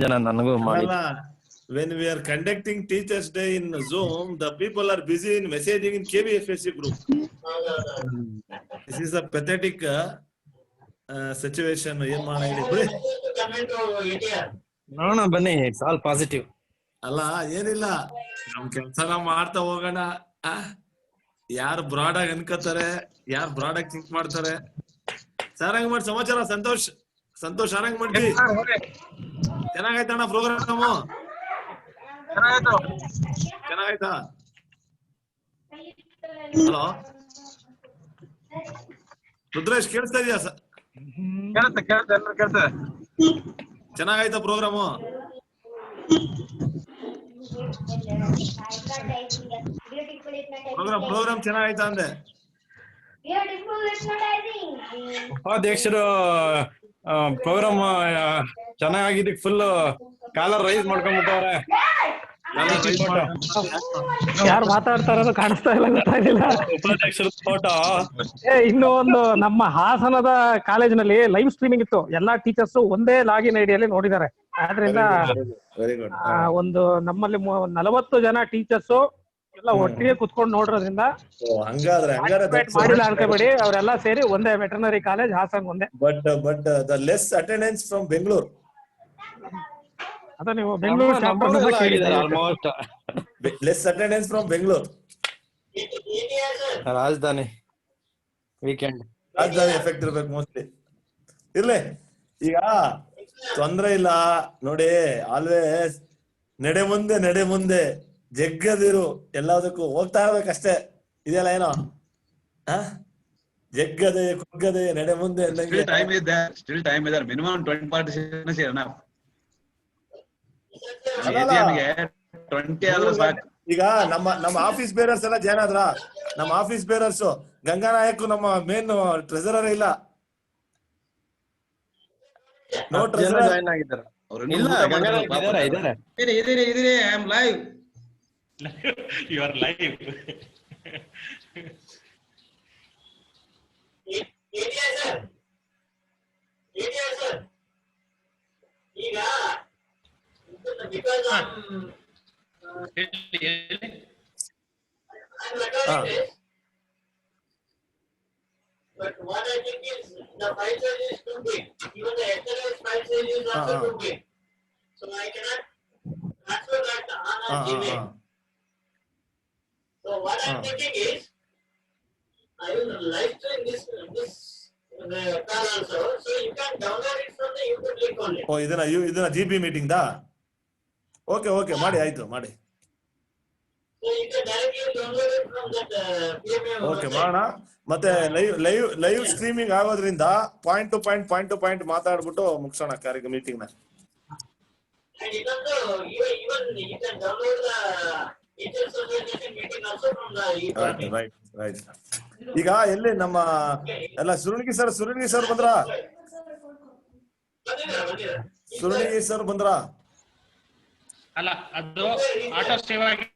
ಜನ ನನಗೂ ಮಾಡಿ. When we are conducting Teachers Day in Zoom, the people are busy in messaging in KVFSC group. This is a pathetic situation. ಏನ್ ಮಾಡಿ ನೋಡೋಣ ಬನ್ನಿ, it's all positive. ಅಲ್ಲ ಏನಿಲ್ಲ, ನಮ್ ಕೆಲ್ಸ ನಾವ್ ಮಾಡ್ತಾ ಹೋಗೋಣ. ಯಾರು ಬ್ರಾಡ್ ಆಗಿ ಅನ್ಕೋತಾರೆ, ಯಾರು ಬ್ರಾಡ್ ಆಗಿ ಥಿಂಕ್ ಮಾಡ್ತಾರೆ. ಸಾರಂಗ್ ಮಾಡಿ ಸಮಾಚಾರ. ಸಂತೋಷ್ ಸಾರಂಗ್ ಮಾಡ್ತಿ. ಚೆನ್ನಾಗಾಯ್ತಣ್ಣ ಪ್ರೋಗ್ರಾಮು? ಚೆನ್ನಾಗಾಯ್ತಾ? ಹಲೋ ರುದ್ರೇಶ್, ಕೇಳಿಸ್ತಾ ಇದೆಯಾ? ಚೆನ್ನಾಗಾಯ್ತಾ ಪ್ರೋಗ್ರಾಮು? ಪ್ರೋಗ್ರಾಮ್ ಚೆನ್ನಾಗಾಯ್ತಾ ಅಂದೆ? ಉಪಾಧ್ಯಕ್ಷರು ಪ್ರೋಗ್ರಾಮ್ ಚೆನ್ನಾಗಿದ್ದಕ್ಕೆ ಫುಲ್ ಕಾಲರ್ ರೈಸ್ ಮಾಡ್ಕೊಂಡ್ಬಿಟ್ಟವ್ರೆ. ಯಾರು ಮಾತಾಡ್ತಾರೋದು ಕಾಣಿಸ್ತಾ ಇಲ್ಲ, ಗೊತ್ತಾಗಿಲ್ಲ. ಉಪಾಧ್ಯಕ್ಷರ ಫೋಟೋ. ಇನ್ನು ಒಂದು ನಮ್ಮ ಹಾಸನದ ಕಾಲೇಜಿನಲ್ಲಿ ಲೈವ್ ಸ್ಟ್ರೀಮಿಂಗ್ ಇತ್ತು. ಎಲ್ಲಾ ಟೀಚರ್ಸ್ ಒಂದೇ ಲಾಗಿನ್ ಐಡಿಯಲ್ಲಿ ನೋಡಿದ್ದಾರೆ. ಆದ್ರಿಂದ ಒಂದು ನಮ್ಮಲ್ಲಿ 40 ಜನ ಟೀಚರ್ಸ್ ಎಲ್ಲ ಒಟ್ಟಿಗೆ ಕುತ್ಕೊಂಡು ನೋಡಿರೋದ್ರಿಂದ ಮಾಡಿಲ್ಲ ಅನ್ಕೋಬೇಡಿ. ಅವರೆಲ್ಲ ಸೇರಿ ಒಂದೇ ವೆಟರ್ನರಿ ಕಾಲೇಜ್ ಹಾಸನ್ ಒಂದೇ. But the less attendance from Bengaluru. ಅದ ನೀವು Bengaluru almost less attendance from Bengaluru. ರಾಜಧಾನಿ ವೀಕೆಂಡ್ ರಾಜಧಾನಿ ಎಫೆಕ್ಟ್ ಇರ್ಬೇಕು ಮೋಸ್ಟ್ಲಿ. ಇರ್ಲಿ, ಈಗ ತೊಂದ್ರೆ ಇಲ್ಲ ನೋಡಿ. ಆಲ್ವೇಸ್ ನಡೆ ಮುಂದೆ ಜಗ್ಗದಿರು, ಎಲ್ಲದಕ್ಕೂ ಹೋಗ್ತಾ ಇರ್ಬೇಕಷ್ಟೇ. ಇದೆಯಲ್ಲ ಏನೋ ಜಗ್ಗದೆ ಕುಗ್ಗದೆ ನಡೆ ಮುಂದೆ. Minimum 20 participants enough. ಈಗ ನಮ್ಮ ಆಫೀಸ್ ಬೇರರ್ಸ್ ಎಲ್ಲ ಜಾಯ್ನ್ ಆದ್ರ. ನಮ್ಮ ಆಫೀಸ್ ಬೇರರ್ಸ್ ಗಂಗಾನಾಯಕ್ ನಮ್ಮ ಮೇನ್ ಟ್ರೆಸರರ್ ಇಲ್ಲ. ನೋ ಟ್ರೆಸರರ್ ಜಾಯ್ನ್ ಆಗಿದ್ದಾರೆ. You are live. Because but what I think is the file size is too big. Even the SLS file size is also too big. So I cannot transfer that on Gmail. So what I'm thinking is, I will live stream this call also. So you can download it from the YouTube link only. Oh, ಇದನ್ನ GB meeting ದಾ? Okay, ಮಾಡಿ ಆಯ್ತು ಮಾಡಿ. So you can directly download it from that PMA. Okay, ಮಾಡೋಣ. ಮತ್ತೆ live streaming ಆಗೋದ್ರಿಂದ point to point ಮಾತಾಡ್ಬಿಟ್ಟು ಮುಗಿಸೋಣ ಕಾರ್ಯಕ್ರಮ ಮೀಟಿಂಗ್ ನ. And even you can download the Teachers Association meeting also from the YouTube. Right. ಈಗ ಎಲ್ಲಿ ನಮ್ಮ ಎಲ್ಲ ಸುರುಣಿಗಿ ಸರ್ ಬಂದ್ರ? ಸುರುಣಿಗಿ ಸರ್ ಬಂದ್ರ? ಅಲ್ಲ, ಅದು ಆಟೋ ಸೇವ್ ಆಗಿ.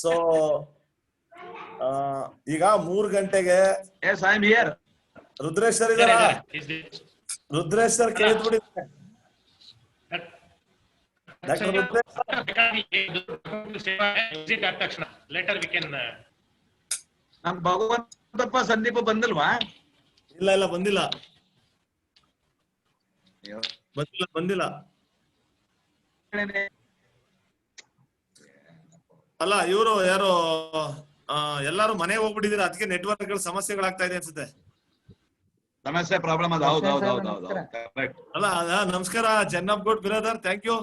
ಸೊ ಈಗ 3 ಗಂಟೆಗೆ ರುದ್ರೇಶ್ ಸರ್ ಇದಾರ? ರುದ್ರೇಶ್ ಸರ್ ಕೇಳಿದ್ಬಿಡಿ. ಡಾಕ್ಟರ್ ರುದ್ರೇಶ್ ತಕ್ಷಣ ಲೇಟರ್ ವಿ ಕ್ಯಾನ್. ನಮ್ ಭಗವಂತಪ್ಪ ಸಂದೀಪ ಬಂದಿಲ್ವಾ? ಇಲ್ಲ ಬಂದಿಲ್ಲ. ಅಲ್ಲ, ಇವರು ಯಾರು ಎಲ್ಲಾರು ಮನೆ ಹೋಗ್ಬಿಟ್ಟಿದೀರ, ಅದಕ್ಕೆ ನೆಟ್ವರ್ಕ್ ಗಳ ಸಮಸ್ಯೆಗಳಾಗ್ತಾ ಇದೆ ಅನ್ಸುತ್ತೆ. ಸಮಸ್ಯೆ ಪ್ರಾಬ್ಲಮ್ ಅದು. ಹೌದು. ಅಲ್ಲ ನಮಸ್ಕಾರ ಚೆನ್ನಪ್ಪಗೌಡ್ ಬ್ರದರ್, ಥ್ಯಾಂಕ್ ಯು.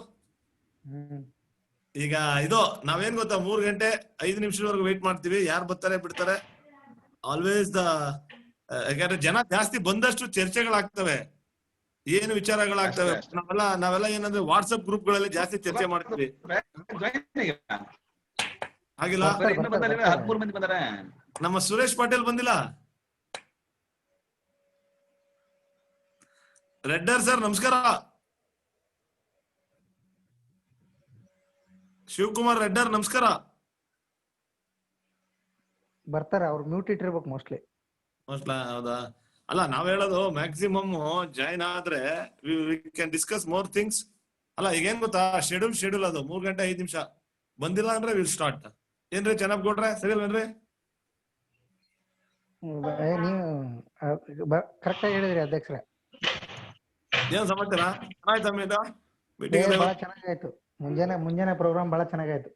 ಈಗ ಇದು ನಾವೇನ್ ಗೊತ್ತಾ, 3 ಗಂಟೆ 5 ನಿಮಿಷದವರೆಗೂ ವೇಟ್ ಮಾಡ್ತೀವಿ. ಯಾರು ಬರ್ತಾರೆ ಬಿಡ್ತಾರೆ. ಆಲ್ವೇಸ್ ಯಾಕಂದ್ರೆ ಜನ ಜಾಸ್ತಿ ಬಂದಷ್ಟು ಚರ್ಚೆಗಳಾಗ್ತವೆ, ಏನು ವಿಚಾರಗಳಾಗ್ತವೆ. ನಾವೆಲ್ಲ ಏನಂದ್ರೆ ವಾಟ್ಸ್ಆಪ್ ಗ್ರೂಪ್ ಗಳಲ್ಲಿ ಜಾಸ್ತಿ ಚರ್ಚೆ ಮಾಡ್ತೀವಿ. ಹಾಗಿಲ್ಲ, 13 ಮಂದಿ ಬಂದಾರೆ. ನಮ್ಮ ಸುರೇಶ್ ಪಾಟೀಲ್ ಬಂದಿಲ್ಲ. ರೆಡ್ಡರ್ ಸರ್ ನಮಸ್ಕಾರ. ಶಿವಕುಮಾರ್ ರೆಡ್ಡರ್ ನಮಸ್ಕಾರ. ಬರ್ತಾರೆ, ಅವ್ರು ಮ್ಯೂಟ್ ಇಟ್ಟಿರ್ಬೇಕು ಮೋಸ್ಟ್ಲಿ. ಹೌದಾ? ಅಲ್ಲ ನಾವ್ ಹೇಳೋದು ಮ್ಯಾಕ್ಸಿಮಮ್ ಜಾಯಿನ್ ಆದ್ರೆ we can discuss more things. ಅಲ್ಲ ಈಗ ಏನ್ ಗೊತ್ತಾ, ಶೆಡ್ಯೂಲ್ ಅದು 3 ಗಂಟೆ 5 ನಿಮಿಷ. ಬಂದಿಲ್ಲ ಅಂದ್ರೆ ವಿಲ್ ಸ್ಟಾರ್ಟ್. ಏನ್ರಿ ಚೆನ್ನಾಗ್ ಕೊಟ್ರೆ ಸರಿ ಅಲ್ವೇನ್ರಿ? ನೀವು ಕರೆಕ್ಟ್ ಆಗಿ ಹೇಳಿದ್ರಿ ಅಧ್ಯಕ್ಷರೇ. ಏನ್ ಸಮಾಚಾರ? ಚೆನ್ನಾಯ್ತಾ ಮೀಟಿಂಗ್? ಬಹಳ ಚೆನ್ನಾಗಾಯ್ತು. ಮುಂಜಾನೆ ಪ್ರೋಗ್ರಾಮ್ ಬಹಳ ಚೆನ್ನಾಗಾಯ್ತು.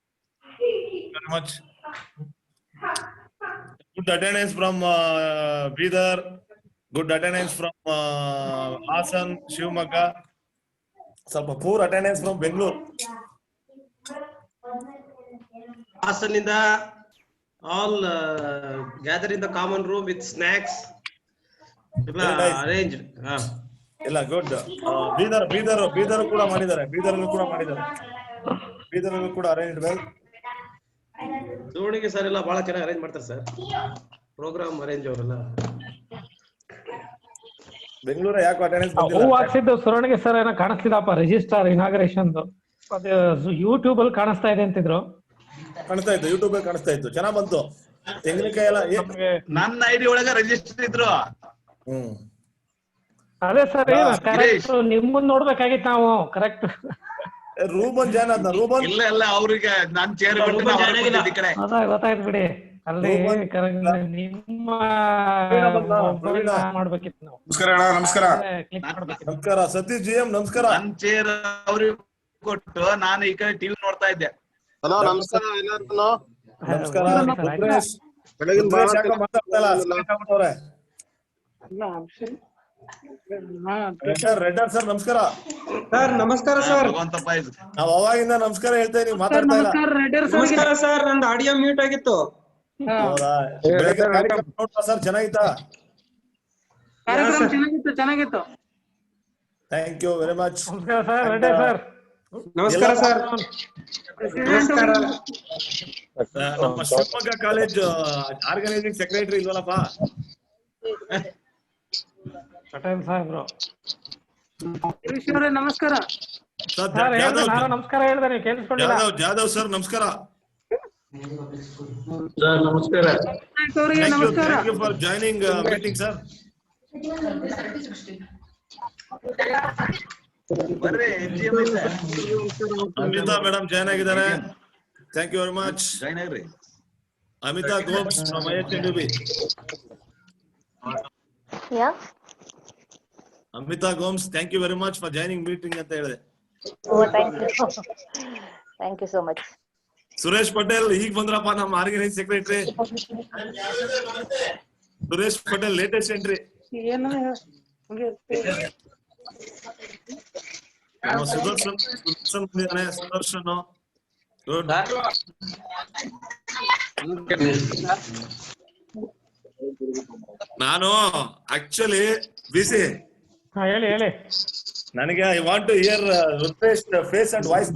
Very much. Good attendance from Bidar, good attendance from Hassan, Shivamogga. ಸ್ವಲ್ಪ ಪೂರ್ ಅಟೆಂಡೆನ್ಸ್ ಫ್ರಮ್ ಬೆಂಗಳೂರು. ಹಾಸನಿಂದ all gather in the common room with snacks. Arranged. ಇಲ್ಲ ಗುಡ್. ಬೀದರ್ ಕೂಡ ಮಾಡಿದ್ದಾರೆ. ಬೀದರ್ ಕೂಡ ಅರೇಂಜ್ ವೆಲ್. ಸುವರ್ಣಿಗೆ ಸರ್ ಎಲ್ಲ ಬಹಳ ಚೆನ್ನಾಗಿ ಅರೇಂಜ್ ಮಾಡ್ತಾರೆ ಸರ್, ಪ್ರೋಗ್ರಾಮ್ ಅರೇಂಜ್ ಅವರೆಲ್ಲ. ಬೆಂಗಳೂರು ಯಾಕೆ ಅಟೆಂಡೆನ್ಸ್ ಹೂ ಹಾಕ್ಸಿದ್ದು ಸುವರ್ಣಿಗೆ ಸರ್ ಏನೋ ಕಾಣಿಸ್ತಿಲ್ಲಪ್ಪ. ರಿಜಿಸ್ಟರ್ ಇನಾಗ್ರೇಷನ್ ಅದು ಯೂಟ್ಯೂಬ್ ಅಲ್ಲಿ ಕಾಣಿಸ್ತಾ ಇದೆ ಅಂತಿದ್ರು. ಕಾಣಿಸ್ತಾ ಇತ್ತು, ಯೂಟ್ಯೂಬ್ ಅಲ್ಲಿ ಕಾಣಿಸ್ತಾ ಇತ್ತು. ಚೆನ್ನಾಗ್ ಬಂತು. ತೆಂಗಿನಕಾಯಿ ಎಲ್ಲ ನನ್ನ ಐಡಿ ಒಳಗ ರಿಜಿಸ್ಟರ್ ಇದ್ರು. ಅದೇ ಸರ್ ಕರೆಕ್ಟ್ ನಿಮ್ಮನ್ನ ನೋಡ್ಬೇಕಾಗಿತ್ತು ನಾವು. ಕರೆಕ್ಟ್ ರೂಮನ್ ಜಾಯ್ನ್ ಆದ್ನ. ರೂಮನ್ ಇಲ್ಲ ಅವ್ರಿಗೆ ನಾನ್ ಚೇರ್ ಬಿಟ್ಟು ಕಡೆ ಗೊತ್ತಾಯ್ತು ಬಿಡಿ. ಅಲ್ಲಿ ನಿಮ್ಮ ಮಾಡ್ಬೇಕಿತ್ತು ನಾವು. ನಮಸ್ಕಾರ ಸತೀಶ್ ಜಿ ಎಂ. ನಮಸ್ಕಾರ. ನನ್ ಚೇರ್ ಅವ್ರಿಗೆ ಕೊಟ್ಟು ನಾನು ಈ ಕಡೆ ಟಿವಿ ನೋಡ್ತಾ ಇದ್ದೆ. ಹಲೋ ನಮಸ್ಕಾರ ಎಲ್ಲರಿಗೂ. ನಮಸ್ಕಾರ. ರೆಡ್ಡರ್ ಸರ್ ನಮಸ್ಕಾರ. ಸರ್ ನಮಸ್ಕಾರ ಸರ್. ನಾವ್ ಅವಾಗಿಂದ ನಮಸ್ಕಾರ ಹೇಳ್ತಾ ನೀವು ಮಾತಾಡ್ತಾ ಇಲ್ಲ. ನಮಸ್ಕಾರ ಸರ್, ನಂದು ಆಡಿಯೋ ಮ್ಯೂಟ್ ಆಗಿತ್ತು. ಸರ್ ಚೆನ್ನಾಗಿತ್ತಾ? ಚೆನ್ನಾಗಿತ್ತು. Thank you very much. ನಮಸ್ಕಾರ ಸರ್. ರೆಡ್ಡಿ ಸರ್ ನಮಸ್ಕಾರ ಸರ್. ನಮ್ಮ ಶಿವಮೊಗ್ಗ ಕಾಲೇಜ್ ಆರ್ಗನೈಸಿಂಗ್ ಸೆಕ್ರೆಟರಿ ಇಲ್ವಲ್ಲಪ್ಪ? ಪಟೇಲ್ ಸಾಹೇಬ್ರು. ನಮಸ್ಕಾರ ನಾನು ನಮಸ್ಕಾರ ಹೇಳಿದೆ, ನೀವು ಕೇಳಿಸ್ಕೊಂಡಿಲ್ಲ. ಜಾಧವ್ ಸರ್ ನಮಸ್ಕಾರ. ನಮಸ್ಕಾರ. Thank you for joining meeting sir. Amita madam join ಆಗಿದ್ದಾರೆ. Thank you very much. Join ಆಗ್ರಿ. Amita Gomes from IHNDB. Amita Gomes thank you very much for joining meeting ಅಂತ ಹೇಳಿದೆ. Thank you so much. Suresh Patel ಈಗ ಬಂದ್ರಪ್ಪ ನಮ್ಮ organising secretary. Suresh Patel latest entry. Sudarshan ಬಂದಿದ್ದಾನೆ. ಸುದರ್ಶನ್ ಗುಡ್. ನಾನು actually busy ಹೇಳಿ ನನಗೆ I want to hear Rudresh face and voice.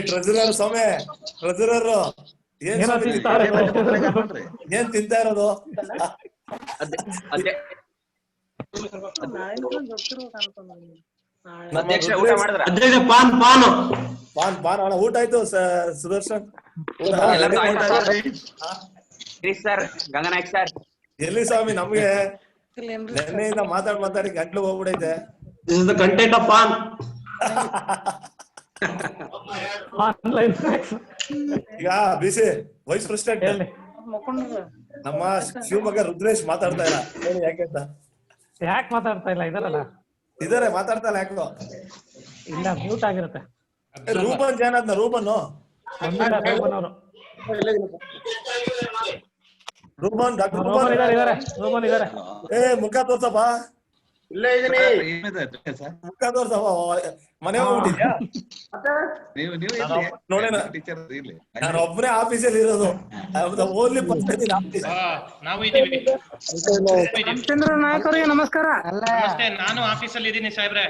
Treasurer ಸ್ವಾಮಿ, ಟ್ರೆಜರರ್ ಏನ್ ತಿಂತಾ ಇರೋದು? ಪಾನ್ ಊಟ ಆಯ್ತು ಸುದರ್ಶನ್? ಎಲ್ಲಿ ಸ್ವಾಮಿ ನಮ್ಗೆ ನೆನ್ನೆಯಿಂದ ಮಾತಾಡಿ ಗಂಟ್ಲು ಹೋಗ್ಬಿಡೈತೆ. Content of PAN. ಈಗ ಬಿಸಿ ವೈಸ್ ಪ್ರೆಸಿಡೆಂಟ್ ನಮ್ಮ ಶಿವಮೊಗ್ಗ ರುದ್ರೇಶ್ ಮಾತಾಡ್ತಾ ಇಲ್ಲ. ಹೇಳಿ ಯಾಕೆ ಅಂತ. ಯಾಕೆ ಮಾತಾಡ್ತಾ ಇಲ್ಲ? ಇದಾರೆ ಮಾತಾಡ್ತಾ ಇಲ್ಲ. ಯಾಕೋ ಇಲ್ಲ, ಮ್ಯೂಟ್ ಆಗಿರುತ್ತೆ. ರೂಪನ್ ಜಾಯ್ನ್ ಆದ್ನ. ರೂಪನ್ ಡಾಕ್ಟರ್ ರೂಪನ್ ಇದಾರೆ. ಮುಖ ತೋರ್ಸಪ್ಪ. ಮುಖ ತೋರ್ಸಪ್ಪ. ಮನೆ ಹೋಗ್ಬಿಟ್ಟಿದ್ಯಾ? ನಾನು ಒಬ್ಬನೇ ಆಫೀಸಲ್ಲಿ ಇರೋದು. Only person office. ನಾವು ಇದೀವಿ. ನಮಸ್ಕಾರ. ನಮಸ್ತೆ, ನಾನು ಆಫೀಸಲ್ಲಿ ಇದ್ದೀನಿ ಸಾಹೇಬ್ರೆ.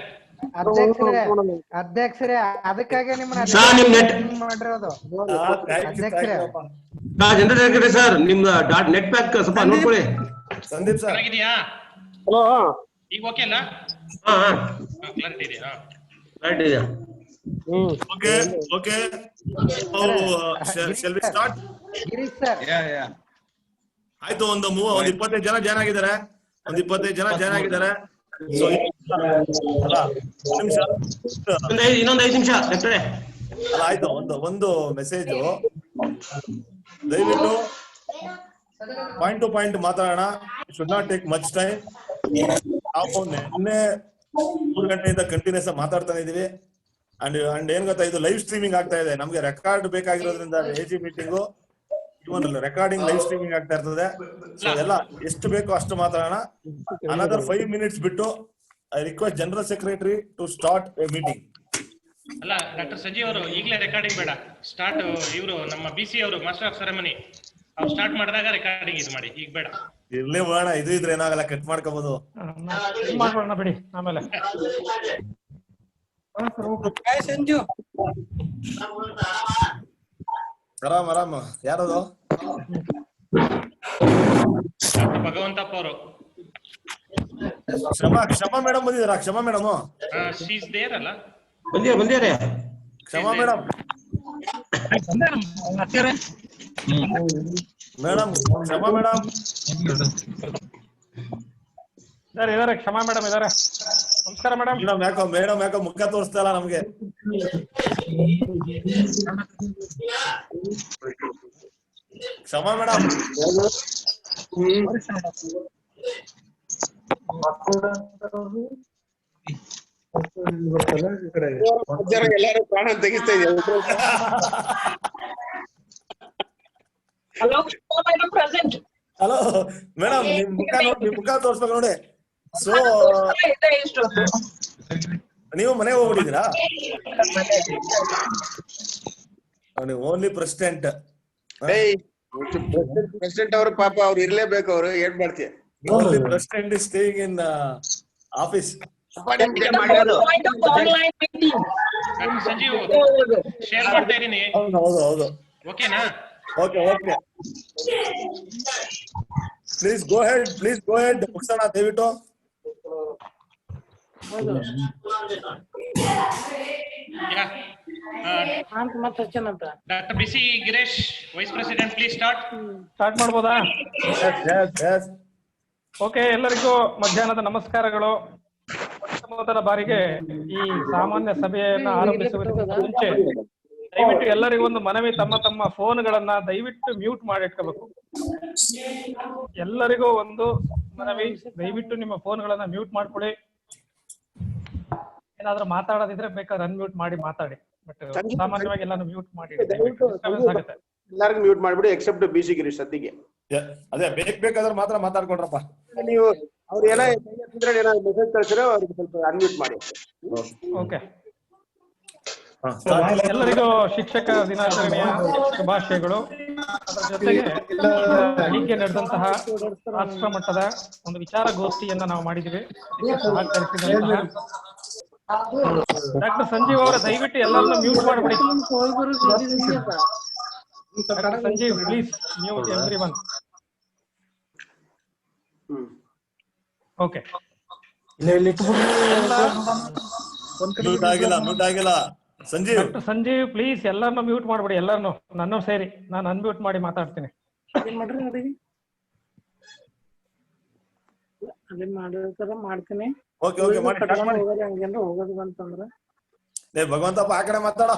ಅಧ್ಯಕ್ಷರೇ ಅದಕ್ಕಾಗಿ ನಿಮ್ಮನ್ನ ಮಾಡಿರೋದು. ಜನರಲ್ ಸರ್ ನಿಮ್ದು ನೆಟ್ ಪ್ಯಾಕ್ ಸ್ವಲ್ಪ ನೋಡ್ಕೊಳ್ಳಿ. ಸಂದೀಪ್ ಸರ್ ಚೆನ್ನಾಗಿದ್ಯಾ? ಈಗ ಓಕೆ ಅಲ್ಲ? ಕ್ಲಾರಿಟಿ ಇದೆಯಾ? Okay. Shall we start? Girish sir, ಆಯ್ತು, ಒಂದು 25 ಜನ ಜಾಯ್ನ್ ಆಗಿದ್ದಾರೆ. ಒಂದ್ 25 ಜನ ಜಾಯ್ನ್ ಆಗಿದ್ದಾರೆ. ಸೊ ಇನ್ನೊಂದು 5 ನಿಮಿಷ ಡಾಕ್ಟ್ರೆ. ಅಲ್ಲ ಆಯ್ತು, ಒಂದು ಮೆಸೇಜ್, ದಯವಿಟ್ಟು ಪಾಯಿಂಟ್ ಟು ಪಾಯಿಂಟ್ ಮಾತಾಡೋಣ. Should not take much time. ನಾವು ನಿನ್ನೆ 3 ಗಂಟೆಯಿಂದ ಕಂಟಿನ್ಯೂಸ್ ಮಾತಾಡ್ತಾನೆ ಇದೀವಿ. ಅಂಡ್ ಏನ್ ಗೊತ್ತಾ, ಇದು ಲೈವ್ ಸ್ಟ್ರೀಮಿಂಗ್ ಆಗ್ತಾ ಇದೆ. ನಮ್ಗೆ ರೆಕಾರ್ಡ್ ಬೇಕಾಗಿರೋದ್ರಿಂದ AG meeting even recording live streaming ಆಗ್ತಾ ಇರ್ತದೆ. ಸೊ ಎಲ್ಲ ಎಷ್ಟು ಬೇಕೋ ಅಷ್ಟು ಮಾತಾಡೋಣ. ಅನದರ್ 5 minutes ಬಿಟ್ಟು I request general secretary to start a meeting. ಅಲ್ಲ ಡಾಕ್ಟರ್ ಸಂಜೀವ್ ಅವರು ಈಗಲೇ ರೆಕಾರ್ಡಿಂಗ್ ಬೇಡ, ಸ್ಟಾರ್ಟ್ ಇವರು ನಮ್ಮ BC ಅವರು ಮಾಸ್ಟರ್ ಆಫ್ ಸೆರೆಮನಿ ಅವ್ರು ಸ್ಟಾರ್ಟ್ ಮಾಡಿದಾಗ ರೆಕಾರ್ಡಿಂಗ್ ಇದು ಮಾಡಿ, ಈಗ ಬೇಡ. ಇರ್ಲಿ ಮಾಡೋಣ, ಇದು ಇದ್ರೆ ಏನಾಗಲ್ಲ, ಕಟ್ ಮಾಡ್ಕೋಬಹುದು. ಮಾಡೋಣ ಬಿಡಿ ಆಮೇಲೆ. ಆರಾಮ್ ಆರಾಮ್. ಯಾರದು? ಭಗವಂತಪ್ಪ ಅವರು. ಕ್ಷಮಾ ಮೇಡಮ್ ಬಂದಿದಾರ? ಕ್ಷಮಾ ಮೇಡಮ್ ಶೀಸ್ ದೇರ್ ಅಲ್ಲ? ಬಂದಿದ್ದಾರೆ. Kshama madam. Madam Kshama madam ಇದಾರೆ. ಕ್ಷಮಾ ಮೇಡಮ್ ಇದಾರೆ. ನಮಸ್ಕಾರ ಮೇಡಮ್. ಮೇಡಮ್ ಯಾಕೋ ಮುಖ ತೋರಿಸ್ತಾ ಇಲ್ಲ ನಮ್ಗೆ. ಕ್ಷಮಾ ಮೇಡಮ್. ಎಲ್ಲಾರು ಪ್ರಾಣ ತೆಗಿಸ್ತಾ ಇದ್ದೀವಿ. ಹಲೋ ಮೇಡಮ್, ನಿಮ್ ಮುಖ ತೋರ್ಸ್ಬೇಕು ನೋಡಿ. ಸೊ ನೀವು ಮನೆಗೆ ಹೋಗ್ಬಿಟ್ಟಿದ್ದೀರಾ? ನೀವು ಓನ್ಲಿ ಪ್ರೆಸಿಡೆಂಟ್. ಪ್ರೆಸಿಡೆಂಟ್ ಅವರು ಪಾಪ ಅವ್ರು ಇರ್ಲೇಬೇಕು. ಅವ್ರು ಏನ್ ಮಾಡ್ತೀಯ? Only president is staying in office. Sanjeev share ಮಾಡ್ತಾ ಇದೀನಿ. ಹೌದು. ಓಕೆನಾ? ಓಕೆ. ಪ್ಲೀಸ್ ಗೋ ಹೆಡ್ ಮುಗಿಸೋಣ ದಯವಿಟ್ಟು. Doctor BC Girish, vice president, please start ಮಾಡ್ಬೋದಾ? ಓಕೆ, ಎಲ್ಲರಿಗೂ ಮಧ್ಯಾಹ್ನದ ನಮಸ್ಕಾರಗಳು. ಮೊದಲ ಬಾರಿಗೆ ಈ ಸಾಮಾನ್ಯ ಸಭೆಯನ್ನ ಆರಂಭಿಸುವುದಕ್ಕಿಂತ ಮುಂಚೆ ದಯವಿಟ್ಟು ಎಲ್ಲರಿಗೂ ಒಂದು ಮನವಿ, ತಮ್ಮ ಫೋನ್ಗಳನ್ನ ದಯವಿಟ್ಟು ಮ್ಯೂಟ್ ಮಾಡಿ ಇಟ್ಕೋಬೇಕು. ಎಲ್ಲರಿಗೂ ಒಂದು ಮನವಿ, ದಯವಿಟ್ಟು ನಿಮ್ಮ ಫೋನ್ಗಳನ್ನ ಮ್ಯೂಟ್ ಮಾಡ್ಕೊಳ್ಳಿ. ಏನಾದ್ರೂ ಮಾತಾಡೋದಿದ್ರೆ ಬೇಕಾದ್ರೆ ಅನ್ಮ್ಯೂಟ್ ಮಾಡಿ ಮಾತಾಡಿ. ಬಟ್ ಸಾಮಾನ್ಯವಾಗಿ ಎಲ್ಲಾನು ಮ್ಯೂಟ್ ಮಾಡಿ ಆಗುತ್ತೆ. ಎಲ್ಲರಿಗೂ ಮ್ಯೂಟ್ ಮಾಡ್ಬಿಡಿ ಎಕ್ಸೆಪ್ಟ್ BC ಗಿರೀಶ್ ಸದ್ದಿಗೆ. ಅದೇ ಬೇಕಾದ್ರೆ ಮಾತ್ರ ಮಾತಾಡ್ಕೊಂಡ್ರಪ್ಪ. ನೀವು ಅವ್ರು ಏನಾದ್ರು ಮೆಸೇಜ್ ಕಳ್ಸಿರೋ ಅವ್ರಿಗೆ ಸ್ವಲ್ಪ ಅನ್ಮ್ಯೂಟ್ ಮಾಡಿ. ಓಕೆ. ಎಲ್ಲರಿಗೂ ಶಿಕ್ಷಕ ದಿನಾಚರಣೆಯ ಶುಭಾಶಯಗಳು. ಅದರ ಜೊತೆಗೆ ಬೆಳಿಗ್ಗೆ ನಡೆದಂತಹ ರಾಷ್ಟ್ರ ಮಟ್ಟದ ಒಂದು ವಿಚಾರಗೋಷ್ಠಿಯನ್ನ ನಾವು ಮಾಡಿದ್ವಿ. ಸಹಕರಿಸಿದಂತಹ ಡಾಕ್ಟರ್ ಸಂಜೀವ್ ಅವರ ದಯವಿಟ್ಟು ಎಲ್ಲರನ್ನೂ ಮ್ಯೂಟ್ ಮಾಡಿಬಿಡಿ. Sanjeev please mute everyone. Okay. Mute ಆಗಿಲ್ಲ ಸಂಜೀವ್. ಡಾಕ್ಟರ್ ಸಂಜೀವ್ ಪ್ಲೀಸ್ ಎಲ್ಲರನ್ನೂ ಮ್ಯೂಟ್ ಮಾಡ್ಬಿಡಿ. ಎಲ್ಲರನ್ನೂ ನನ್ನ ಸೇರಿ ನಾನು ಅನ್ಮ್ಯೂಟ್ ಮಾಡಿ ಮಾತಾಡ್ತೀನಿ. ಮಾಡ್ತೀನಿ. ಭಗವಂತಪ್ಪ ಆ ಕಡೆ ಮಾತಾಡೋ.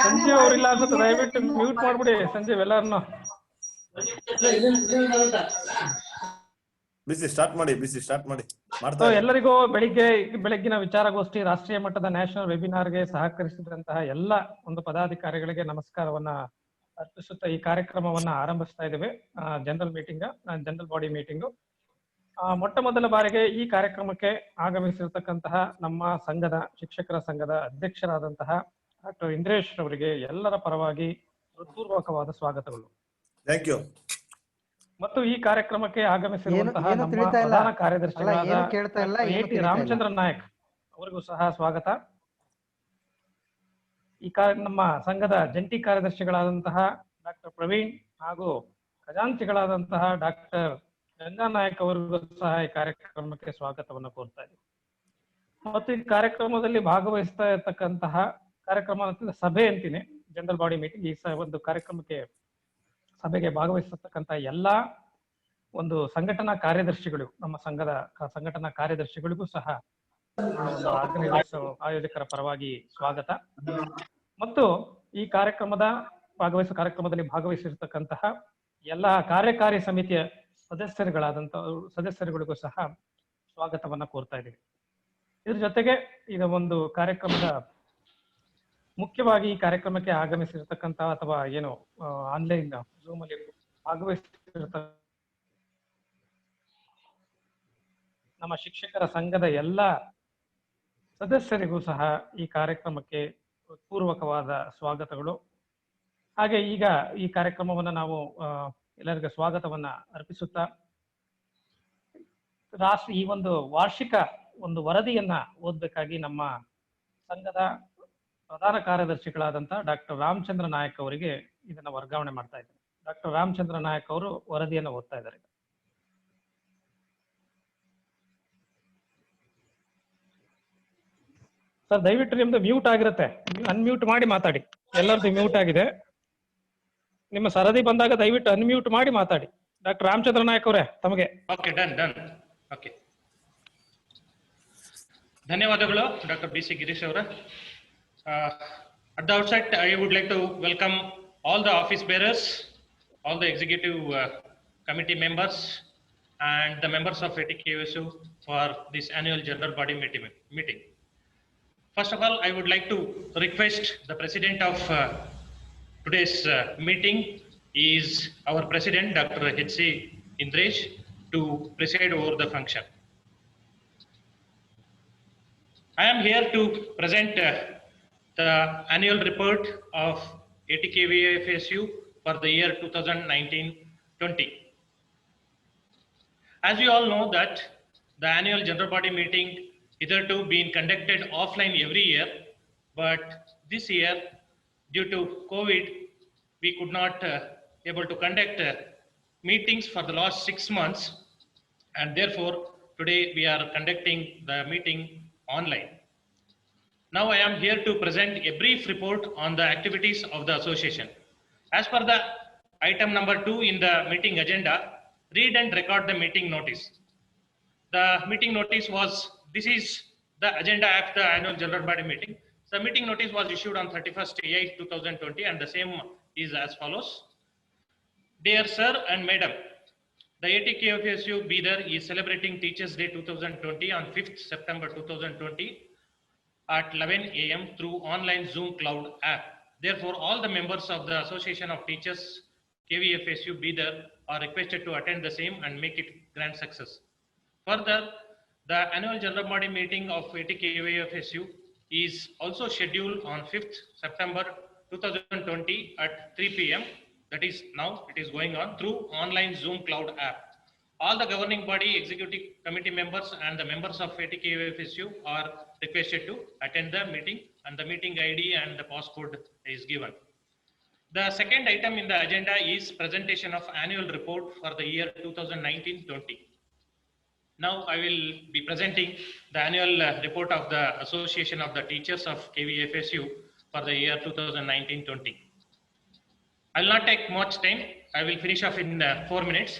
ಸಂಜೀವ್ ಅವ್ರಿಲ್ಲ ಅನ್ಸುತ್ತೆ, ದಯವಿಟ್ಟು ಮ್ಯೂಟ್ ಮಾಡ್ಬಿಡಿ ಸಂಜೀವ್ ಎಲ್ಲರನ್ನು. ಬಿಸಿ ಸ್ಟಾರ್ಟ್ ಮಾಡಿ. ಎಲ್ಲರಿಗೂ ಬೆಳಗ್ಗಿನ ವಿಚಾರಗೋಷ್ಠಿ, ರಾಷ್ಟ್ರೀಯ ಮಟ್ಟದ ನ್ಯಾಷನಲ್ ವೆಬಿನಾರ್ಗೆ ಸಹಕರಿಸಿದಂತಹ ಎಲ್ಲ ಒಂದು ಪದಾಧಿಕಾರಿಗಳಿಗೆ ನಮಸ್ಕಾರವನ್ನ ಅರ್ಪಿಸುತ್ತಾ ಈ ಕಾರ್ಯಕ್ರಮವನ್ನ ಆರಂಭಿಸ್ತಾ ಇದ್ದೇವೆ. ಜನರಲ್ ಬಾಡಿ ಮೀಟಿಂಗು ಮೊಟ್ಟ ಮೊದಲ ಬಾರಿಗೆ ಈ ಕಾರ್ಯಕ್ರಮಕ್ಕೆ ಆಗಮಿಸಿರ್ತಕ್ಕಂತಹ ನಮ್ಮ ಶಿಕ್ಷಕರ ಸಂಘದ ಅಧ್ಯಕ್ಷರಾದಂತಹ ಡಾಕ್ಟರ್ ಇಂದ್ರೇಶ್ ಅವರಿಗೆ ಎಲ್ಲರ ಪರವಾಗಿ ಹೃತ್ಪೂರ್ವಕವಾದ ಸ್ವಾಗತಗಳು. Thank you. ಮತ್ತು ಈ ಕಾರ್ಯಕ್ರಮಕ್ಕೆ ಆಗಮಿಸಿರುವಂತಹ ನಮ್ಮ ಪ್ರಧಾನ ಕಾರ್ಯದರ್ಶಿಗಳಾದ AT ರಾಮಚಂದ್ರ ನಾಯಕ್ ಅವರಿಗೂ ಸಹ ಸ್ವಾಗತ. ನಮ್ಮ ಸಂಘದ ಜಂಟಿ ಕಾರ್ಯದರ್ಶಿಗಳಾದಂತಹ ಡಾಕ್ಟರ್ ಪ್ರವೀಣ್ ಹಾಗೂ ಖಜಾಂಚಿಗಳಾದಂತಹ ಡಾಕ್ಟರ್ ಗಂಗಾ ನಾಯಕ್ ಅವರಿಗೂ ಸಹ ಈ ಕಾರ್ಯಕ್ರಮಕ್ಕೆ ಸ್ವಾಗತವನ್ನು ಕೋರ್ತಾ ಇದ್ದೀವಿ. ಮತ್ತು ಈ ಕಾರ್ಯಕ್ರಮದಲ್ಲಿ ಭಾಗವಹಿಸ್ತಾ ಇರ್ತಕ್ಕಂತಹ ಕಾರ್ಯಕ್ರಮ ಅಂತ ಸಭೆ ಅಂತೀನಿ, ಜನರಲ್ ಬಾಡಿ ಮೀಟಿಂಗ್. ಈ ಒಂದು ಕಾರ್ಯಕ್ರಮಕ್ಕೆ ಸಭೆಗೆ ಭಾಗವಹಿಸತಕ್ಕಂತಹ ಎಲ್ಲಾ ಒಂದು ಸಂಘಟನಾ ಕಾರ್ಯದರ್ಶಿಗಳು, ನಮ್ಮ ಸಂಘದ ಸಂಘಟನಾ ಕಾರ್ಯದರ್ಶಿಗಳಿಗೂ ಸಹ ಒಂದು ಆಯೋಜಕರ ಪರವಾಗಿ ಸ್ವಾಗತ. ಮತ್ತು ಈ ಕಾರ್ಯಕ್ರಮದಲ್ಲಿ ಭಾಗವಹಿಸಿರ್ತಕ್ಕಂತಹ ಎಲ್ಲಾ ಕಾರ್ಯಕಾರಿ ಸಮಿತಿಯ ಸದಸ್ಯರುಗಳಿಗೂ ಸಹ ಸ್ವಾಗತವನ್ನ ಕೋರ್ತಾ ಇದ್ದೀವಿ. ಇದ್ರ ಜೊತೆಗೆ ಇದು ಒಂದು ಕಾರ್ಯಕ್ರಮದ ಮುಖ್ಯವಾಗಿ ಈ ಕಾರ್ಯಕ್ರಮಕ್ಕೆ ಆಗಮಿಸಿರ್ತಕ್ಕಂತಹ ಅಥವಾ ಏನು ಆನ್ಲೈನ್ ಜೂಮ್ ಅಲ್ಲಿ ಭಾಗವಹಿಸಿರ್ತಕ್ಕ ನಮ್ಮ ಶಿಕ್ಷಕರ ಸಂಘದ ಎಲ್ಲ ಸದಸ್ಯರಿಗೂ ಸಹ ಈ ಕಾರ್ಯಕ್ರಮಕ್ಕೆ ಪೂರ್ವಕವಾದ ಸ್ವಾಗತಗಳು. ಹಾಗೆ ಈಗ ಈ ಕಾರ್ಯಕ್ರಮವನ್ನ ನಾವು ಎಲ್ಲರಿಗೂ ಸ್ವಾಗತವನ್ನ ಅರ್ಪಿಸುತ್ತಾ ಈ ಒಂದು ವಾರ್ಷಿಕ ಒಂದು ವರದಿಯನ್ನ ಓದ್ಬೇಕಾಗಿ ನಮ್ಮ ಸಂಘದ ಪ್ರಧಾನ ಕಾರ್ಯದರ್ಶಿಗಳಾದಂತಹ ಡಾಕ್ಟರ್ ರಾಮಚಂದ್ರ ನಾಯಕ್ ಅವರಿಗೆ ಇದನ್ನ ವರ್ಗಾವಣೆ ಮಾಡ್ತಾ ಇದ್ದಾರೆ. ಡಾಕ್ಟರ್ ರಾಮಚಂದ್ರ ನಾಯಕ್ ಅವರು ವರದಿಯನ್ನ ಓದ್ತಾ ಇದ್ದಾರೆ. ಸರ್ ದಯವಿಟ್ಟು ನಿಮ್ದು ಮ್ಯೂಟ್ ಆಗಿರುತ್ತೆ, ಅನ್ಮ್ಯೂಟ್ ಮಾಡಿ ಮಾತಾಡಿ. ಎಲ್ಲರದ್ದು ಮ್ಯೂಟ್ ಆಗಿದೆ. ನಿಮ್ಮ ಸರದಿ ಬಂದಾಗ ದಯವಿಟ್ಟು ಅನ್ಮ್ಯೂಟ್ ಮಾಡಿ ಮಾತಾಡಿ. ಡಾಕ್ಟರ್ ರಾಮಚಂದ್ರ ನಾಯಕ್ ಅವರೇ ತಮಗೆ. Okay, done. ಓಕೆ, ಧನ್ಯವಾದಗಳು ಡಾಕ್ಟರ್ ಬಿ ಸಿ ಗಿರೀಶ್ ಅವರ. At the outset, I would like to welcome all the office bearers, all the executive committee members, and the members of ATKUSU for this annual general body meeting. First of all, I would like to request the president of today's meeting is our president, Dr. H.C. Indresh, to preside over the function. I am here to present the annual report of ATKVFSU for the year 2019-20. As you all know that the annual general body meeting hitherto been conducted offline every year, but this year due to COVID we could not able to conduct meetings for the last 6 months, and therefore today we are conducting the meeting online. Now I am here to present a brief report on the activities of the association. As per the item number 2 in the meeting agenda, read and record the meeting notice. The meeting notice was, this is the agenda of the annual general body meeting. The meeting notice was issued on 31/8/2020 and the same is as follows. Dear Sir and Madam, the ATKFSU Bidar is celebrating Teachers Day 2020 on 5th September 2020 at 11 a.m. through online Zoom Cloud app. Therefore, all the members of the Association of Teachers KVFSU Bidar are requested to attend the same and make it grand success. Further, the annual general body meeting of ATKVFSU is also scheduled on 5th September 2020 at 3 p.m. That is now it is going on through online Zoom Cloud app. All the governing body, executive committee members and the members of ATKVFSU are requested to attend the meeting, and the meeting ID and the passcode is given. The second item in the agenda is presentation of annual report for the year 2019-20. Now I will be presenting the annual report of the Association of the Teachers of KVFSU for the year 2019-20. I will not take much time. I will finish off in 4 minutes.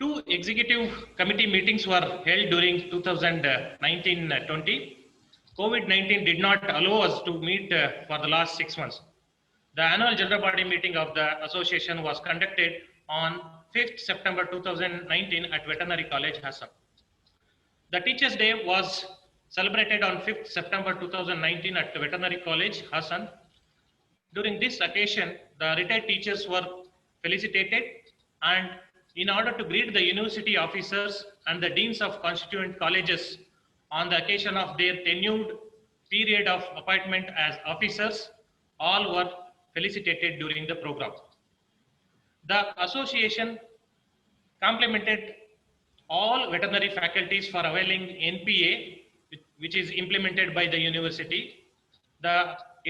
2 executive committee meetings were held during 2019-20. COVID-19 did not allow us to meet for the last 6 months. The annual general body meeting of the association was conducted on 5th September 2019 at Veterinary College, Hassan. The Teachers Day was celebrated on 5th September 2019 at the Veterinary College, Hassan. During this occasion, the retired teachers were felicitated, and in order to greet the university officers and the deans of constituent colleges on the occasion of their tenured period of appointment as officers, all were felicitated during the program. The association complimented all veterinary faculties for availing NPA, which is implemented by the university. The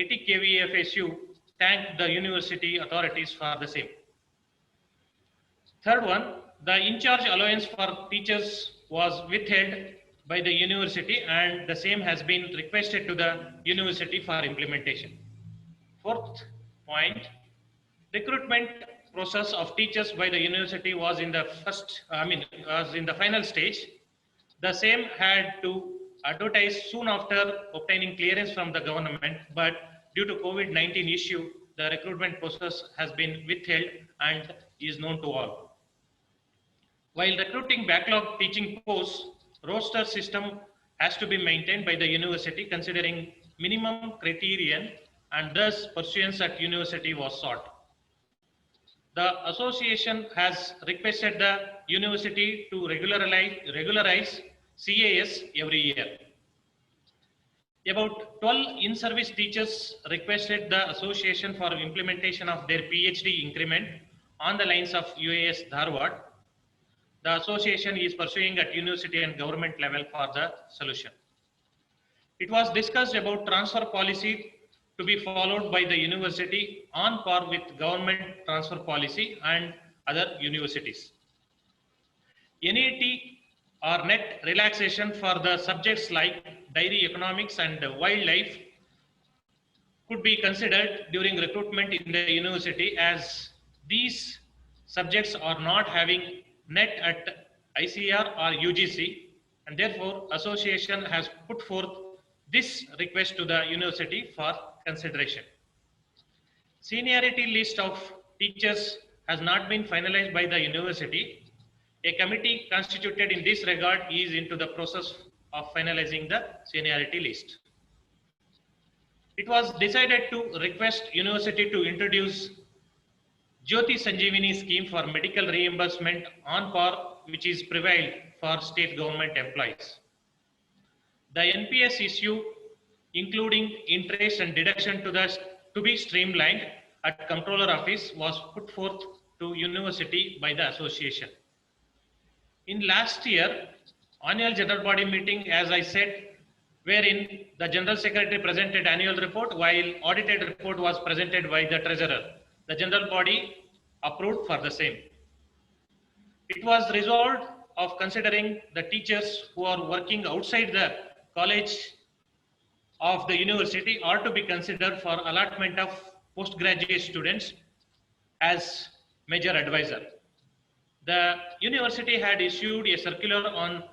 ATKVFSU thanked the university authorities for the same. Third one, the in-charge allowance for teachers was withheld by the university, and the same has been requested to the university for implementation. Fourth point, recruitment process of teachers by the university was in the final stage. The same had to advertise soon after obtaining clearance from the government, but due to COVID-19 issue, the recruitment process has been withheld and is known to all. While recruiting backlog teaching posts, roster system has to be maintained by the university considering minimum criterion, and thus pursuance at university was sought. The association has requested the university to regularize CAS every year. About 12 in-service teachers requested the association for implementation of their PhD increment on the lines of UAS Dharwad. The association is pursuing at university and government level for the solution. It was discussed about transfer policy to be followed by the university on par with government transfer policy and other universities. NET or net relaxation for the subjects like dairy economics and wildlife could be considered during recruitment in the university, as these subjects are not having net at ICR or UGC, and therefore association has put forth this request to the university for consideration. Seniority list of teachers has not been finalized by the university. A committee constituted in this regard is into the process of finalizing the seniority list. It was decided to request university to introduce Jyoti Sanjeevani scheme for medical reimbursement on par which is prevailed for state government employees. The NPS issue, including interest and deduction to be streamlined at Comptroller Office, was put forth to university by the association. In last year, annual general body meeting, as I said, wherein the General Secretary presented annual report while audited report was presented by the Treasurer. The general body approved for the same. It was resolved of considering the teachers who are working outside the college of the university are to be considered for allotment of postgraduate students as major advisor. The university had issued a circular on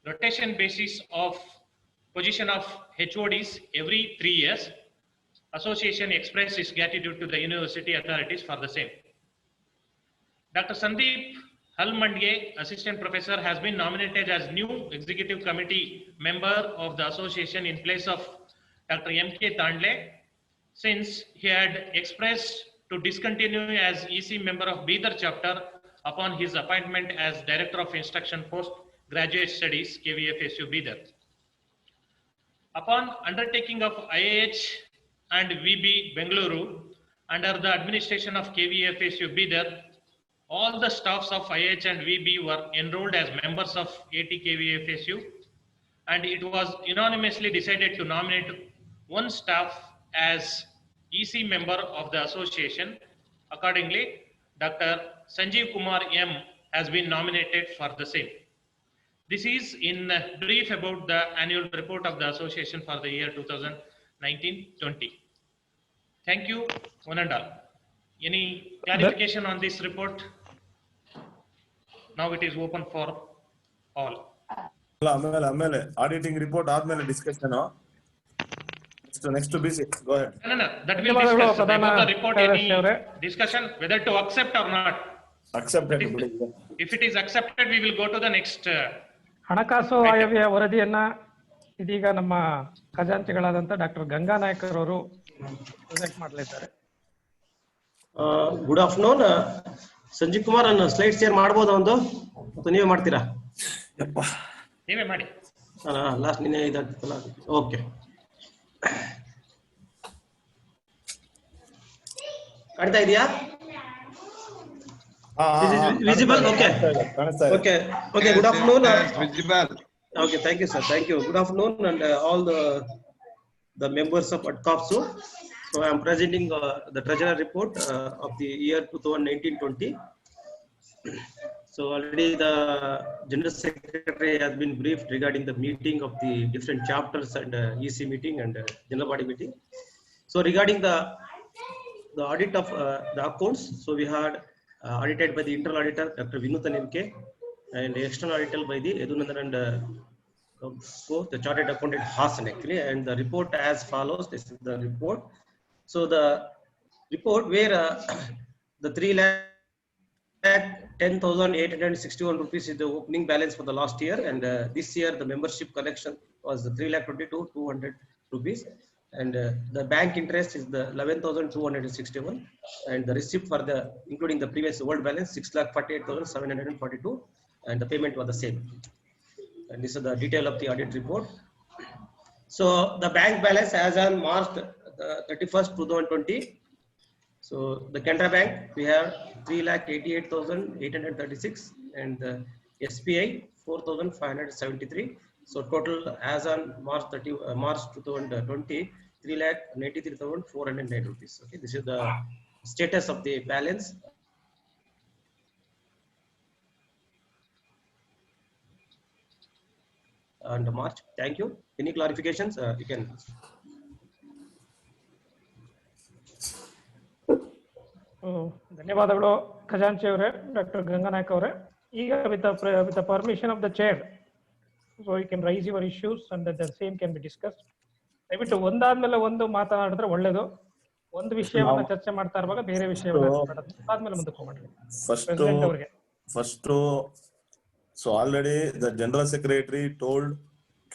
rotation basis of position of HODs every 3 years. Association expressed its gratitude to the university authorities for the same. Dr. Sandeep Halmandye, assistant professor, has been nominated as new executive committee member of the association in place of Dr. M.K. Tandle, since he had expressed to discontinue as EC member of Bidar chapter upon his appointment as Director of Instruction Post Graduate Studies, KVFSU Bidar. Upon undertaking of IIH and VB Bengaluru under the administration of KVFSU Bidar, all the staffs of IIH and VB were enrolled as members of ATKVFSU, and it was unanimously decided to nominate one staff as EC member of the association. Accordingly, Dr. Sanjeev Kumar M has been nominated for the same. This is in brief about the annual report of the association for the year 2019-20. Thank you, one and all. Any clarification on this report? Now it is open for all. Auditing report discussion. Next to BC. Go ahead. No. That will discuss about the report. Any discussion whether to accept or not? Accepted. If it is accepted, we will go to the next. ಹಣಕಾಸು ಆಯವ್ಯಯ ವರದಿಯನ್ನ ಇದೀಗ ನಮ್ಮ ಖಜಾಂಚಿಗಳಾದಂತ doctor Ganga Nayakar ಅವರು present ಮಾಡಲಿದ್ದಾರೆ. Good afternoon. Sanjeev Kumar ಅನ್ನ slide share ಮಾಡಬಹುದಾ ಒಂದು, ಅಥವಾ ನೀವೇ ಮಾಡ್ತೀರಾ? ನೀವೇ ಮಾಡಿ. ಲಾಸ್ಟ್ ನಿನ್ನೆ ಇದಾಗ್ತಿತ್ತಲ್ಲ. ಓಕೆ, ಕಾಣ್ತಾ ಇದೆಯಾ? Visible? Okay. Okay. Good afternoon. Visible. Okay. Thank you, sir. Thank you. Good afternoon, and all the members of ADCOPSU. So I am presenting the treasurer report of the year 2019-20. So already the General Secretary has been briefed regarding the meeting of the different chapters and EC meeting and General Body meeting. So regarding the audit of the accounts, so we had audited by the internal auditor Dr. Vinutan MK and external auditor by the Edunandan and the chartered accountant Hasan actually, and the report as follows. This is the report. So the report where the 3,10,861 rupees is the opening balance for the last year, and this year the membership collection was 3,22,200 rupees, and the bank interest is the 11,261, and the receipt for the including the previous old balance 6,48,742, and the payment was the same. And this is the detail of the audit report. So the bank balance as on March 31st, 2020. So the Canara Bank, we have 3,88,836, and the SBI 4,573. So total as on March 2020, 3,93,409 rupees. Okay, this is the status of the balance. And March. Thank you. Any clarifications? You can. ಧನ್ಯವಾದಗಳು ಖಜಾಂಚಿ ಅವರೇ, doctor ಗಂಗಾನಾಯಕ್ ಅವರೇ. ಈಗ with the permission of the chair, so you can raise your issues and the same can be discussed. ದಯವಿಟ್ಟು ಒಂದಾದ್ಮೇಲೆ ಒಂದು ಮಾತನಾಡಿದ್ರೆ ಒಳ್ಳೇದು. ಒಂದು ವಿಷಯವನ್ನ ಚರ್ಚೆ ಮಾಡ್ತಾ ಇರುವಾಗ ಬೇರೆ ವಿಷಯವನ್ನ ಆದ್ಮೇಲೆ ಮುಂದಕ್ಕೆ ಹೋಗೋಣ. First so already the general secretary told,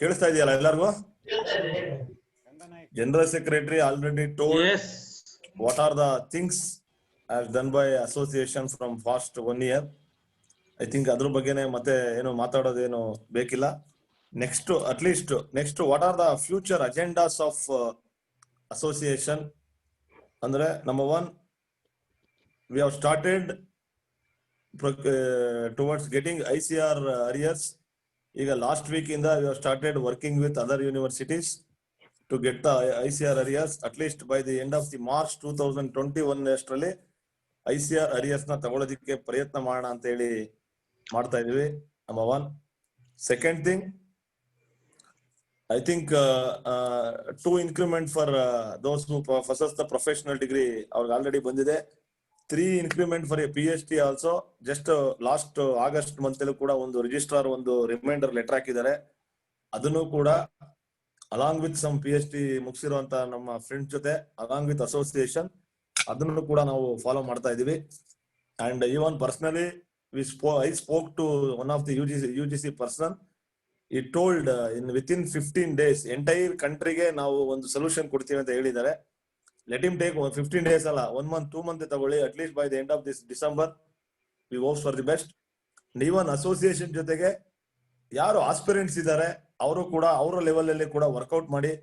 ಕೇಳಿಸ್ತಾ ಇದೆಯಲ್ಲ ಎಲ್ಲರಿಗೂ? General secretary already told what are the things as done by association from past 1 year. I think ಅದ್ರ ಬಗ್ಗೆನೇ ಮತ್ತೆ ಏನು ಮಾತಾಡೋದೇನು ಬೇಕಿಲ್ಲ. Next next what are the future agendas of association ಅಂದ್ರೆ number 1 we have started towards getting ICR arrears. ಈಗ last week ಇಂದ we have started working with other universities to get the ICR arrears at least by the end of the March 2021 ಅಷ್ಟರಲ್ಲಿ ICR arrears ನ ತಗೊಳ್ಳೋದಕ್ಕೆ ಪ್ರಯತ್ನ ಮಾಡೋಣ ಅಂತ ಹೇಳಿ ಮಾಡ್ತಾ ಇದೀವಿ. Number 1. Second thing, I think 2 increment for those who possess the professional degree ಅವ್ರಿಗೆ ಆಲ್ರೆಡಿ ಬಂದಿದೆ. 3 increment for a PhD also. Just last August month ಅಲ್ಲೂ ಕೂಡ ಒಂದು ರಿಜಿಸ್ಟ್ರಾರ್ ಒಂದು ರಿಮೈಂಡರ್ ಲೆಟರ್ ಹಾಕಿದ್ದಾರೆ. ಅದನ್ನು ಕೂಡ along with some PhD ಮುಗಿಸಿರುವಂತ ನಮ್ಮ ಫ್ರೆಂಡ್ಸ್ ಜೊತೆ along with association ಅದನ್ನು ಕೂಡ ನಾವು ಫಾಲೋ ಮಾಡ್ತಾ ಇದೀವಿ. And even personally I spoke to one of the UGC person. He told within 15 days entire countryಗೆ ನಾವು ಒಂದು ಸೊಲ್ಯೂಷನ್ ಕೊಡ್ತೀವಿ ಅಂತ ಹೇಳಿದ್ದಾರೆ. Let him take 15 days ಅಲ್ಲ, 1 month 2 month ತಗೊಳ್ಳಿ. at least by the end of this December we hope for the best. And even association ಜೊತೆಗೆ ಯಾರು aspirants ಇದ್ದಾರೆ ಅವರು ಕೂಡ ಅವರ ಲೆವೆಲ್ ಅಲ್ಲಿ ಕೂಡ ವರ್ಕೌಟ್ ಮಾಡಿ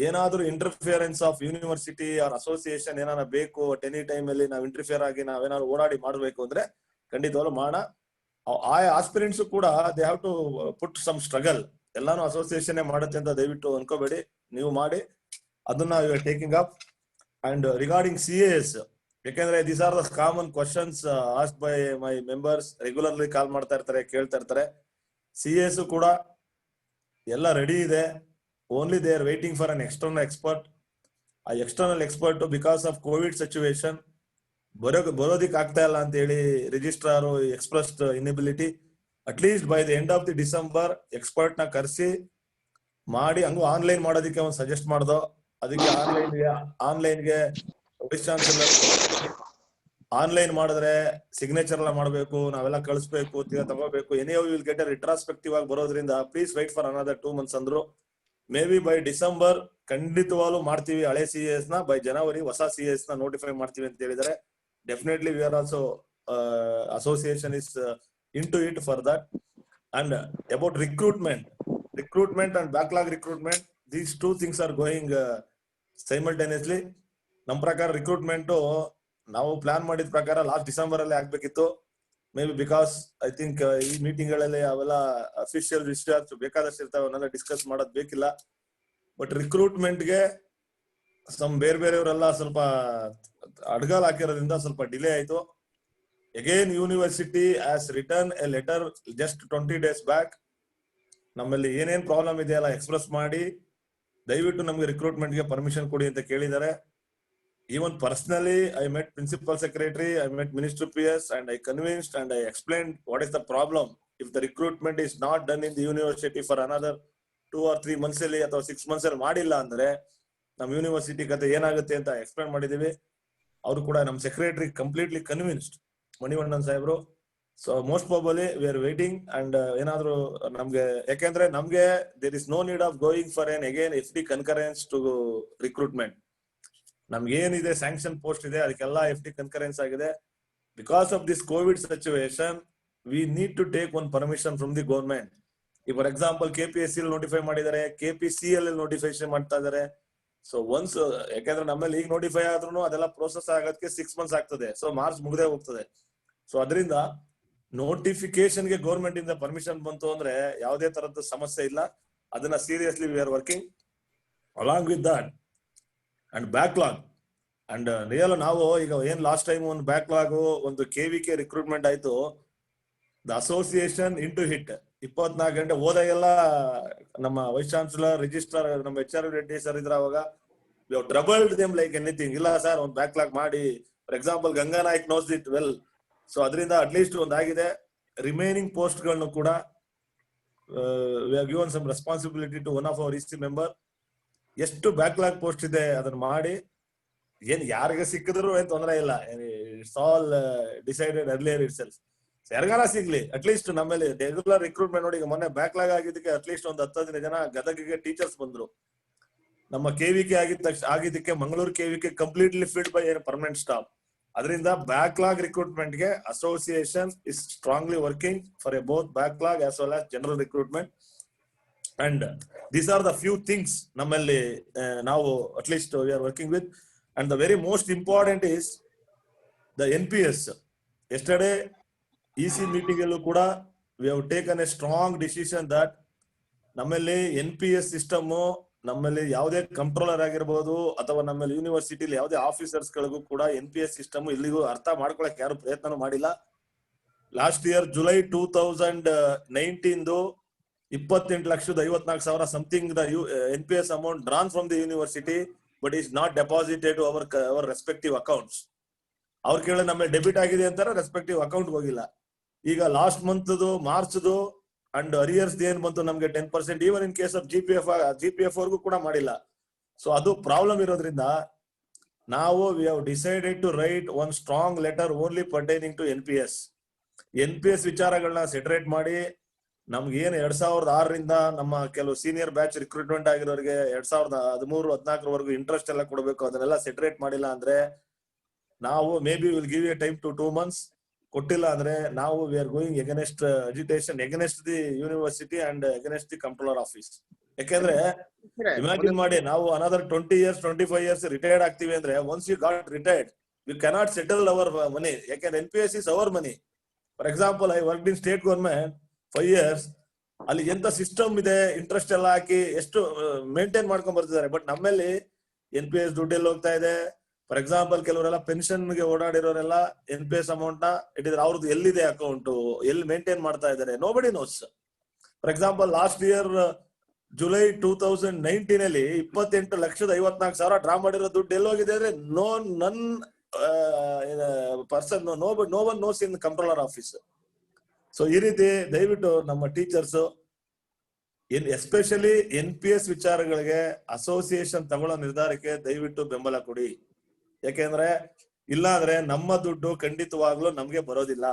ಏನಾದ್ರೂ interference of university or association ಏನಾರ ಬೇಕು ಅಟ್ ಎನಿ ಟೈಮ್ ಅಲ್ಲಿ ನಾವು ಇಂಟರ್ಫಿಯರ್ ಆಗಿ ನಾವೇನಾದ್ರು ಓಡಾಡಿ ಮಾಡಬೇಕು ಅಂದ್ರೆ ಖಂಡಿತವಾಗ್ಲೂ ಮಾಡೋಣ. ಆ ಆಸ್ಪಿರೆಂಟ್ಸ್ ಕೂಡ they have to put some struggle. ಎಲ್ಲಾನು ಅಸೋಸಿಯೇಷನ್ ಮಾಡುತ್ತೆ ಅಂತ ದಯವಿಟ್ಟು ಅನ್ಕೋಬೇಡಿ, ನೀವು ಮಾಡಿ. ಅದನ್ನ you are taking up. And regarding CAS, ಯಾಕಂದ್ರೆ these are the common questions asked by my members. Regularly call ಮಾಡ್ತಾ ಇರ್ತಾರೆ, ಕೇಳ್ತಾ ಇರ್ತಾರೆ. CAS ಕೂಡ ಎಲ್ಲ ರೆಡಿ ಇದೆ. Only they are waiting for an external expert. ಆ external expert because of Covid situation ಬರೋದಿಕ್ ಆಗ್ತಾ ಇಲ್ಲ ಅಂತ ಹೇಳಿ registrar expressed ಇನಿಬಿಲಿಟಿ. At least by the end of the December expert ನ ಕರೆಸಿ ಮಾಡಿ ಹಂಗೂ ಆನ್ಲೈನ್ ಮಾಡೋದಕ್ಕೆ ಒಂದು ಸಜೆಸ್ಟ್ ಮಾಡ್ದೋ. ಅದಕ್ಕೆ ಆನ್ಲೈನ್ಗೆ ವೈಸ್ ಚಾನ್ಸಲರ್ ಆನ್ಲೈನ್ ಮಾಡಿದ್ರೆ ಸಿಗ್ನೇಚರ್ ಎಲ್ಲ ಮಾಡಬೇಕು, ನಾವೆಲ್ಲ ಕಳಿಸ್ಬೇಕು, ತಗೋಬೇಕು. Anyhow will get a retrospective ಆಗಿ ಬರೋದ್ರಿಂದ please wait for another 2 months ಅಂದ್ರು. ಮೇ ಬಿ ಬೈ ಡಿಸೆಂಬರ್ ಖಂಡಿತವಾಗ್ಲೂ ಮಾಡ್ತೀವಿ. ಹಳೆ CAS ನ ಬೈ ಜನವರಿ ಹೊಸ CAS ನ ನೋಟಿಫೈ ಮಾಡ್ತೀವಿ ಅಂತ ಹೇಳಿದ್ದಾರೆ. Definitely we are also association is into it for that. And about recruitment and backlog recruitment, these 2 things are going simultaneously. ನಮ್ಮ ಪ್ರಕಾರ ರಿಕ್ರೂಟ್ಮೆಂಟ್ ನಾವು ಪ್ಲಾನ್ ಮಾಡಿದ ಪ್ರಕಾರ ಲಾಸ್ಟ್ ಡಿಸೆಂಬರ್ ಅಲ್ಲಿ ಆಗ್ಬೇಕಿತ್ತು. Maybe because I think ಈ ಮೀಟಿಂಗ್ ಗಳಲ್ಲಿ ಅವೆಲ್ಲ ಅಫಿಷಿಯಲ್ ರಿಸರ್ಚ್ ಬೇಕಾದಷ್ಟು ಇರ್ತಾವೆ, ಅವನ್ನೆಲ್ಲ ಡಿಸ್ಕಸ್ ಮಾಡೋದ್ ಬೇಕಿಲ್ಲ. ಬಟ್ ರಿಕ್ರೂಟ್ಮೆಂಟ್ಗೆ ಬೇರೆಯವರೆಲ್ಲ ಸ್ವಲ್ಪ ಅಡ್ಗಾಲ್ ಹಾಕಿರೋದ್ರಿಂದ ಸ್ವಲ್ಪ ಡಿಲೇ ಆಯ್ತು. Again, university has written a letter just 20 days back. ನಮ್ಮಲ್ಲಿ ಏನೇನ್ ಪ್ರಾಬ್ಲಮ್ ಇದೆಯಲ್ಲ ಎಕ್ಸ್ಪ್ರೆಸ್ ಮಾಡಿ ದಯವಿಟ್ಟು ನಮ್ಗೆ ರಿಕ್ರೂಟ್ಮೆಂಟ್ ಗೆ ಪರ್ಮಿಷನ್ ಕೊಡಿ ಅಂತ ಕೇಳಿದ್ದಾರೆ. Even personally, I met principal secretary, I met minister PS, and I convinced and I explained what is the problem. If the recruitment is not done in the university for another 2 or 3 months ಅಲ್ಲಿ ಅಥವಾ 6 months ಅಲ್ಲಿ ಮಾಡಿಲ್ಲ ಅಂದ್ರೆ ನಮ್ಮ university ಕತೆ ಏನಾಗುತ್ತೆ ಅಂತ explain ಮಾಡಿದೀವಿ. ಅವರು ಕೂಡ ನಮ್ಮ ಸೆಕ್ರೆಟರಿ ಕಂಪ್ಲೀಟ್ಲಿ ಕನ್ವಿನ್ಸ್ಡ್, ಮಣಿವಣ್ಣನ್ ಸಾಹೇಬ್ರು. So most probably we are waiting and ಏನಾದ್ರು ನಮ್ಗೆ, ಯಾಕೆಂದ್ರೆ ನಮ್ಗೆ there is no need of going for an again FD concurrence to recruitment. ನಮ್ಗೆ ಏನಿದೆ ಸ್ಯಾಂಕ್ಷನ್ ಪೋಸ್ಟ್ ಇದೆ ಅದಕ್ಕೆಲ್ಲ FD ಕನ್ಕರೆನ್ಸ್ ಆಗಿದೆ. Because of this covid situation we need to take one permission from the government. ಈ for example KPSC notify ಮಾಡಿದ್ದಾರೆ, KPCL notification ಮಾಡ್ತಾ ಇದಾರೆ. So once, ಯಾಕಂದ್ರೆ ನಮ್ಮಲ್ಲಿ ಈಗ ನೋಟಿಫೈ ಆದ್ರೂ ಅದೆಲ್ಲ ಪ್ರೋಸೆಸ್ ಆಗೋದಕ್ಕೆ 6 months ಆಗ್ತದೆ. ಸೊ ಮಾರ್ಚ್ ಮುಗ್ದೇ ಹೋಗ್ತದೆ. ಸೊ ಅದರಿಂದ ನೋಟಿಫಿಕೇಶನ್ ಗೆ ಗೌರ್ಮೆಂಟ್ ಇಂದ ಪರ್ಮಿಷನ್ ಬಂತು ಅಂದ್ರೆ ಯಾವುದೇ ತರದ ಸಮಸ್ಯೆ ಇಲ್ಲ. ಅದನ್ನ seriously we are working along with that and backlog. And real ನಾವು ಈಗ ಏನ್ ಲಾಸ್ಟ್ ಟೈಮ್ ಒಂದು ಬ್ಯಾಕ್ಲಾಗ್ ಒಂದು KVK ರಿಕ್ರೂಟ್ಮೆಂಟ್ ಆಯ್ತು. ದ ಅಸೋಸಿಯೇಷನ್ ಇಂಟು ಹಿಟ್ 24 ಗಂಟೆ ಹೋದಾಗೆಲ್ಲ ನಮ್ಮ ವೈಸ್ ಚಾನ್ಸಲರ್, ರಿಜಿಸ್ಟ್ರಾರ್, ನಮ್ಮ HR ರೆಡ್ಡಿ ಸರ್ ಇದ್ರ ಅವಾಗ ಟ್ರಬಲ್ಡ್ ದೇಮ್ ಲೈಕ್ ಎನಿಥಿಂಗ್. ಇಲ್ಲ ಸರ್ ಒಂದು ಬ್ಯಾಕ್ಲಾಗ್ ಮಾಡಿ, for example Ganga Naik knows it well. So ಅದರಿಂದ ಅಟ್ಲೀಸ್ಟ್ ಒಂದಾಗಿದೆ. ರಿಮೈನಿಂಗ್ ಪೋಸ್ಟ್ ಗಳನ್ನು ಕೂಡ we have given some responsibility to one of our EC member. ಎಷ್ಟು ಬ್ಯಾಕ್ಲಾಗ್ ಪೋಸ್ಟ್ ಇದೆ ಅದನ್ನ ಮಾಡಿ, ಏನ್ ಯಾರಿಗೆ ಸಿಕ್ಕಿದ್ರು ಏನ್ ತೊಂದರೆ ಇಲ್ಲ. It's all decided earlier itself. ಯಾರಿಗಾರ ಸಿಗ್ಲಿ, ಅಟ್ಲೀಸ್ಟ್ ನಮ್ಮಲ್ಲಿ ರೆಗ್ಯುಲರ್ ರಿಕ್ರೂಟ್ಮೆಂಟ್ ನೋಡಿ. ಮೊನ್ನೆ ಬ್ಯಾಕ್ಲಾಗ್ ಆಗಿದ್ದಕ್ಕೆ ಅಟ್ಲೀಸ್ಟ್ ಒಂದು 10-15 ಜನ ಗದಗಿಗೆ ಟೀಚರ್ಸ್ ಬಂದ್ರು. ನಮ್ಮ KVK ಆಗಿದ್ದಕ್ಕೆ Mangaluru KVK completely filled by permanent staff. ಅದರಿಂದ ಬ್ಯಾಕ್ಲಾಗ್ ರಿಕ್ರೂಟ್ಮೆಂಟ್ ಗೆ association is strongly working for A both backlog as well as general recruitment. And these are the few things ನಮ್ಮಲ್ಲಿ ನಾವು at least we are working with. And the very most important is the NPS. Yesterday EC meeting ಅಲ್ಲೂ ಕೂಡ V have taken A strong decision that ನಮ್ಮಲ್ಲಿ NPS system, ನಮ್ಮಲ್ಲಿ ಯಾವುದೇ controller ಆಗಿರ್ಬೋದು ಅಥವಾ ನಮ್ಮಲ್ಲಿ ಯೂನಿವರ್ಸಿಟಿಲಿ ಯಾವುದೇ ಆಫೀಸರ್ಸ್ ಗಳಿಗೂ ಕೂಡ NPS ಸಿಸ್ಟಮ್ ಇಲ್ಲಿಗೂ ಅರ್ಥ ಮಾಡ್ಕೊಳಕ್ ಯಾರು ಪ್ರಯತ್ನ ಮಾಡಿಲ್ಲ. Last year July 2019 28,54,000 something the NPS amount drawn from the university, but is not deposited to our respective accounts. ಅವ್ರು ಕೇಳಿ ನಮ್ಮಲ್ಲಿ ಡೆಬಿಟ್ ಆಗಿದೆ ಅಂತಾರೆ, ರೆಸ್ಪೆಕ್ಟಿವ್ ಅಕೌಂಟ್ ಹೋಗಿಲ್ಲ. ಈಗ ಲಾಸ್ಟ್ ಮಂತ್ ಮಾರ್ಚ್ದು ಅಂಡ್ ಅರಿಯರ್ಸ್ ಏನ್ ಬಂತು ನಮ್ಗೆ 10%, even in case of GPF ವರ್ಗೂ ಕೂಡ ಮಾಡಿಲ್ಲ. ಸೊ ಅದು ಪ್ರಾಬ್ಲಮ್ ಇರೋದ್ರಿಂದ ನಾವು we have decided to write one strong letter only pertaining to NPS ವಿಚಾರಗಳನ್ನ ಸೆಟರೇಟ್ ಮಾಡಿ, ನಮ್ಗೆ ಏನ್ 2006ರಿಂದ ನಮ್ಮ ಕೆಲವು ಸೀನಿಯರ್ ಬ್ಯಾಚ್ ರಿಕ್ರೂಟ್ಮೆಂಟ್ ಆಗಿರೋರಿಗೆ 2013-14 ಇಂಟ್ರೆಸ್ಟ್ ಎಲ್ಲ ಕೊಡಬೇಕು, ಅದನ್ನೆಲ್ಲ ಸೆಟರೇಟ್ ಮಾಡಿಲ್ಲ ಅಂದ್ರೆ ನಾವು maybe will give a time to 2 months. ಕೊಟ್ಟಿಲ್ಲ ಅಂದ್ರೆ ನಾವು we are going against agitation, against the university and against the controller office. ಯಾಕೆಂದ್ರೆ ಇಮ್ಯಾಜಿನ್ ಮಾಡಿ, ನಾವು ಅನದರ್ 20 years 25 years ರಿಟೈರ್ಡ್ ಆಗ್ತೀವಿ ಅಂದ್ರೆ, once you got retired you cannot settle our money. ಯಾಕೆಂದ್ರೆ NPS is our money. For example I work in state government 5 years. ಅಲ್ಲಿ ಎಂತ system ಇದೆ, interest ಎಲ್ಲ ಹಾಕಿ ಎಷ್ಟು ಮೇಂಟೈನ್ ಮಾಡ್ಕೊಂಡ್ ಬರ್ತಿದ್ದಾರೆ. ಬಟ್ ನಮ್ಮಲ್ಲಿ NPS ದುಡ್ಡೆಲ್ಲ ಹೋಗ್ತಾ ಇದೆ. ಫಾರ್ ಎಕ್ಸಾಂಪಲ್ ಕೆಲವರೆಲ್ಲ ಪೆನ್ಷನ್ ಗೆ ಓಡಾಡಿರೋರೆಲ್ಲ NPS ಅಮೌಂಟ್ ನ ಇಟ್ಟಿದ್ರೆ ಅವ್ರದ್ದು ಎಲ್ಲಿದೆ ಅಕೌಂಟ್, ಎಲ್ಲಿ ಮೇಂಟೈನ್ ಮಾಡ್ತಾ ಇದ್ದಾರೆ, nobody nose. For example last year July 2019 ಅಲ್ಲಿ 28,54,000 ಡ್ರಾ ಮಾಡಿರೋ ದುಡ್ಡು ಎಲ್ಲೋಗಿದೆ ಅಂದ್ರೆ ನನ್ ಪರ್ಸನ್, ನೋ ಒನ್ ನೋಸ್ ಇನ್ ಕಂಟ್ರೋಲರ್ ಆಫೀಸ್. ಸೊ ಈ ರೀತಿ ದಯವಿಟ್ಟು ನಮ್ಮ ಟೀಚರ್ಸ್ ಎಸ್ಪೆಷಲಿ NPS ವಿಚಾರಗಳಿಗೆ ಅಸೋಸಿಯೇಷನ್ ತಗೊಳ್ಳೋ ನಿರ್ಧಾರಕ್ಕೆ ದಯವಿಟ್ಟು ಬೆಂಬಲ ಕೊಡಿ. ಯಾಕೆಂದ್ರೆ ಇಲ್ಲ ಅಂದ್ರೆ ನಮ್ಮ ದುಡ್ಡು ಖಂಡಿತವಾಗ್ಲೂ ನಮ್ಗೆ ಬರೋದಿಲ್ಲ.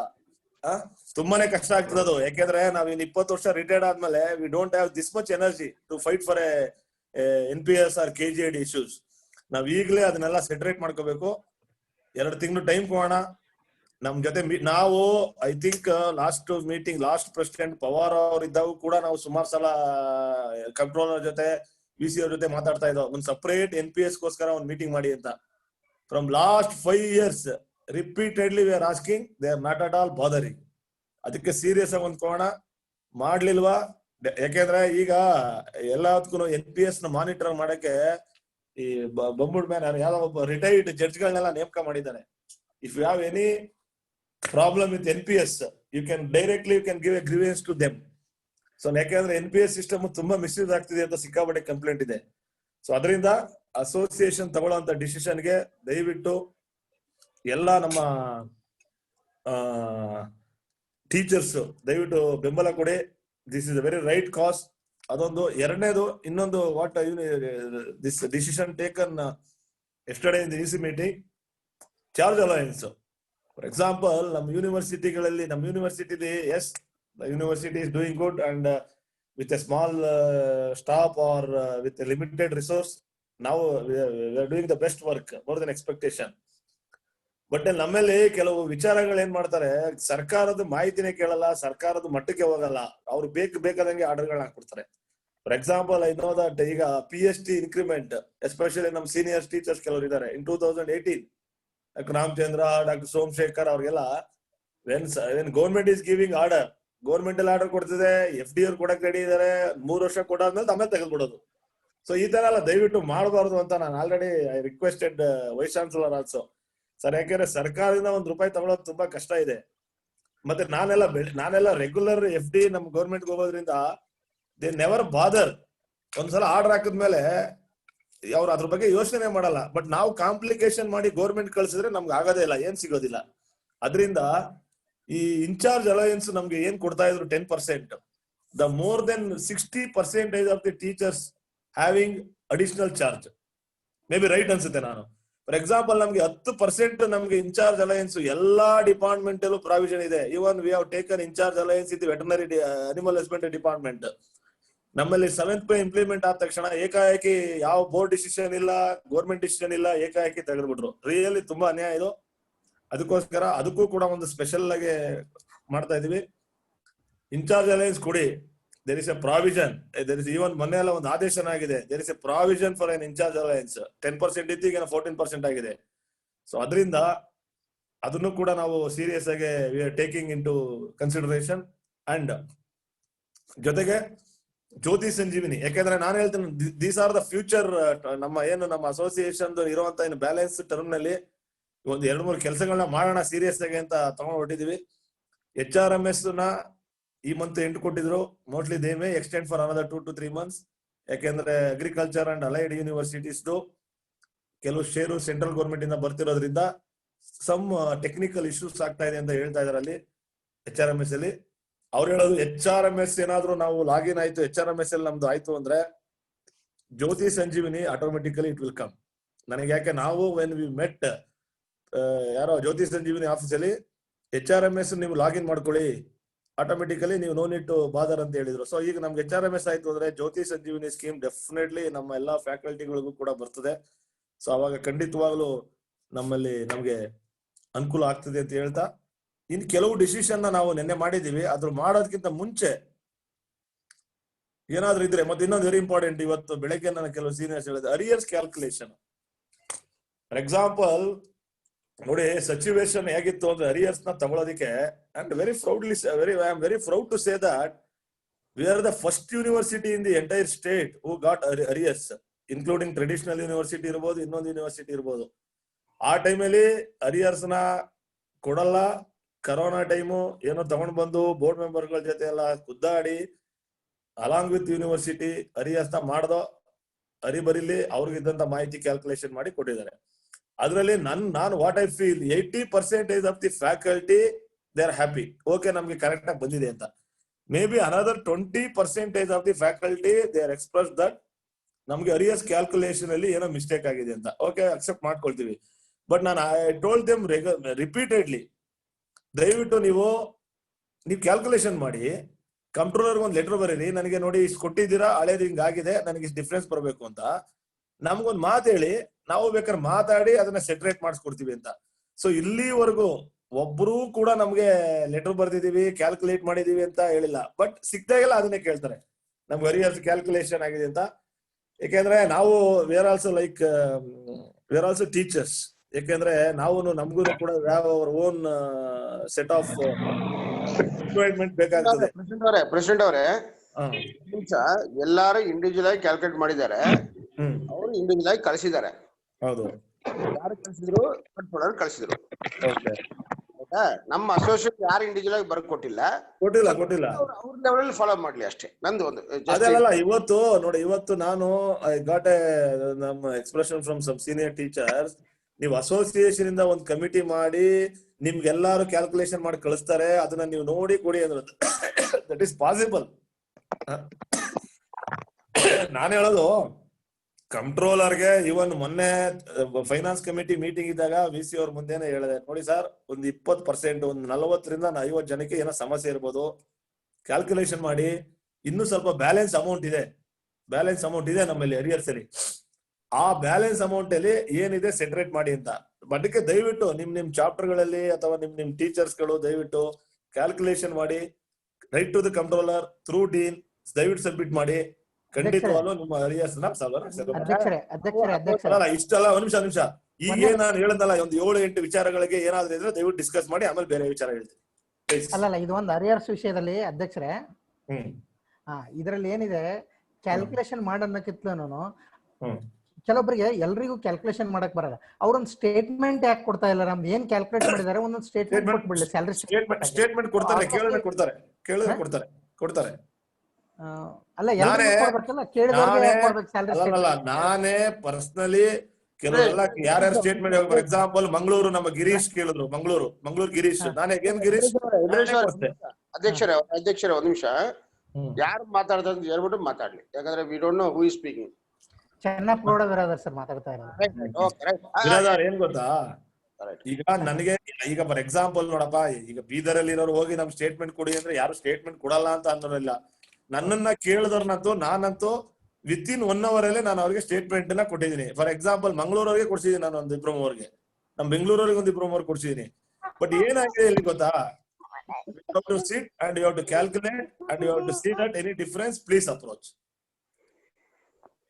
ತುಂಬಾನೇ ಕಷ್ಟ ಆಗ್ತದೆ ಅದು. ಯಾಕೆಂದ್ರೆ ನಾವ್ ಇನ್ 20 ವರ್ಷ ರಿಟೈರ್ಡ್ ಆದ್ಮೇಲೆ we don't have this much energy to fight for a NPS or KGID issues. ನಾವ್ ಈಗಲೇ ಅದನ್ನೆಲ್ಲ ಸೆಟರೇಟ್ ಮಾಡ್ಕೋಬೇಕು. 2 ತಿಂಗಳು ಟೈಮ್ ಕೊಡೋಣ. ನಮ್ ಜೊತೆ ನಾವು I think last meeting last president Pawar ಅವ್ರ ಇದ್ದಾಗ ಕೂಡ ನಾವು ಸುಮಾರು ಸಲ ಕಂಟ್ರೋಲರ್ ಜೊತೆ VC ಅವ್ರ ಜೊತೆ ಮಾತಾಡ್ತಾ ಇದ್ದೋ, ಒಂದು ಸಪರೇಟ್ NPS ಗೋಸ್ಕರ ಒಂದು ಮೀಟಿಂಗ್ ಮಾಡಿ ಅಂತ. From last 5 years, repeatedly we are asking, they are not at all bothering. ಅದಕ್ಕೆ ಸೀರಿಯಸ್ ಆಗಿ ಹೊಂದ್ಕೋಣ. ಮಾಡ್ಲಿಲ್ವಾ? ಯಾಕೆಂದ್ರೆ ಈಗ ಎಲ್ಲದಕ್ಕೂ NPS ನ ಮಾನಿಟರ್ ಮಾಡಕ್ಕೆ ಈ ಬೊಂಬುಡ್ ಮ್ಯಾನ್ ಯಾರೋ ಒಬ್ಬ ರಿಟೈರ್ಡ್ ಜಡ್ಜ್ ಗಳನ್ನೆಲ್ಲ ನೇಮಕ ಮಾಡಿದ್ದಾನೆ. If you have any problem with NPS, you can give a grievance to them. So ಯಾಕೆಂದ್ರೆ NPS ಸಿಸ್ಟಮ್ ತುಂಬಾ ಮಿಸ್ಯೂಸ್ ಆಗ್ತಿದೆ ಅಂತ ಸಿಕ್ಕಾಪಟ್ಟೆ ಕಂಪ್ಲೇಂಟ್ ಇದೆ. ಸೊ ಅದರಿಂದ ಅಸೋಸಿಯೇಷನ್ ತಗೊಳ್ಳೋಂತ ಡಿಸಿಷನ್ಗೆ ದಯವಿಟ್ಟು ಎಲ್ಲ ನಮ್ಮ ಟೀಚರ್ಸ್ ದಯವಿಟ್ಟು ಬೆಂಬಲ ಕೊಡಿ. This is a very right cause. ಅದೊಂದು. ಎರಡನೇದು, ಇನ್ನೊಂದು what this decision taken yesterday in the EC meeting, charge allowance. For example, ನಮ್ಮ ಯೂನಿವರ್ಸಿಟಿಗಳಲ್ಲಿ, ನಮ್ಮ ಯೂನಿವರ್ಸಿಟಿಲಿ as the university is doing good and with a small staff or with a limited resource, now we are doing the best work, more than expectation. But ನಮ್ಮಲ್ಲಿ ಕೆಲವು ವಿಚಾರಗಳು ಏನ್ ಮಾಡ್ತಾರೆ, ಸರ್ಕಾರದ ಮಾಹಿತಿನೇ ಕೇಳಲ್ಲ, ಸರ್ಕಾರದ ಮಟ್ಟಕ್ಕೆ ಹೋಗಲ್ಲ, ಅವ್ರು ಬೇಕಾದಂಗೆ ಆರ್ಡರ್ಗಳನ್ನ ಹಾಕ್ಬಿಡ್ತಾರೆ. For example, I know that ಈಗ PhD ಇನ್ಕ್ರಿಮೆಂಟ್, ಎಸ್ಪೆಷಲಿ ನಮ್ಮ ಸೀನಿಯರ್ಸ್ ಟೀಚರ್ಸ್ ಕೆಲವರು ಇದ್ದಾರೆ. In 2018 doctor Ramachandra, doctor Somashekar ಅವ್ರಿಗೆಲ್ಲ when government is giving order, government ಅಲ್ಲಿ ಆರ್ಡರ್ ಕೊಡ್ತಿದೆ, FD ಅವ್ರು ಕೊಡಕ್ ರೆಡಿ ಇದಾರೆ, 3 ವರ್ಷ ಕೊಡಾದ್ಮೇಲೆ ಆಮೇಲೆ ತೆಗೆದ್ಬಿಡೋದು. ಸೊ ಈ ತರ ಎಲ್ಲ ದಯವಿಟ್ಟು ಮಾಡಬಾರ್ದು ಅಂತ ನಾನು already I requested vice chancellor also. Sir, ಯಾಕೆಂದ್ರೆ ಸರ್ಕಾರದಿಂದ ₹1 ತಗೊಳೋದು ತುಂಬಾ ಕಷ್ಟ ಇದೆ. ಮತ್ತೆ ನಾನೆಲ್ಲ ರೆಗ್ಯುಲರ್ FD ನಮ್ ಗೌರ್ಮೆಂಟ್ ಹೋಗೋದ್ರಿಂದ ದೇ ನೆವರ್ ಬಾದರ್. ಒಂದ್ಸಲ ಆರ್ಡರ್ ಹಾಕಿದ್ಮೇಲೆ ಅವ್ರು ಅದ್ರ ಬಗ್ಗೆ ಯೋಚನೆ ಮಾಡಲ್ಲ. ಬಟ್ ನಾವು ಕಾಂಪ್ಲಿಕೇಶನ್ ಮಾಡಿ ಗೌರ್ಮೆಂಟ್ ಕಳ್ಸಿದ್ರೆ ನಮ್ಗೆ ಆಗೋದೇ ಇಲ್ಲ, ಏನ್ ಸಿಗೋದಿಲ್ಲ. ಅದರಿಂದ ಈ ಇನ್ಚಾರ್ಜ್ ಅಲಯನ್ಸ್ ನಮ್ಗೆ ಏನ್ ಕೊಡ್ತಾ ಇದ್ರು 10%, the more than 60% of the teachers having additional charge. May be right ಅನ್ಸುತ್ತೆ ನಾನು. ಫಾರ್ ಎಕ್ಸಾಂಪಲ್, ನಮ್ಗೆ 10% ನಮ್ಗೆ ಇನ್ಚಾರ್ಜ್ ಅಲಯನ್ಸ್ ಎಲ್ಲಾ ಡಿಪಾರ್ಟ್ಮೆಂಟ್ ಅಲ್ಲೂ ಪ್ರಾವಿಷನ್ ಇದೆ. Even we have taken in charge allowance in the veterinary animal husbandry department. ನಮ್ಮಲ್ಲಿ 7th ಪೇ ಇಂಪ್ಲಿಮೆಂಟ್ ಆದ ತಕ್ಷಣ ಏಕಾಏಕಿ ಯಾವ ಬೋರ್ಡ್ ಡಿಸಿಷನ್ ಇಲ್ಲ, ಗೌರ್ಮೆಂಟ್ ಡಿಸಿಷನ್ ಇಲ್ಲ, ಏಕಾಏಕಿ ತೆಗೆದ್ಬಿಟ್ರು. ರಿಯಲಿ ತುಂಬಾ ಅನ್ಯಾಯ ಇದು. ಅದಕ್ಕೋಸ್ಕರ ಅದಕ್ಕೂ ಕೂಡ ಒಂದು ಸ್ಪೆಷಲ್ ಆಗಿ ಮಾಡ್ತಾ ಇದೀವಿ. ಇನ್ಚಾರ್ಜ್ ಅಲಯನ್ಸ್ ಕೊಡಿ. There is a provision. There is even ಮೊನ್ನೆ ಎಲ್ಲ ಒಂದು ಆದೇಶನ ಆಗಿದೆ. There is a provision for an in charge allowance. 10% ಇತ್ತು, ಈಗ 14% ಆಗಿದೆ. ಸೊ ಅದರಿಂದ ಅದನ್ನು ಕೂಡ ನಾವು ಸೀರಿಯಸ್ ಆಗಿ we are taking into consideration. And ಜೊತೆಗೆ ಜ್ಯೋತಿ ಸಂಜೀವಿನಿ, ಯಾಕೆಂದ್ರೆ ನಾನು ಹೇಳ್ತೇನೆ, ದೀಸ್ ಆರ್ ದ ಫ್ಯೂಚರ್. ನಮ್ಮ ಅಸೋಸಿಯೇಷನ್ ಇರುವಂತ ಏನು ಬ್ಯಾಲೆನ್ಸ್ ಟರ್ಮ್ ನಲ್ಲಿ ಒಂದು 2-3 ಕೆಲಸಗಳನ್ನ ಮಾಡೋಣ ಸೀರಿಯಸ್ ಆಗಿ ಅಂತ ತಗೊಂಡು ಹೊಟ್ಟಿದೀವಿ. HRMS ನ ಈ ಮಂತ್ ಎಂಡ್ ಕೊಟ್ಟಿದ್ರು. Mostly they may extend for another 2 to 3 months. ಯಾಕೆಂದ್ರೆ ಅಗ್ರಿಕಲ್ಚರ್ ಅಂಡ್ ಅಲೈಡ್ ಯೂನಿವರ್ಸಿಟೀಸ್ ಕೆಲವು ಶೇರು ಸೆಂಟ್ರಲ್ ಗೌರ್ಮೆಂಟ್ ಇಂದ ಬರ್ತಿರೋದ್ರಿಂದ ಸಮ್ ಟೆಕ್ನಿಕಲ್ ಇಶ್ಯೂಸ್ ಆಗ್ತಾ ಇದೆ ಅಂತ ಹೇಳ್ತಾ ಇದಾರೆ ಅಲ್ಲಿ HRMS ಅಲ್ಲಿ. ಅವ್ರು ಹೇಳೋದು, HRMS ಏನಾದ್ರು ನಾವು ಲಾಗಿನ್ ಆಯ್ತು, HRMS ಅಲ್ಲಿ ನಮ್ದು ಆಯ್ತು ಅಂದ್ರೆ ಜ್ಯೋತಿ ಸಂಜೀವಿನಿ ಆಟೋಮೆಟಿಕಲಿ ಇಟ್ ವಿಲ್ ಕಮ್. ನನಗೆ ಯಾಕೆ ನಾವು ವೆನ್ ವಿ ಮೆಟ್ ಯಾರೋ ಜ್ಯೋತಿ ಸಂಜೀವಿನಿ ಆಫೀಸಲ್ಲಿ HRMS ನೀವು ಲಾಗಿನ್ ಮಾಡ್ಕೊಳ್ಳಿ, ಆಟೋಮೆಟಿಕಲಿ ನೀವು ನೋ ನೀಡ್ ಟು ಬಾದರ್ ಅಂತ ಹೇಳಿದ್ರು. ಸೊ ಈಗ ನಮ್ಗೆ HRMS ಆಯ್ತು ಅಂದ್ರೆ ಜ್ಯೋತಿ ಸಂಜೀವಿನಿ ಸ್ಕೀಮ್ ಡೆಫಿನೆಟ್ಲಿ ನಮ್ಮ ಎಲ್ಲಾ ಫ್ಯಾಕಲ್ಟಿಗಳಿಗೂ ಕೂಡ ಬರ್ತದೆ. ಸೊ ಅವಾಗ ಖಂಡಿತವಾಗ್ಲೂ ನಮ್ಗೆ ಅನುಕೂಲ ಆಗ್ತದೆ ಅಂತ ಹೇಳ್ತಾ, ಇನ್ ಕೆಲವು ಡಿಸಿಷನ್ ನಾವು ನಿನ್ನೆ ಮಾಡಿದೀವಿ. ಅದ್ರ ಮಾಡೋದಕ್ಕಿಂತ ಮುಂಚೆ ಏನಾದ್ರು ಇದ್ರೆ, ಮತ್ತೆ ಇನ್ನೊಂದು ವೆರಿ ಇಂಪಾರ್ಟೆಂಟ್, ಇವತ್ತು ಬೆಳಗ್ಗೆ ನಾನು ಕೆಲವು ಸೀನಿಯರ್ಸ್ ಹೇಳಿದೆ, ಅರಿಯರ್ಸ್ ಕ್ಯಾಲ್ಕುಲೇಷನ್. ಫಾರ್ ಎಕ್ಸಾಂಪಲ್ ನೋಡಿ, ಸಿಚುವೇಶನ್ ಹೇಗಿತ್ತು ಅಂದ್ರೆ ಅರಿಯರ್ಸ್ ನ ತಗೊಳ್ಳೋದಕ್ಕೆ, and I am very proud to say that we are the first university in the entire state who got arrears, including traditional university ಇರ್ಬೋದು, ಇನ್ನೊಂದು ಯೂನಿವರ್ಸಿಟಿ ಇರ್ಬೋದು. ಆ ಟೈಮಲ್ಲಿ ಅರಿಯರ್ಸ್ ನ ಕೊಡಲ್ಲ. ಕರೋನಾ ಟೈಮು ಏನೋ ತಗೊಂಡ್ ಬಂದು ಬೋರ್ಡ್ ಮೆಂಬರ್ಗಳ ಜೊತೆ ಎಲ್ಲ ಕುದ್ದಾಡಿ ಅಲಾಂಗ್ ವಿತ್ ಯೂನಿವರ್ಸಿಟಿ ಅರಿಯರ್ಸ್ ನ ಮಾಡ್ದೋ ಅರಿಬರಿಲಿ ಅವ್ರಿಗಿದ್ದಂತ ಮಾಹಿತಿ ಕ್ಯಾಲ್ಕುಲೇಷನ್ ಮಾಡಿ ಕೊಟ್ಟಿದ್ದಾರೆ. ಅದರಲ್ಲಿ ನಾನು what I feel 80% of the faculty they are happy. Okay, ನಮ್ಗೆ ಕರೆಕ್ಟ್ ಆಗಿ ಬಂದಿದೆ ಅಂತ. May be another 20% of the faculty they are express that ನಮ್ಗೆ ಅರಿಯರ್ಸ್ ಕ್ಯಾಲ್ಕುಲೇಷನ್ ಅಲ್ಲಿ ಏನೋ ಮಿಸ್ಟೇಕ್ ಆಗಿದೆ ಅಂತ. ಓಕೆ, ಅಕ್ಸೆಪ್ಟ್ ಮಾಡ್ಕೊಳ್ತೀವಿ. ಬಟ್ ನಾನು ಐ ಟೋಲ್ಡ್ ದೆಮ್ ರಿಪೀಟೆಡ್ಲಿ, ದಯವಿಟ್ಟು ನೀವು ಕ್ಯಾಲ್ಕುಲೇಷನ್ ಮಾಡಿ, ಕಂಪ್ಟ್ರೋಲರ್ ಒಂದು ಲೆಟರ್ ಬರೀರಿ, ನನಗೆ ನೋಡಿ ಇಷ್ಟು ಕೊಟ್ಟಿದ್ದೀರಾ, ಹಳೇದು ಹಿಂಗಾಗಿದೆ, ನನಗೆ ಇಷ್ಟು ಡಿಫ್ರೆನ್ಸ್ ಬರಬೇಕು ಅಂತ ನಮ್ಗೊಂದು ಮಾತು ಹೇಳಿ, ನಾವು ಬೇಕಾದ್ರೆ ಮಾತಾಡಿ ಅದನ್ನ ಸೆಟ್ರೇಟ್ ಮಾಡಿಸ್ಕೊಡ್ತೀವಿ ಅಂತ. ಸೊ ಇಲ್ಲಿವರೆಗೂ ಒಬ್ರು ಕೂಡ ನಮ್ಗೆ ಲೆಟರ್ ಬರ್ದಿದೀವಿ, ಕ್ಯಾಲ್ಕುಲೇಟ್ ಮಾಡಿದೀವಿ ಅಂತ ಹೇಳಿಲ್ಲ. ಬಟ್ ಸಿಕ್ತಾಗೆಲ್ಲ ಅದನ್ನೇ ಕೇಳ್ತಾರೆ, ನಮ್ಗೆ ಅರಿಯರ್ಸ್ ಕ್ಯಾಲ್ಕುಲೇಷನ್ ಆಗಿದೆ ಅಂತ. ಯಾಕೆಂದ್ರೆ ನಾವು ವೇರ್ ಆಲ್ಸೋ ಟೀಚರ್ಸ್. ಯಾಕೆಂದ್ರೆ ನಮಗೂ ಕೂಡ our own set of requirement ಬೇಕಾಗ್ತದೆ. ಪ್ರೆಸಿಡೆಂಟ್ ಅವರೇ, ಎಲ್ಲಾರು ಇಂಡಿವಿಜುವಲ್ ಆಗಿ ಕ್ಯಾಲ್ಕುಲೇಟ್ ಮಾಡಿದ್ದಾರೆ, ಅವರು ಇಂಡಿವಿಜುವಲ್ ಆಗಿ ಕಳಿಸಿದ್ದಾರೆ. ಹೌದು, ಯಾರು ಕಳಿಸಿದ್ರು, ಕಂಟ್ರೋಲರ್ ಕಳಿಸಿದ್ರು. ಗೊತ್ತಾ, ನಮ್ಮ ಅಸೋಸಿಯೇಟ್ ಯಾರು ಇಂಡಿವಿಜುವಲ್ ಆಗಿ ಬರ್ಕೊಟ್ಟಿಲ್ಲ, ಕೊಟ್ಟಿಲ್ಲ ಅವ್ರ ಲೆವೆಲ್ ಫಾಲೋ ಮಾಡ್ಲಿ ಅಷ್ಟೇ. ನಂದು ಒಂದು ಅದಲ್ಲ. ಇವತ್ತು ನೋಡಿ, ಇವತ್ತು ನಾನು ಐ ಗಾಟ್ ಎ ನಮ್ಮ expression from some senior teachers. ನೀವು ಅಸೋಸಿಯೇಷನ್ ಇಂದ ಒಂದು ಕಮಿಟಿ ಮಾಡಿ ನಿಮ್ಗೆಲ್ಲಾರು ಕ್ಯಾಲ್ಕುಲೇಷನ್ ಮಾಡಿ ಕಳಿಸ್ತಾರೆ, ಅದನ್ನ ನೀವು ನೋಡಿ ಕೊಡಿ ಅಂದ್ರೆ ದಟ್ ಈಸ್ ಪಾಸಿಬಲ್. ನಾನು ಹೇಳೋದು ಕಂಟ್ರೋಲರ್ಗೆ ಇವನ್ ಮೊನ್ನೆ ಫೈನಾನ್ಸ್ ಕಮಿಟಿ ಮೀಟಿಂಗ್ ಇದ್ದಾಗ VC ಅವ್ರ ಮುಂದೆನೆ ಹೇಳಿದೆ, ನೋಡಿ ಸರ್, ಒಂದು 20%, ಒಂದು 40 ರಿಂದ 50 ಜನಕ್ಕೆ ಏನೋ ಸಮಸ್ಯೆ ಇರ್ಬೋದು, ಕ್ಯಾಲ್ಕುಲೇಷನ್ ಮಾಡಿ. ಇನ್ನು ಸ್ವಲ್ಪ ಬ್ಯಾಲೆನ್ಸ್ ಅಮೌಂಟ್ ಇದೆ ನಮ್ಮಲ್ಲಿ ಅರಿಯರ್ಸ್ ಅಲ್ಲಿ. ಆ ಬ್ಯಾಲೆನ್ಸ್ ಅಮೌಂಟ್ ಅಲ್ಲಿ ಏನಿದೆ ಸೆಟರೇಟ್ ಮಾಡಿ ಅಂತ. ಅದಕ್ಕೆ ದಯವಿಟ್ಟು ನಿಮ್ ಚಾಪ್ಟರ್ ಗಳಲ್ಲಿ ಅಥವಾ ನಿಮ್ ಟೀಚರ್ಸ್ ಗಳು ದಯವಿಟ್ಟು ಕ್ಯಾಲ್ಕುಲೇಷನ್ ಮಾಡಿ, write to the controller through dean ದಯವಿಟ್ಟು ಸಬ್ಮಿಟ್ ಮಾಡಿ. ಖಂಡಿತವಾಗ್ಲೂ ನಿಮ್ಮ ಅರಿಯರ್ಸ್ ಇಷ್ಟಲ್ಲ. ಒಂದ್ ನಿಮಿಷ ಈಗ ನಾನು ಹೇಳದಲ್ಲ, ಒಂದು 7-8 ವಿಚಾರಗಳಿಗೆ ಏನಾದ್ರೂ ಇದ್ರೆ ದಯವಿಟ್ಟು ಡಿಸ್ಕಸ್ ಮಾಡಿ, ಆಮೇಲೆ ಬೇರೆ ವಿಚಾರ ಹೇಳ್ತೀನಿ. ಅಲ್ಲಲ್ಲ, ಇದು ಒಂದು ಅರಿಯರ್ಸ್ ವಿಷಯದಲ್ಲಿ ಅಧ್ಯಕ್ಷರೇ, ಇದ್ರಲ್ಲಿ ಏನಿದೆ ಕ್ಯಾಲ್ಕುಲೇಷನ್ ಮಾಡೋದಕ್ಕಿಂತಲೂ ಕೆಲವೊಬ್ಬರಿಗೆ ಎಲ್ರಿಗೂ ಕ್ಯಾಲ್ಕುಲೇಷನ್ ಮಾಡಕ್ ಬರಲ್ಲ. ಅವ್ರೊಂದು ಸ್ಟೇಟ್ಮೆಂಟ್ ಯಾಕೆ ಕೊಡ್ತಾ ಇಲ್ಲ? ನಮ್ದು ಏನ್ ಕ್ಯಾಲ್ಕುಲೇಟ್ ಮಾಡಿದಾರೆ ಒಂದೊಂದು ಸ್ಟೇಟ್ಮೆಂಟ್ ಕೊಟ್ಬಿಡ್ಲಿ. ಸ್ಯಾಲರಿ ಸ್ಟೇಟ್ಮೆಂಟ್ ಕೊಡ್ತಾರೆ, ಕೇಳಿದ್ರೆ ಕೊಡ್ತಾರೆ. ಅಲ್ಲ, ಕೊಡ್ಬೇಕಲ್ಲ, ಕೇಳಿದವ್ರಿಗೆ ಕೊಡ್ಬೇಕು ಸ್ಯಾಲರಿ. ನಾನೇ ಪರ್ಸನಲಿ ಕೆಲವರೆಲ್ಲ ಯಾರ್ಯಾರು ಸ್ಟೇಟ್ಮೆಂಟ್, ಫಾರ್ ಎಕ್ಸಾಂಪಲ್ ಮಂಗಳೂರು ನಮ್ಮ ಗಿರೀಶ್ ಕೇಳಿದ್ರು, ಮಂಗಳೂರು ಗಿರೀಶ್, ನಾನೇ ಏನ್ ಗಿರೀಶ್ ಅಧ್ಯಕ್ಷರೇ ಒಂದ್ ನಿಮಿಷ, ಯಾರು ಮಾತಾಡ್ತಾರೆ ಅಂತ ಹೇಳ್ಬಿಟ್ಟು ಮಾತಾಡ್ಲಿ, ಯಾಕಂದ್ರೆ we don't know who is speaking. Chennappagowda Biradar sir ಮಾತಾಡ್ತಾ ಇರೋದು. ಏನ್ ಗೊತ್ತಾ, ಈಗ ನನಗೆ ಈಗ ಫಾರ್ ಎಕ್ಸಾಂಪಲ್ ನೋಡಪ್ಪ, ಈಗ ಬೀದರ್ ಅಲ್ಲಿ ಇರೋರು ಹೋಗಿ ನಮ್ ಸ್ಟೇಟ್ಮೆಂಟ್ ಕೊಡಿ ಅಂದ್ರೆ ಯಾರು ಸ್ಟೇಟ್ಮೆಂಟ್ ಕೊಡಲ್ಲ ಅಂತ ಅನ್ನೋರಿಲ್ಲ. ನನ್ನನ್ನ ಕೇಳಿದವ್ರನ್ನಂತೂ ನಾನಂತೂ ವಿತಿನ್ 1 hour ಅಲ್ಲೇ ನಾನು ಅವ್ರಿಗೆ ಸ್ಟೇಟ್ಮೆಂಟ್ ನ ಕೊಟ್ಟಿದ್ದೀನಿ. ಫಾರ್ ಎಕ್ಸಾಂಪಲ್ ಮಂಗಳೂರವ್ರಿಗೆ ಕೊಡ್ಸಿದೀನಿ, ನಾನು ಒಂದು ಇಬ್ರು ಮೂವರ್ಗೆ, ನಮ್ ಬೆಂಗಳೂರವ್ರಿಗೆ ಒಂದು ಇಬ್ರು ಮೂವರ್ ಕೊಡ್ಸಿದೀನಿ. ಬಟ್ ಏನಾಗಿದೆ ಇಲ್ಲಿ ಗೊತ್ತಾ, you have to sit and you have to calculate and you have to see that any difference, please approach.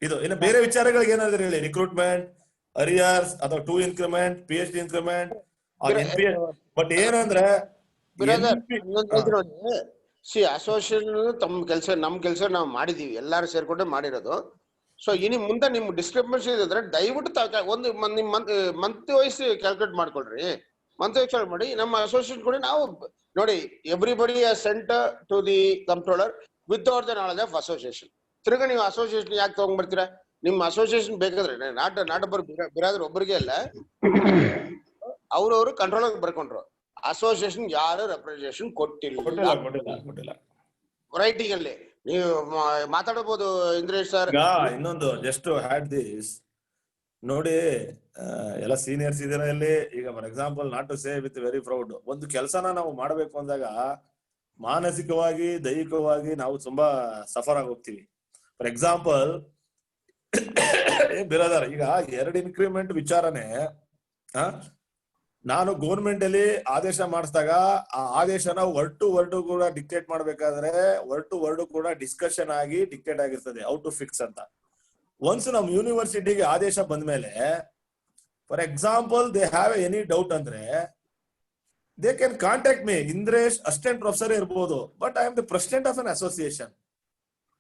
ಇದು ಇನ್ನು ಬೇರೆ ವಿಚಾರಗಳಿಗೆ ಏನಾದ್ರು ಹೇಳಿ, ರಿಕ್ರೂಟ್ಮೆಂಟ್, ಅರಿಯರ್ಸ್ ಅಥವಾ 2 increment, PhD increment or NPS. But ಏನಂದ್ರೆ ಅಸೋಸಿಯೇಷನ್ ತಮ್ಮ ಕೆಲಸ ನಮ್ ಕೆಲಸ ನಾವು ಮಾಡಿದೀವಿ, ಎಲ್ಲಾರು ಸೇರ್ಕೊಂಡೆ ಮಾಡಿರೋದು. ಸೊ ಇನ್ನು ಮುಂದೆ ನಿಮ್ ಡಿಸ್ಕ್ರಿಪೆನ್ಸಿ ಇದ್ರೆ ದಯವಿಟ್ಟು ಒಂದು ನಿಮ್ ಮಂತ್ ವೈಸ್ ಕ್ಯಾಲ್ಕುಲೇಟ್ ಮಾಡ್ಕೊಳ್ರಿ. ಮಂತ್ ವೈಸ್ ಮಾಡಿ ನಮ್ಮ ಅಸೋಸಿಯೇಷನ್ ಕೂಡ ನಾವು ನೋಡಿ, everybody sent to the controller without the knowledge of association. ತಿರ್ಗ ನೀವು ಅಸೋಸಿಯೇಷನ್ ಯಾಕೆ ತಗೊಂಡ್ಬರ್ತೀರಾ? ನಿಮ್ಮ ಅಸೋಸಿಯೇಷನ್ ಬೇಕಾದ್ರೆ ನಾಟೊಬ್ಬರು ಬಿರಾದ್ರೆ ಒಬ್ಬರಿಗೆ ಅಲ್ಲ, ಅವ್ರವ್ರು ಕಂಟ್ರೋಲರ್ ಬರ್ಕೊಂಡ್ರು. ಅಸೋಸಿಯೇಷನ್ ಯಾರು ರೆಪ್ರೆಸೆಂಟೇಷನ್ ಕೊಟ್ಟಿಲ್ಲ. ರೈಟಿಂಗ್ ಅಲ್ಲಿ ನೀವು ಮಾತಾಡಬಹುದು ಇಂದ್ರೇಶ್ ಸರ್. ಇನ್ನೊಂದು ಜಸ್ಟ್ ಹ್ಯಾಡ್ ದಿಸ್ ನೋಡಿ, ಎಲ್ಲ ಸೀನಿಯರ್ಸ್ ಇದರ ಇಲ್ಲಿ. ಈಗ for example, not to say with very proud, ಒಂದು ಕೆಲಸನ ನಾವು ಮಾಡಬೇಕು ಅಂದಾಗ ಮಾನಸಿಕವಾಗಿ ದೈಹಿಕವಾಗಿ ನಾವು ತುಂಬಾ ಸಫರ್ ಆಗಿ ಹೋಗ್ತೀವಿ. ಫಾರ್ ಎಕ್ಸಾಂಪಲ್ ಬಿರಾದರ್, ಈಗ 2 increment ವಿಚಾರನೆ ನಾನು ಗೌರ್ಮೆಂಟ್ ಅಲ್ಲಿ ಆದೇಶ ಮಾಡಿಸಿದಾಗ ಆ ಆದೇಶನ ವರ್ಡ್ ಟು ವರ್ಡ್ ಕೂಡ ಡಿಕ್ಟೇಟ್ ಮಾಡ್ಬೇಕಾದ್ರೆ ವರ್ಡ್ ಟು ವರ್ಡ್ ಕೂಡ ಡಿಸ್ಕಷನ್ ಆಗಿ ಡಿಕ್ಟೇಟ್ ಆಗಿರ್ತದೆ, ಹೌ ಟು ಫಿಕ್ಸ್ ಅಂತ. ಒನ್ಸ್ ನಮ್ ಯೂನಿವರ್ಸಿಟಿಗೆ ಆದೇಶ ಬಂದ್ಮೇಲೆ, for example they have any doubt ಅಂದ್ರೆ they can contact me. Indresh assistant professor ಇರ್ಬೋದು, but I am the president of an association.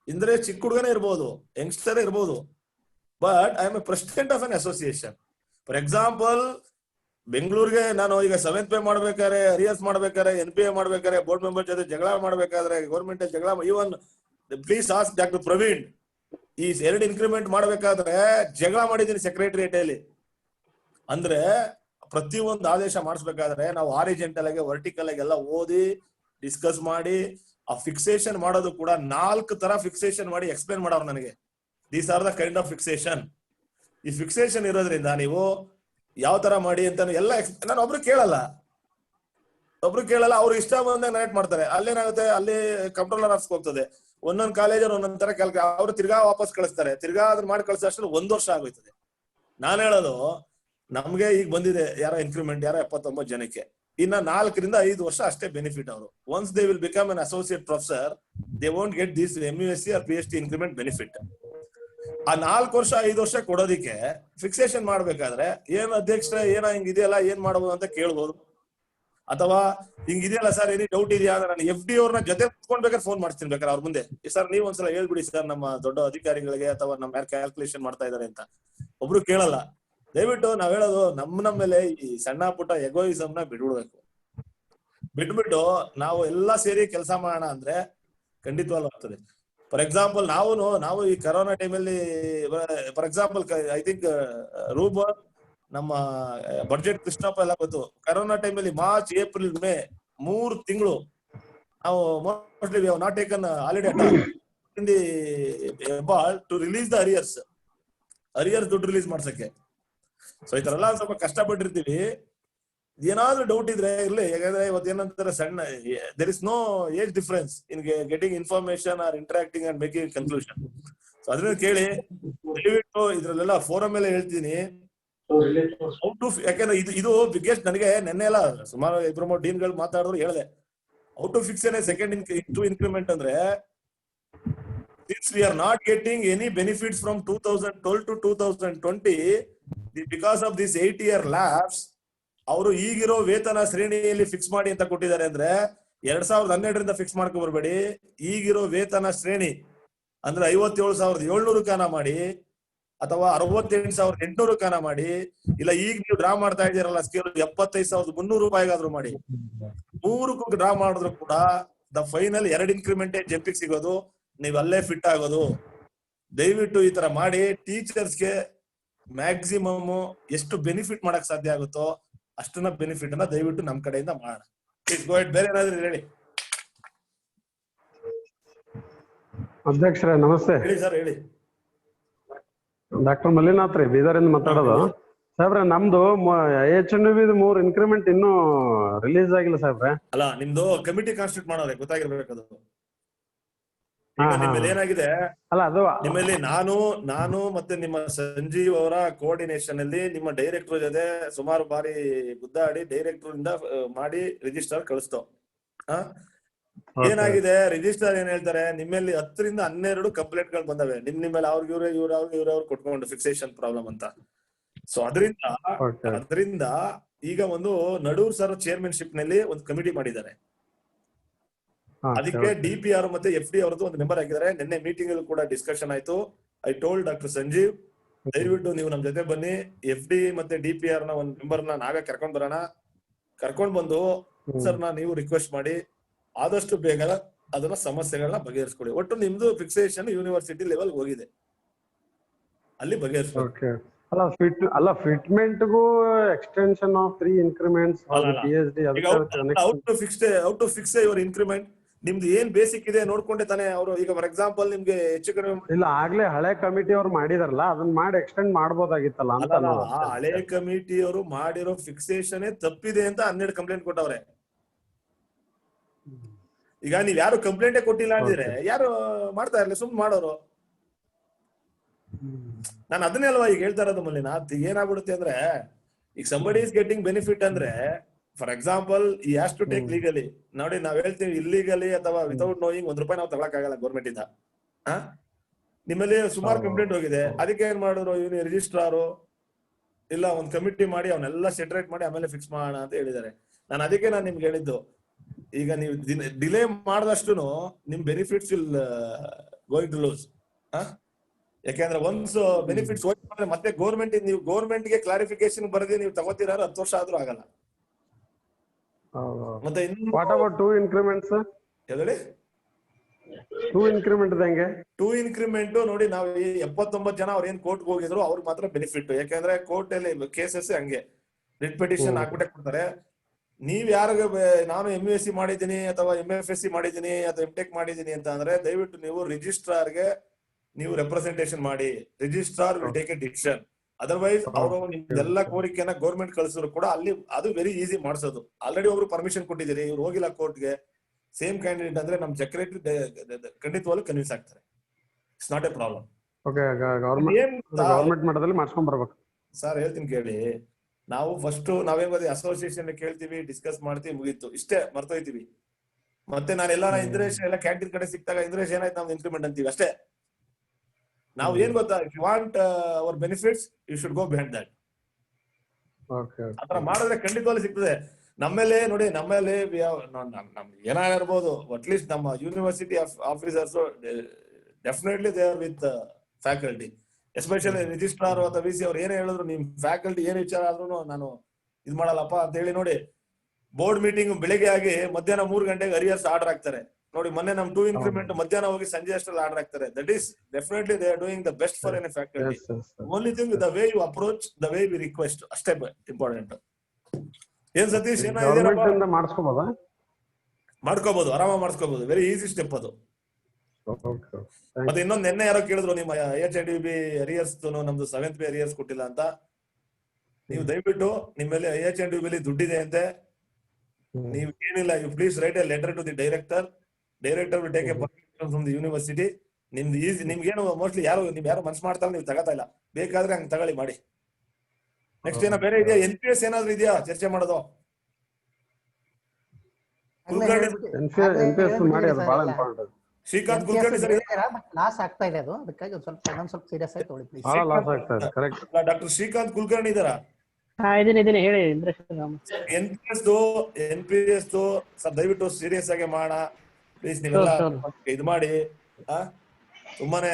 Indresh ಚಿಕ್ಕ ಹುಡುಗನೇ ಇರ್ಬೋದು, ಯಂಗ್ಸ್ಟರ್ ಇರ್ಬೋದು, but I am a president of an association. For example ಬೆಂಗಳೂರಿಗೆ ನಾನು ಈಗ 7th pay ಮಾಡ್ಬೇಕಾದ್ರೆ, ಅರಿಯರ್ಸ್ ಮಾಡ್ಬೇಕಾದ್ರೆ, NPA ಮಾಡ್ಬೇಕಾದ್ರೆ, ಬೋರ್ಡ್ ಮೆಂಬರ್ ಜೊತೆ ಜಗಳ ಮಾಡ್ಬೇಕಾದ್ರೆ, ಗೌರ್ಮೆಂಟ್ ಜಗಳ, ಇವನ್ ಪ್ಲೀಸ್ ಆಸ್ಕ್ ಡಾಕ್ಟರ್ ಪ್ರವೀಣ್, ಈ 2 increment ಮಾಡ್ಬೇಕಾದ್ರೆ ಜಗಳ ಮಾಡಿದೀನಿ ಸೆಕ್ರೆಟರಿಯೇಟ್ ಅಲ್ಲಿ. ಅಂದ್ರೆ ಪ್ರತಿಯೊಂದು ಆದೇಶ ಮಾಡಿಸ್ಬೇಕಾದ್ರೆ ನಾವು ಹಾರಿಜಾಂಟಲ್ ಆಗಿ ವರ್ಟಿಕಲ್ ಆಗಿ ಎಲ್ಲ ಓದಿ ಡಿಸ್ಕಸ್ ಮಾಡಿ, ಆ ಫಿಕ್ಸೇಷನ್ ಮಾಡೋದು ಕೂಡ 4 ತರ ಫಿಕ್ಸೇಷನ್ ಮಾಡಿ ಎಕ್ಸ್ಪ್ಲೇನ್ ಮಾಡೋರು ನನಗೆ. These are the kind of fixation. ಈ ಫಿಕ್ಸೇಷನ್ ಇರೋದ್ರಿಂದ ನೀವು ಯಾವ ತರ ಮಾಡಿ ಅಂತ ಎಲ್ಲ ನಾನು ಒಬ್ರು ಕೇಳಲ್ಲ, ಅವ್ರು ಇಷ್ಟ ಬಂದಾಗ ನೈಟ್ ಮಾಡ್ತಾರೆ. ಅಲ್ಲೇನಾಗುತ್ತೆ, ಅಲ್ಲಿ ಕಂಟ್ರೋಲರ್ ಆಫೀಸ್ಗೆ ಹೋಗ್ತದೆ. ಒಂದೊಂದು ಕಾಲೇಜಲ್ಲಿ ಒಂದೊಂದ್ ತರ ಅವ್ರು ತಿರ್ಗಾ ವಾಪಸ್ ಕಳಿಸ್ತಾರೆ. ತಿರ್ಗಾ ಅದನ್ನ ಮಾಡಿ ಕಳಿಸೋ ಅಷ್ಟರಲ್ಲಿ 1 ವರ್ಷ ಆಗೋಯ್ತದೆ. ನಾನು ಹೇಳೋದು, ನಮ್ಗೆ ಈಗ ಬಂದಿದೆ ಯಾರೋ ಇನ್ಕ್ರಿಮೆಂಟ್, ಯಾರೋ 79 ಜನಕ್ಕೆ, ಇನ್ನ 4 ರಿಂದ 5 ವರ್ಷ ಅಷ್ಟೇ ಬೆನಿಫಿಟ್. ಅವರು once they will become an associate professor, they won't get this MUSc or PhD increment benefit. ಆ 4 ವರ್ಷ 5 ವರ್ಷ ಕೊಡೋದಿಕ್ಕೆ ಫಿಕ್ಸೇಷನ್ ಮಾಡ್ಬೇಕಾದ್ರೆ ಏನ್ ಅಧ್ಯಕ್ಷರೇ ಏನೋ ಹಿಂಗಿದೆಯಲ್ಲ, ಏನ್ ಮಾಡಬಹುದು ಅಂತ ಕೇಳ್ಬೋದು. ಅಥವಾ ಹಿಂಗಿದೆಯಲ್ಲ ಸರ್, ಏನಿ ಡೌಟ್ ಇದೆಯಾ ಅಂದ್ರೆ ನಾನು FD ಅವ್ರನ್ನ ಜೊತೆ ಕುತ್ಕೊಂಡ್ಬೇಕಾದ್ರೆ ಫೋನ್ ಮಾಡ್ತೀನಿ ಬೇಕಾದ್ರೆ ಅವ್ರ ಮುಂದೆ, ಸರ್ ನೀವ್ ಒಂದ್ಸಲ ಹೇಳ್ಬಿಡಿ ಸರ್ ನಮ್ಮ ದೊಡ್ಡ ಅಧಿಕಾರಿಗಳಿಗೆ ಅಥವಾ ನಮ್ಮ ಯಾರು ಕ್ಯಾಲ್ಕುಲೇಷನ್ ಮಾಡ್ತಾ ಇದಾರೆ ಅಂತ. ಒಬ್ರು ಕೇಳಲ್ಲ. ದಯವಿಟ್ಟು ನಾವ್ ಹೇಳೋದು, ನಮ್ಮ ಮೇಲೆ ಈ ಸಣ್ಣ ಪುಟ್ಟ ಎಗೋಯಿಸಮ್ ನ ಬಿಡ್ಬಿಡ್ಬೇಕು. ಬಿಟ್ಬಿಟ್ಟು ನಾವು ಎಲ್ಲಾ ಸೇರಿ ಕೆಲಸ ಮಾಡೋಣ ಅಂದ್ರೆ ಖಂಡಿತವಾಗ್ಲೂ ಆಗ್ತದೆ. ಫಾರ್ ಎಕ್ಸಾಂಪಲ್ ನಾವು ಈ ಕರೋನಾ ಟೈಮಲ್ಲಿ ಫಾರ್ ಎಕ್ಸಾಂಪಲ್ ಐ ಥಿಂಕ್ ರೂಪ ನಮ್ಮ ಬಡ್ಜೆಟ್ ಕೃಷ್ಣಪ್ಪ ಎಲ್ಲ ಗೊತ್ತು. ಕರೋನಾ ಟೈಮಲ್ಲಿ ಮಾರ್ಚ್ ಏಪ್ರಿಲ್ ಮೇ 3 ತಿಂಗಳು ನಾವು mostly we have not taken holiday in the to release the arrears ದುಡ್ಡು ರಿಲೀಸ್ ಮಾಡ್ಸಕ್ಕೆ. ಸೊ ಈ ತರ ಎಲ್ಲ ಸ್ವಲ್ಪ ಕಷ್ಟಪಟ್ಟಿರ್ತೀವಿ. ಏನಾದ್ರೂ ಡೌಟ್ ಇದ್ರೆ ಇರ್ಲಿ, ಯಾಕಂದ್ರೆ ಇವತ್ತೇನಂತಾರೆ ಸಣ್ಣ there is no age difference in getting information or interacting and making conclusion. So ಅದನ್ನ ಕೇಳಿ ದಯವಿಟ್ಟು ಇದ್ರಲ್ಲೆಲ್ಲ ಫೋರಮ್ ಮೇಲೆ ಹೇಳ್ತೀನಿ. ಯಾಕಂದ್ರೆ ಇದು ಬಿಗ್ಗೆಸ್ಟ್ ನನಗೆ ನೆನ್ನೆ ಎಲ್ಲ ಸುಮಾರು 2-3 ಡೀನ್ಗಳು ಮಾತಾಡಿದ್ರು ಹೇಳಿದೆ. Out to fix second increment ಅಂದ್ರೆ since we are not getting any benefits from 2012 to 2020 because of this 8-year lapse, ಅವರು ಈಗಿರೋ ವೇತನ ಶ್ರೇಣಿಯಲ್ಲಿ ಫಿಕ್ಸ್ ಮಾಡಿ ಅಂತ ಕೊಟ್ಟಿದ್ದಾರೆ. ಅಂದ್ರೆ 2012ರಿಂದ ಫಿಕ್ಸ್ ಮಾಡ್ಕೊ ಬರ್ಬೇಡಿ. ಈಗಿರೋ ವೇತನ ಶ್ರೇಣಿ ಅಂದ್ರೆ 57,700 ಕಾನ ಮಾಡಿ ಅಥವಾ 68,800 ಕಾನ ಮಾಡಿ, ಇಲ್ಲ ಈಗ ನೀವು ಡ್ರಾ ಮಾಡ್ತಾ ಇದ್ದೀರಲ್ಲ ಸ್ಕೇಲ್ 75,300 ರೂಪಾಯಿಗಾದ್ರೂ ಮಾಡಿ. 3ಕ್ಕೂ ಡ್ರಾ ಮಾಡಿದ್ರು ಕೂಡ ದ ಫೈನಲ್ 2 ಇನ್ಕ್ರಿಮೆಂಟ್ ಜಂಪಿಗೆ ಸಿಗೋದು, ನೀವ್ ಅಲ್ಲೇ ಫಿಟ್ ಆಗೋದು. ದಯವಿಟ್ಟು ಈ ತರ ಮಾಡಿ ಟೀಚರ್ಸ್ಗೆ ಮ್ಯಾಕ್ಸಿಮಮ್ ಎಷ್ಟು ಬೆನಿಫಿಟ್ ಮಾಡಕ್ ಸಾಧ್ಯ ಆಗುತ್ತೋ ಅಷ್ಟನ್ನ ಬೆನಿಫಿಟ್ ಅನ್ನ ದಯವಿಟ್ಟು ನಮ್ ಕಡೆಯಿಂದ ಮಾಡೋಣ. ಬೇರೆ ಏನಾದ್ರೂ ಹೇಳಿ. ಅಧ್ಯಕ್ಷರೇ ನಮಸ್ತೆ. ಹೇಳಿ ಸರ್, ಹೇಳಿ. ಡಾಕ್ಟರ್ ಮಲ್ಲಿನಾಥ್ ರೀ, ಬೀದರಿಂದ ಮಾತಾಡೋದು. ಸಾಹೇಬ್ರೆ, ನಮ್ದು HNB 3 ಇನ್ಕ್ರಿಮೆಂಟ್ ಇನ್ನೂ ರಿಲೀಸ್ ಆಗಿಲ್ಲ ಸಾಹೇಬ್ರೆ. ಅಲ್ಲ, ನಿಮ್ದು ಕಮಿಟಿ ಕಾನ್ಸ್ಟಿಟ್ಯೂಟ್ ಮಾಡೋರೆ, ಗೊತ್ತಾಗಿರ್ಬೇಕದು. ಈಗ ನಿಮ್ಮಲ್ಲಿ ಏನಾಗಿದೆ ಅಲ್ಲ, ಅದು ನಿಮ್ಮಲ್ಲಿ ನಾನು ಮತ್ತೆ ನಿಮ್ಮ ಸಂಜೀವ್ ಅವರ ಕೋಆರ್ಡಿನೇಷನ್ ಅಲ್ಲಿ ನಿಮ್ಮ ಡೈರೆಕ್ಟರ್ ಜೊತೆ ಸುಮಾರು ಬಾರಿ ಗುದ್ದಾಡಿ ಡೈರೆಕ್ಟರ್ ಇಂದ ಮಾಡಿ ರಿಜಿಸ್ಟರ್ ಕಳಿಸ್ತೋ. ಏನಾಗಿದೆ, ರಿಜಿಸ್ಟರ್ ಏನ್ ಹೇಳ್ತಾರೆ, ನಿಮ್ಮಲ್ಲಿ 10ರಿಂದ 12 ಕಂಪ್ಲೇಂಟ್ ಗಳು ಬಂದವೆ. ನಿಮ್ಮಲ್ಲಿ ಅವ್ರಿಗೆ ಇವ್ರವ್ರು ಕೊಟ್ಕೊಂಡು ಫಿಕ್ಸೇಷನ್ ಪ್ರಾಬ್ಲಮ್ ಅಂತ. ಸೊ ಅದರಿಂದ ಈಗ ಒಂದು ನಡೂರ್ ಸರ್ ಚೇರ್ಮನ್ಶಿಪ್ ನಲ್ಲಿ ಒಂದು ಕಮಿಟಿ ಮಾಡಿದ್ದಾರೆ. ಅದಕ್ಕೆ DPR ಮತ್ತೆ FD ಅವರದ್ದು ಒಂದು ಮೆಂಬರ್ ಆಗಿದ್ದಾರೆ. ನಿನ್ನೆ ಮೀಟಿಂಗ್ ಅಲ್ಲಿ ಕೂಡ ಡಿಸ್ಕಷನ್ ಆಯ್ತು. ಐ ಟೋಲ್ಡ್ ಡಾಕ್ಟರ್ ಸಂಜೀವ್, ದಯವಿಟ್ಟು ನೀವು ನಮ್ ಜೊತೆ ಬನ್ನಿ, FD ಮತ್ತೆ DPR ನ ಒಂದು ಮೆಂಬರ್ ನಾವೇ ಕರ್ಕೊಂಡ್ ಬರೋಣ. ಕರ್ಕೊಂಡ್ ಬಂದು ಸರ್ ನೀವು ರಿಕ್ವೆಸ್ಟ್ ಮಾಡಿ ಆದಷ್ಟು ಬೇಗ ಅದನ್ನ ಸಮಸ್ಯೆಗಳನ್ನ ಬಗೆಹರಿಸ್ಕೊಡಿ. ಒಟ್ಟು ನಿಮ್ದು ಫಿಕ್ಸೇಷನ್ ಯೂನಿವರ್ಸಿಟಿ ಲೆವೆಲ್ ಹೋಗಿದೆ, ಅಲ್ಲಿ ಬಗೆಹರಿಸ್ಬೇಕು. ಅಲ್ಲ ಫಿಟ್ಮೆಂಟ್ಗೂ extension of 3 increments PhD out to fix your increment. ನಿಮ್ದು ಏನ್ ಬೇಸಿಕ್ ಇದೆ ನೋಡ್ಕೊಂಡೆ ತಾನೆ ಅವರು. ಈಗ ಫಾರ್ ಎಕ್ಸಾಂಪಲ್ ನಿಮ್ಗೆ ಹೆಚ್ಚು ಕಡಿಮೆ ಇಲ್ಲ, ಆಗ್ಲೇ ಹಳೆ ಕಮಿಟಿ ಅವ್ರು ಮಾಡಿದಾರಲ್ಲ, ಅದನ್ನ ಮಾಡಿ ಎಕ್ಸ್ಟೆಂಡ್ ಮಾಡ್ಬೋದಾಗಿತ್ತಲ್ಲ ಅಂತ. ಹಳೆ ಕಮಿಟಿ ಅವರು ಮಾಡಿರೋ ಫಿಕ್ಸೇಷನ್ ತಪ್ಪಿದೆ ಅಂತ 12 ಕಂಪ್ಲೇಂಟ್ ಕೊಟ್ಟವ್ರೆ. ಈಗ ನೀವ್ ಯಾರು ಕಂಪ್ಲೇಂಟೇ ಕೊಟ್ಟಿಲ್ಲ ಅಂದಿದ್ರೆ ಯಾರು ಮಾಡ್ತಾ ಇರ್ಲಿ, ಸುಮ್ನೆ ಮಾಡೋರು. ನಾನು ಅದನ್ನೇ ಅಲ್ವಾ ಈಗ ಹೇಳ್ತಾ ಇರೋದು ಮಲ್ಲಿನಾಥ್. ಏನಾಗ್ಬಿಡುತ್ತೆ ಅಂದ್ರೆ, ಈಗ ಸಂಬಡಿ ಇಸ್ ಗೆಟಿಂಗ್ ಬೆನಿಫಿಟ್ ಅಂದ್ರೆ, ಫಾರ್ ಎಕ್ಸಾಂಪಲ್ ಈ ಹ್ಯಾಸ್ ಟು ಟೇಕ್ ಲೀಗಲಿ. ನೋಡಿ, ನಾವ್ ಹೇಳ್ತೀವಿ ಇಲ್ಲಿಗಲಿ ಅಥವಾ ವಿತೌಟ್ ನೋಯಿಂಗ್ ₹1 ನಾವು ತಗೊಳಕ್ಕಾಗಲ್ಲ ಗೌರ್ಮೆಂಟ್ ಇಂದ. ನಿಮ್ಮಲ್ಲಿ ಸುಮಾರು ಕಂಪ್ಲೇಂಟ್ ಹೋಗಿದೆ. ಅದಕ್ಕೆ ಏನ್ ಮಾಡಿದ್ರು, ಇವನು ರಿಜಿಸ್ಟ್ರಾರು ಇಲ್ಲ ಒಂದ್ ಕಮಿಟಿ ಮಾಡಿ ಅವನ್ನೆಲ್ಲ ಸೆಟ್ರೇಟ್ ಮಾಡಿ ಆಮೇಲೆ ಫಿಕ್ಸ್ ಮಾಡೋಣ ಅಂತ ಹೇಳಿದ್ದಾರೆ. ಅದಕ್ಕೆ ನಾನು ನಿಮ್ಗೆ ಹೇಳಿದ್ದು, ಈಗ ನೀವು ಡಿಲೇ ಮಾಡಿದಷ್ಟು ನಿಮ್ benefits will going to lose. ಯಾಕೆಂದ್ರೆ ಒನ್ಸ್ ಬೆನಿಫಿಟ್ಸ್ ಹೋಗಿ ಮತ್ತೆ ಗೌರ್ಮೆಂಟ್ ಗೆ ಕ್ಲಾರಿಫಿಕೇಶನ್ ಬರದೆ ನೀವು ತಗೋತೀರಾರು 10 ವರ್ಷ ಆದ್ರೂ ಆಗಲ್ಲ. ಮತ್ತೆ ವಾಟ್ ಅಬೌಟ್ 2 ಇನ್ಕ್ರಿಮೆಂಟ್ಸ್? ಹೇಳಿ, 2 ಇನ್ಕ್ರಿಮೆಂಟ್ ಹೆಂಗೆ? 2 ಇನ್ಕ್ರಿಮೆಂಟ್ ನೋಡಿ, ನಾವು 79 ಜನ ಅವ್ರ ಏನ್ ಕೋರ್ಟ್ ಹೋಗಿದ್ರು ಅವ್ರಿಗೆ ಮಾತ್ರ ಬೆನಿಫಿಟ್. ಯಾಕಂದ್ರೆ ಕೋರ್ಟ್ ಅಲ್ಲಿ ಕೇಸಸ್ ಹಂಗೆ ರಿಟ್ ಪಿಟಿಷನ್ ಹಾಕ್ಬಿಟ್ಟೆ ಕೊಡ್ತಾರೆ. ನೀವ್ ಯಾರಿಗ ನಾನು MUSC ಮಾಡಿದೀನಿ ಅಥವಾ MFSC ಮಾಡಿದೀನಿ ಅಥವಾ MTech ಮಾಡಿದೀನಿ ಅಂತ ಅಂದ್ರೆ, ದಯವಿಟ್ಟು ನೀವು ರಿಜಿಸ್ಟ್ರಾರ್ಗೆ ನೀವು ರೆಪ್ರೆಸೆಂಟೇಷನ್ ಮಾಡಿ. Registrar will take A decision. Otherwise ಅವರು ನಿಮ್ದೆಲ್ಲ ಕೋರಿಕೆಯನ್ನ ಗೌರ್ಮೆಂಟ್ ಕಳಿಸಿದ್ರು ಕೂಡ ಅಲ್ಲಿ ಅದು ವೆರಿ ಈಸಿ ಮಾಡಿಸೋದು. ಆಲ್ರೆಡಿ ಒಬ್ರು ಪರ್ಮಿಷನ್ ಕೊಟ್ಟಿದ್ದೀರಿ, ಇವ್ರು ಹೋಗಿಲ್ಲ ಕೋರ್ಟ್ಗೆ, ಸೇಮ್ ಕ್ಯಾಂಡಿಡೇಟ್ ಅಂದ್ರೆ ನಮ್ ಸೆಕ್ರೆಟರಿ ಖಂಡಿತವಾಗ್ಲೂ ಕನ್ವಿನ್ಸ್ ಆಗ್ತಾರೆ. It's not A problem. Government ಮಟ್ಟದಲ್ಲಿ ಮಾಡ್ಸ್ಕೊಂಡ್ ಬರ್ಬೇಕು ಸರ್. ಹೇಳ್ತೀನಿ ಕೇಳಿ, ನಾವು ಫಸ್ಟ್ ನಾವೇನ್ ಅಸೋಸಿಯೇಷನ್ ಕೇಳ್ತೀವಿ, ಡಿಸ್ಕಸ್ ಮಾಡ್ತೀವಿ, ಮುಗೀತು, ಇಷ್ಟೇ ಮರ್ತೋಯ್ತೀವಿ. ಮತ್ತೆ ನಾನೆಲ್ಲ ಇಂದ್ರೇಶ್ ಎಲ್ಲ ಕ್ಯಾಂಟೀನ್ ಕಡೆ ಸಿಕ್ತಾಗ ಇಂದ್ರೇಶ್ ಏನಾಯ್ತು ನಾವು ಇನ್ಕ್ರಿಮೆಂಟ್ ಅಂತೀವಿ ಅಷ್ಟೇ. ನಾವು ಏನ್ ಗೊತ್ತಾ, if you want our benefits you should go behind that. ಆತರ ಮಾಡಿದ್ರೆ ಖಂಡಿತವಾಗ್ಲೂ ಸಿಗ್ತದೆ. ನಮ್ಮಲ್ಲಿ ನೋಡಿ, ನಮ್ಮಲ್ಲಿ ಏನಾಗಿರ್ಬೋದು, ಅಟ್ಲೀಸ್ಟ್ ನಮ್ಮ university officers definitely they are with faculty, especially registrar ಅಥವಾ VC ಅವ್ರು ಏನೇ ಹೇಳಿದ್ರು, ನಿಮ್ ಫ್ಯಾಕಲ್ಟಿ ಏನ್ ವಿಚಾರ ಆದ್ರೂ ನಾನು ಇದ್ ಮಾಡಲ್ಲಪ್ಪ ಅಂತ ಹೇಳಿ. ನೋಡಿ, ಬೋರ್ಡ್ ಮೀಟಿಂಗ್ ಬೆಳಿಗ್ಗೆ ಆಗಿ ಮಧ್ಯಾಹ್ನ 3 ಗಂಟೆಗೆ ಅರಿಯರ್ಸ್ ಆರ್ಡರ್ ಆಗ್ತಾರೆ ನೋಡಿ. ಮೊನ್ನೆ ನಮ್ 2 ಇನ್ಕ್ರಿಮೆಂಟ್ ಮಧ್ಯಾಹ್ನ ಹೋಗಿ ಸಂಜೆ ಅಷ್ಟರಲ್ಲಿ ಆರ್ಡರ್ ಆಗ್ತಾರೆ. That is definitely they are doing the best for any faculty. Only thing the way you approach, the way we request ಅಷ್ಟೇ ಇಂಪಾರ್ಟೆಂಟ್. ಏನ್ ಸತೀಶ್ ಮಾಡಿಸ್ಕೋಬೋದಾ? ಮಾಡ್ಕೋಬಹುದು, ಆರಾಮ ಮಾಡಿಸ್ಕೋಬಹುದು. ವೆರಿ ಈಸಿ ಸ್ಟೆಪ್ ಅದು. ಮತ್ತೆ ಇನ್ನೊಂದು ನಿನ್ನೆ ಯಾರೋ ಕೇಳಿದ್ರು ನಿಮ್ಮ IHNDB ಅರಿಯರ್ಸ್ ನಮ್ದು 7th ಪೇ ಅರಿಯರ್ಸ್ ಕೊಟ್ಟಿಲ್ಲ ಅಂತ. ನೀವು ದಯವಿಟ್ಟು ನಿಮ್ಮಲ್ಲಿ IHNDB ದುಡ್ಡಿದೆ ಅಂತೆ, ನೀವು ಏನಿಲ್ಲ, you please write a letter to the director will take a permission from the university. ನಿಮ್ದು ಈಸಿ, ನಿಮ್ಗೇನು ಮೋಸ್ಟ್ಲಿ ಯಾರು ಮನ್ಸ್ ಮಾಡ್ತಾರೆ, ನೀವು ತಗೋತಾ ಇಲ್ಲ, ಬೇಕಾದ್ರೆ ಹಂಗ್ ತಗೊಳ್ಳಿ ಮಾಡಿ. ನೆಕ್ಸ್ಟ್ ಏನೋ ಬೇರೆ ಇದೆಯಾ? NPS ಏನಾದ್ರು ಇದೆಯಾ ಚರ್ಚೆ ಮಾಡೋದು? ಶ್ರೀಕಾಂತ್ ಕುಲಕರ್ಣಿ ಸರ್ ಲಾಸ್ ಆಗ್ತಾ ಇದೆ ಅದು, ಅದಕ್ಕಾಗಿ ಸ್ವಲ್ಪ ಸೀರಿಯಸ್ ಆಗಿ ತೊಗೊಳ್ಳಿ ಪ್ಲೀಸ್. ಡಾಕ್ಟರ್ ಶ್ರೀಕಾಂತ್ ಕುಲಕರ್ಣಿ ಇದಾರಾ? ಇದೀನಿ ಹೇಳಿ. NPS ಸರ್ ದಯವಿಟ್ಟು ಸೀರಿಯಸ್ ಆಗಿ ಮಾಡ ಪ್ಲೀಸ್. ನೀವೆಲ್ಲ ಇದ್ ಮಾಡಿ, ತುಂಬಾನೇ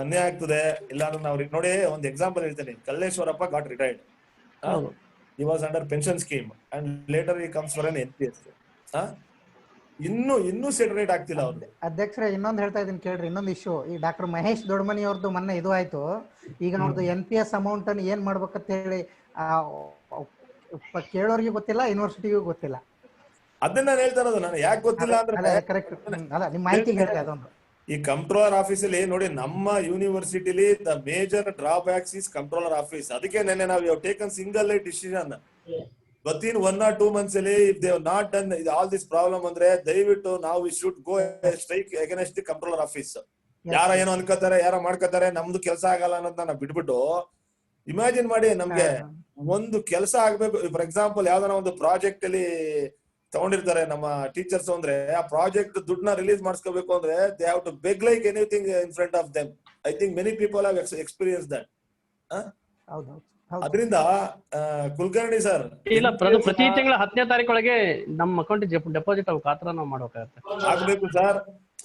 ಅನ್ಯಾಯ ಆಗ್ತದೆ. ಇಲ್ಲಾಂದ್ರೆ ನಾವು ನೋಡಿ ಒಂದು ಎಕ್ಸಾಂಪಲ್ ಹೇಳ್ತೇನೆ. Kalleshwarappa got retired. He was under pension scheme and later he comes for an NPS. ಇನ್ನೂ ಸೆಟರೇಟ್ ಆಗ್ತಿಲ್ಲ ಅವ್ರು. ಅಧ್ಯಕ್ಷರೇ ಇನ್ನೊಂದು ಹೇಳ್ತಾ ಇದೀನಿ ಕೇಳ್ರಿ, ಇನ್ನೊಂದು ಇಶ್ಯೂ. ಈ ಡಾಕ್ಟರ್ ಮಹೇಶ್ ದೊಡ್ಡಮನಿ ಅವ್ರದ್ದು ಮೊನ್ನೆ ಇದು ಆಯ್ತು. ಈಗ ಅವ್ರದ್ದು NPS ಅಮೌಂಟ್ ಅನ್ನು ಏನ್ ಮಾಡ್ಬೇಕಂತ ಹೇಳಿ ಕೇಳೋರ್ಗೆ ಗೊತ್ತಿಲ್ಲ, ಯೂನಿವರ್ಸಿಟಿಗೂ ಗೊತ್ತಿಲ್ಲ. ಅದನ್ನ ನಾನು ಹೇಳ್ತಾ ಇರೋದು. ನಾನು ಯಾಕೆ ಗೊತ್ತಿಲ್ಲ ಅಂದ್ರೆ ಕರೆಕ್ಟ್ ಅಲ್ಲ, ನಿಮ್ಮ ಮಾಹಿತಿ ಹೇಳ್ರಿ ಅದೊಂದು. ಈ ಕಂಟ್ರೋಲರ್ ಆಫೀಸ್ ಅಲ್ಲಿ ನೋಡಿ, ನಮ್ಮ ಯೂನಿವರ್ಸಿಟಿಲಿ the major drawbacks is controller office. ಅದಕ್ಕೆ ನೆನ್ನೆ ನಾವು taken single decision within 1 or 2 months ಅಲ್ಲಿ if they have not done all this problem ಅಂದ್ರೆ ದಯವಿಟ್ಟು ನಾವು we should go strike against the controller office. ಯಾರ ಏನೋ ಅನ್ಕೋತಾರೆ, ಯಾರ ಮಾಡ್ಕೋತಾರೆ, ನಮ್ದು ಕೆಲಸ ಆಗಲ್ಲ ಅನ್ನೋದನ್ನ ಬಿಟ್ಬಿಟ್ಟು ಇಮ್ಯಾಜಿನ್ ಮಾಡಿ, ನಮ್ಗೆ ಒಂದು ಕೆಲಸ ಆಗ್ಬೇಕು. ಫಾರ್ ಎಕ್ಸಾಂಪಲ್ ಯಾವ್ದಾರ ಒಂದು ಪ್ರಾಜೆಕ್ಟ್ ಅಲ್ಲಿ ತಗೊಂಡಿರ್ತಾರೆ ನಮ್ಮ ಟೀಚರ್ಸ್ ಅಂದ್ರೆ, ಆ ಪ್ರಾಜೆಕ್ಟ್ ದುಡ್ಡನ್ನ ರಿಲೀಸ್ ಮಾಡಿಸ್ಕೋಬೇಕು ಅಂದ್ರೆ they have to beg like anything in front of them. I think many people have experience that. ಅದರಿಂದ ಕುಲಕರ್ಣಿ ಸರ್ ಇಲ್ಲ, ಪ್ರತಿ ತಿಂಗಳ 10ನೇ ತಾರೀಕೊಳಗೆ ನಮ್ಮ ಅಕೌಂಟ್ ಡೆಪಾಸಿಟ್ ಆಗಬೇಕು. ಆತರ ನಾವು ಮಾಡ್ಬೇಕಾಗತ್ತೆ. ಆಗ್ಬೇಕು sir.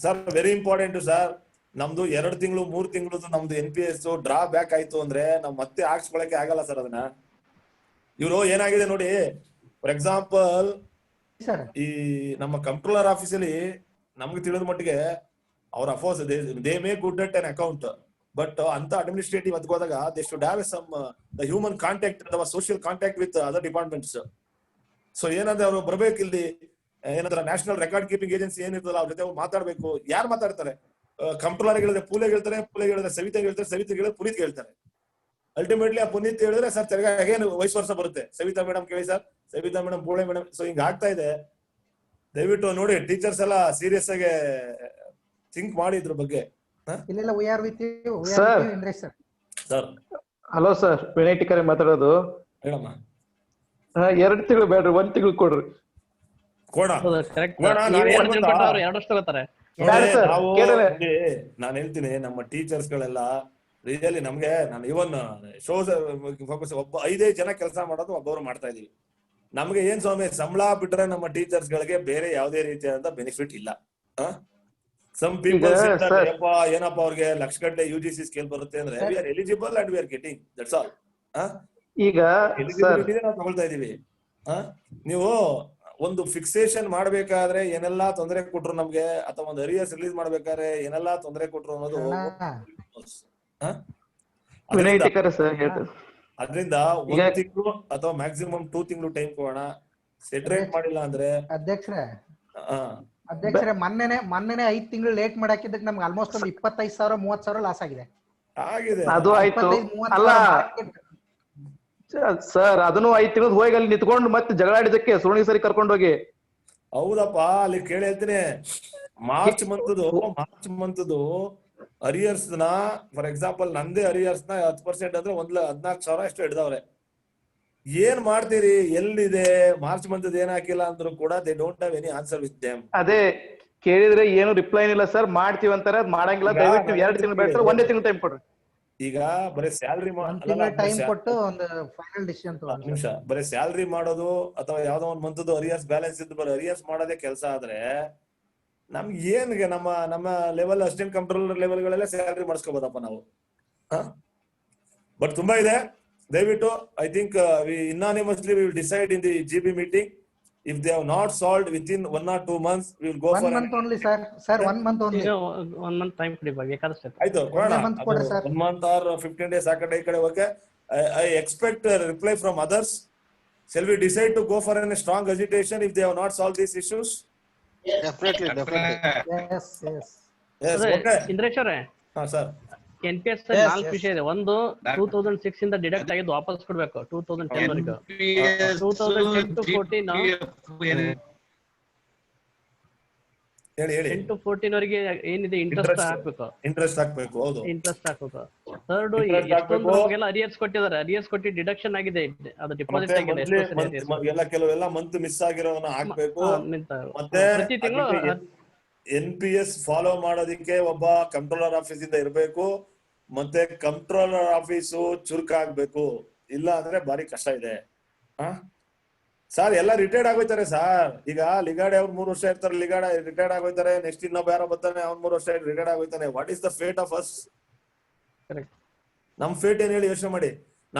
Sir very important sir. ನಮ್ದು 2 ತಿಂಗಳು 3 ತಿಂಗಳು ನಮ್ದು NPS ಡ್ರಾ ಬ್ಯಾಕ್ ಆಯ್ತು ಅಂದ್ರೆ ನಾವ್ ಮತ್ತೆ ಹಾಕ್ಸ್ಕೊಳಕ್ಕೆ ಆಗಲ್ಲ ಸರ್ ಅದನ್ನ. ಇವ್ರು ಏನಾಗಿದೆ ನೋಡಿ, ಫಾರ್ ಎಕ್ಸಾಂಪಲ್ ಈ ನಮ್ಮ ಕಂಟ್ರೋಲರ್ ಆಫೀಸ್ ಅಲ್ಲಿ ನಮ್ಗೆ ತಿಳಿದ ಮಟ್ಟಿಗೆ ಅವ್ರ efforts they may good at an account, but ಅಂತ ಅಡ್ಮಿನಿಸ್ಟ್ರೇಟಿವ್ ಅದಕ್ಕೆ ಹೋದಾಗ they should have some the human contact ಅಥವಾ social contact with other departments. So ಏನಂದ್ರೆ ಅವರು ಬರ್ಬೇಕು ಇಲ್ಲಿ, ಏನಂದ್ರೆ ನ್ಯಾಷನಲ್ ರೆಕಾರ್ಡ್ ಕೀಪಿಂಗ್ ಏಜೆನ್ಸಿ ಏನಿರ್ತಲ್ಲ ಅವ್ರ ಜೊತೆ ಮಾತಾಡ್ಬೇಕು. ಯಾರು ಮಾತಾಡ್ತಾರೆ? ಕಂಟ್ರೋಲರ್ ಹೇಳಿದ್ರೆ ಪೂಲೆಗೆ ಹೇಳ್ತಾರೆ, ಪೂಲೆಗೆ ಹೇಳಿದ್ರೆ ಸವಿತಾ ಹೇಳ್ತಾರೆ, ಸವಿತಾ ಹೇಳಿದ್ರೆ ಪುನೀತ್ ಹೇಳ್ತಾರೆ. ಅಲ್ಟಿಮೇಟ್ಲಿ ಆ ಪುನೀತ್ ಹೇಳಿದ್ರೆ ಸರ್ ತಿರ್ಗಾ ಅಗೇನ್ ವಯಸ್ಸು ವರ್ಷ ಬರುತ್ತೆ, ಸವಿತಾ ಮೇಡಮ್ ಕೇಳಿ sir, Savita madam, Pule madam. So ಹಿಂಗ ಆಗ್ತಾ ಇದೆ. ದಯವಿಟ್ಟು ನೋಡಿ, ಟೀಚರ್ಸ್ ಎಲ್ಲ ಸೀರಿಯಸ್ ಆಗಿ ಥಿಂಕ್ ಮಾಡಿ ಇದ್ರ ಬಗ್ಗೆ. ಸರ್ ಹಲೋ ಸರ್, ವಿನಯ್ ಟಿಕರೆ ಮಾತಾಡೋದು. ಹೇಳಮ್ಮ. 2 ತಿಂಗಳು ಬೇಡ್ರಿ, 1 ತಿಂಗಳು ಕೊಡ್ರಿ. ನಾನು ಹೇಳ್ತೀನಿ, ನಮ್ಮ ಟೀಚರ್ಸ್ ಗಳೆಲ್ಲ ರಿಯಲಿ ನಮ್ಗೆ, ನಾನು ಇವನ್ ಶೋಸ್ ಫೋಕಸ್ 5 ಜನ ಕೆಲಸ ಮಾಡೋದು ಒಬ್ಬರು ಮಾಡ್ತಾ ಇದೀವಿ. ನಮ್ಗೆ ಏನ್ ಸ್ವಾಮಿ ಸಂಬಳ ಬಿಟ್ರೆ ನಮ್ಮ ಟೀಚರ್ಸ್ ಗಳಿಗೆ ಬೇರೆ ಯಾವುದೇ ರೀತಿಯಾದ ಬೆನಿಫಿಟ್ ಇಲ್ಲ. ಸಮ್ ಪೀಪಲ್ ಏನಪ್ಪಾ ಅವ್ರಿಗೆ ಲಕ್ಷಗಟ್ಟಲೆ UGC ಸ್ಕೇಲ್ ಬರುತ್ತೆ ಅಂದ್ರೆ we are eligible and we are getting, that's all. ಈಗ ನಾವು ತಗೊಳ್ತಾ ಇದೀವಿ. ನೀವು ಒಂದು ಫಿಕ್ಸೇಷನ್ ಮಾಡ್ಬೇಕಾದ್ರೆ ಏನೆಲ್ಲಾ ತೊಂದರೆ ಕೊಟ್ರು ನಮ್ಗೆ, ಅಥವಾ ಒಂದು ಅರಿಯರ್ಸ್ ರಿಲೀಸ್ ಮಾಡ್ಬೇಕಾದ್ರೆ ಏನೆಲ್ಲಾ ತೊಂದರೆ ಕೊಟ್ರು ಅನ್ನೋದು. ಅದರಿಂದ 1 ತಿಂಗಳು ಅಥವಾ ಮ್ಯಾಕ್ಸಿಮಮ್ 2 ತಿಂಗಳು ಟೈಮ್ ಕೊಡೋಣ. ಸೆಟರೇಟ್ ಮಾಡಿಲ್ಲ ಅಂದ್ರೆ ಅಧ್ಯಕ್ಷರೇ ಮೊನ್ನೆನೆ 5 ತಿಂಗಳು ಲೇಟ್ ಮಾಡಾಕಿದ್ದಕ್ಕೆ ನಮ್ಗೆ ಆಲ್ಮೋಸ್ಟ್ ಒಂದು 25,000-30,000 ಲಾಸ್ ಆಗಿದೆ. ಅದು ಆಯ್ತು ಅಲ್ಲ ಸರ್, ಅದನ್ನು 5 ತಿಂಗಳು ಹೋಗಿ ಅಲ್ಲಿ ನಿಂತ್ಕೊಂಡು ಮತ್ತೆ ಜಗಳಾಡಿದಕ್ಕೆ ಸುರುಣಿ ಸರಿ ಕರ್ಕೊಂಡು ಹೋಗಿ. ಹೌದಪ್ಪ, ಅಲ್ಲಿ ಕೇಳಿ ಹೇಳ್ತೀನಿ. ಮಾರ್ಚ್ ಮಂತ್ದು ಅರಿಯರ್ಸ್ ನ, ಫಾರ್ ಎಕ್ಸಾಂಪಲ್ ನಂದೇ ಅರಿಯರ್ಸ್ ನ 10% ಅಂದ್ರೆ 14,000 ಎಷ್ಟು ಹಿಡ್ದವ್ರೆ. ಏನ್ ಮಾಡ್ತೀರಿ? ಎಲ್ಲಿದೆ ಮಾರ್ಚ್ ಮಂತ್ ಏನ್ ಹಾಕಿಲ್ಲ ಅಂದ್ರು ಕೂಡ they don't have any answer with them. ಅದೇ ಕೇಳಿದ್ರೆ ಏನು ರಿಪ್ಲೈ ಇಲ್ಲ ಸರ್, ಮಾಡ್ತೀವಿ ಅಂತಾರೆ, ಮಾಡಂಗಿಲ್ಲ. ದಯವಿಟ್ಟು 2 ತಿಂಗಳು ಬೇಡ, 1 ತಿಂಗಳು ಟೈಮ್ ಕೊಡ್ರಿ. ಈಗ ಬರೀ ಸ್ಯಾಲ್ರಿ ನಿಮಿಷ ಬರೀ ಸ್ಯಾಲ್ರಿ ಮಾಡೋದು ಅಥವಾ ಯಾವ್ದೋ ಒಂದ್ ಮಂತದ್ದು ಅರಿಯರ್ಸ್ ಬ್ಯಾಲೆನ್ಸ್ ಇದ್ದು ಬರೀ ಅರಿಯರ್ಸ್ ಮಾಡೋದೇ ಕೆಲಸ ಆದ್ರೆ ನಮ್ಗೆ ಏನ್ಗೆ ನಮ್ಮ ಲೆವೆಲ್ ಅಸಿಸ್ಟೆಂಟ್ ಕಂಟ್ರೋಲರ್ ಲೆವೆಲ್ ಗಳೆಲ್ಲ ಸ್ಯಾಲ್ರಿ ಮಾಡಿಸ್ಕೋಬೋದಪ್ಪ ನಾವು. ಬಟ್ ತುಂಬಾ ಇದೆ. ದಯವಿಟ್ಟು I think we unanimously we will decide in the GB meeting If they have not solved within 1 or 2 months, we will go 1 for month only, sir. Sir, 1 month only. ಈಗ 1 month time ಕೊಡಿ ಬೇಕಾದಷ್ಟು. ಆಯ್ತು ಕೊಡೋಣ. 1 month ಕೊಡ್ರಿ sir. 1 month or 15 days ಆ ಕಡೆ ಈ ಕಡೆ okay. I expect a reply from others. Shall we decide to go for a strong agitation if they have not solved these issues? Definitely. Yes. Yes, okay. Indresh ಅವರೇ, ಹಾ sir. NPS 4 ವಿಷಯ ಇದೆ. ಒಂದು 2006 ಇಂದ ಡಿಡಕ್ಟ್ ಆಗಿದ್ದು ವಾಪಸ್ ಕೊಡ್ಬೇಕು 2010 ವರೆಗೂ. 2010 to 14 ಹೇಳಿ 10 to 14 ವರೆಗೆ ಏನಿದೆ ಇಂಟ್ರೆಸ್ಟ್ ಹಾಕ್ಬೇಕು. ಇಂಟ್ರೆಸ್ಟ್ ಹಾಕ್ಬೇಕು. ಹೌದು, ಇಂಟ್ರೆಸ್ಟ್ ಹಾಕ್ಬೇಕು. ಥರ್ಡ್ ಎಷ್ಟೊಂದು ನಮಗೆಲ್ಲ ಅರಿಯರ್ಸ್ ಕೊಟ್ಟಿದ್ದಾರೆ, ಅರಿಯರ್ಸ್ ಕೊಟ್ಟು ಡಿಡಕ್ಷನ್ ಆಗಿದೆ, ಅದು ಡಿಪಾಸಿಟ್ ಆಗಿದೆ. ಎಲ್ಲ ಕೆಲವೆಲ್ಲ ಮಂತ್ ಮಿಸ್ ಆಗಿರೋನ ಹಾಕ್ಬೇಕು. ಮತ್ತೆ ಪ್ರತಿ ತಿಂಗಳು NPS ಫಾಲೋ ಮಾಡೋದಿಕ್ಕೆ ಒಬ್ಬ ಕಂಟ್ರೋಲರ್ ಆಫೀಸ್ ಇಂದ ಇರಬೇಕು. ಮತ್ತೆ ಕಂಟ್ರೋಲರ್ ಆಫೀಸು ಚುರುಕಾಗ್ಬೇಕು, ಇಲ್ಲ ಅಂದ್ರೆ ಬಾರಿ ಕಷ್ಟ ಇದೆ. ಸರ್ ಎಲ್ಲ ರಿಟೈರ್ಡ್ ಆಗೋಯ್ತಾರೆ ಸರ್. ಈಗ ಲಿಗಾಡೆ ಅವ್ರು 3 ವರ್ಷ ಇರ್ತಾರೆ, ಲಿಗಾಡೆ ರಿಟೈರ್ಡ್ ಆಗೋಯ್ತಾರೆ. ನೆಕ್ಸ್ಟ್ ಇನ್ನೊಬ್ಬ ಯಾರೋ ಬರ್ತಾನೆ, ಅವ್ನು 3 ವರ್ಷ ರಿಟೈರ್ಡ್ ಆಗೋಯ್ತಾನೆ. What is the fate of us? ನಮ್ ಫೇಟ್ ಏನ್ ಹೇಳಿ ಯೋಚನೆ ಮಾಡಿ.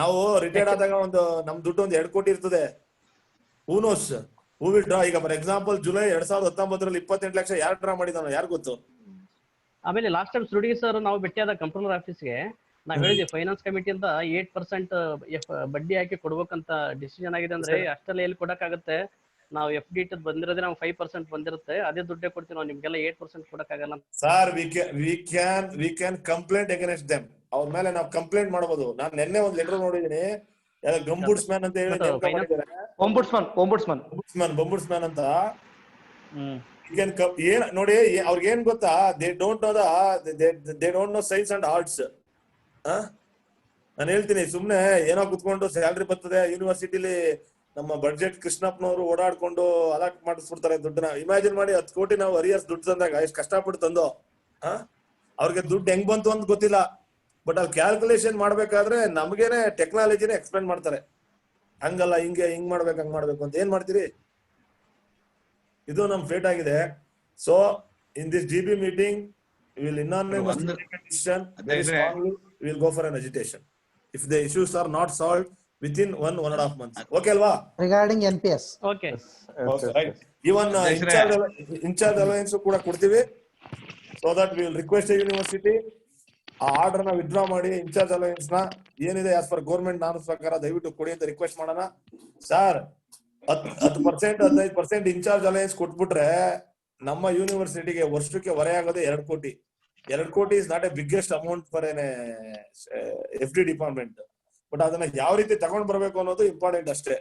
ನಾವು ರಿಟೈರ್ಡ್ ಆದಾಗ ನಮ್ ದುಡ್ಡು 2 ಕೋಟಿ ಇರ್ತದೆ. Who knows who will draw. ಈಗ ಫಾರ್ ಎಕ್ಸಾಂಪಲ್ ಜುಲೈ 2019 28 ಲಕ್ಷ ಯಾರು ಡ್ರಾ ಮಾಡಿದಾನೋ ಯಾರು ಗೊತ್ತು? ಆಮೇಲೆ ಲಾಸ್ಟ್ ಟೈಮ್ ಸುರಡಿ ಸರ್ ನಾವು ಭೇಟಿಯಾದ ಕಂಟ್ರೋಲರ್ ಆಫೀಸ್ಗೆ ನಾವ್ ಹೇಳಿದ್ವಿ ಫೈನಾನ್ಸ್ ಕಮಿಟಿ ಅಂತ 8% ಬಡ್ಡಿ ಹಾಕಿ ಕೊಡ್ಬೇಕಂತ ಡಿಸಿಷನ್ ಆಗಿದೆ. ಅಂದ್ರೆ ಅಷ್ಟೆಲ್ಲ ಎಲ್ಲಿ ಕೊಡಕ್ಕಾಗತ್ತೆ? ನಾವು FD ಬಂದಿರೋದೇ ನಾವು 5% ಬಂದಿರುತ್ತೆ, ಅದೇ ದುಡ್ಡೇ ಕೊಡ್ತೀವಿ ನಾವು, ನಿಮ್ಗೆಲ್ಲ 8% ಕೊಡಕ್ಕಾಗಲ್ಲ ಸರ್. We can complaint against them. ಅವ್ರ ಮೇಲೆ ನಾವು ಕಂಪ್ಲೇಂಟ್ ಮಾಡಬಹುದು. ನಾನು ನಿನ್ನೆ ಒಂದು ಲೆಟರ್ ನೋಡಿದೀನಿ, ಗಂಬುಡ್ಸ್ ಮ್ಯಾನ್ ಅಂತ ಹೇಳಿ ಬಂಬುಡ್ಸ್ ಅಂತ. ಏನ್ ನೋಡಿ, ಅವ್ರಿಗೆ ಏನ್ ಗೊತ್ತಾ, they don't know science and arts. ನಾನು ಹೇಳ್ತೀನಿ, ಸುಮ್ನೆ ಏನೋ ಕುತ್ಕೊಂಡು ಸ್ಯಾಲ್ರಿ ಬರ್ತದೆ ಯೂನಿವರ್ಸಿಟಿಲಿ, ನಮ್ಮ ಬಡ್ಜೆಟ್ ಕೃಷ್ಣಪ್ಪನವರು ಓಡಾಡ್ಕೊಂಡು ಅಲಾಟ್ ಮಾಡಿಸ್ಬಿಡ್ತಾರೆ ದುಡ್ಡನ್ನ. ಇಮ್ಯಾಜಿನ್ ಮಾಡಿ 10 ಕೋಟಿ ನಾವು ಅರಿಯರ್ಸ್ ದುಡ್ಡು ತಂದಾಗ ಎಷ್ಟು ಕಷ್ಟಪಟ್ಟು ತಂದು ಅವ್ರಿಗೆ ದುಡ್ಡು ಹೆಂಗ್ ಬಂತು ಅಂತ ಗೊತ್ತಿಲ್ಲ. ಬಟ್ ಅಲ್ಲಿ ಕ್ಯಾಲ್ಕುಲೇಷನ್ ಮಾಡ್ಬೇಕಾದ್ರೆ ನಮ್ಗೇನೆ ಟೆಕ್ನಾಲಜಿನೇ ಎಕ್ಸ್ಪ್ಲೇನ್ ಮಾಡ್ತಾರೆ. ಹಂಗಲ್ಲ, ಹಿಂಗ್ ಮಾಡ್ಬೇಕು, ಹಂಗ್ ಮಾಡ್ಬೇಕು ಅಂತ. ಏನ್ ಮಾಡ್ತೀರಿ? ಇದು ನಮ್ ಫೇಟ್ ಆಗಿದೆ. So in this GB meeting will unanimously take a decision. Very strongly we will go for an agitation if the issues are not solved within 1.5 months. Okay alva? Regarding NPS. Okay. Right. Even in-charge alliance kuda kodtivi, so that we will request a university ಆ order ನ withdraw ಮಾಡಿ incharge Allianz ನ ಏನಿದೆ as per government norms ಪ್ರಕಾರ ದಯವಿಟ್ಟು ಕೊಡಿ ಅಂತ request ಮಾಡೋಣ. ಸರ್ 10% 15% ಇನ್ಚಾರ್ಜ್ ಅಲೈನ್ಸ್ ಕೊಟ್ಬಿಟ್ರೆ ನಮ್ಮ ಯೂನಿವರ್ಸಿಟಿಗೆ ವರ್ಷಕ್ಕೆ ಹೊರೆ ಆಗೋದು 2 ಕೋಟಿ. 2 ಕೋಟಿ is not A biggest amount for N FD department. But ಅದನ್ನ ಯಾವ ರೀತಿ ತಗೊಂಡ್ ಬರ್ಬೇಕು ಅನ್ನೋದು ಇಂಪಾರ್ಟೆಂಟ್ ಅಷ್ಟೇ.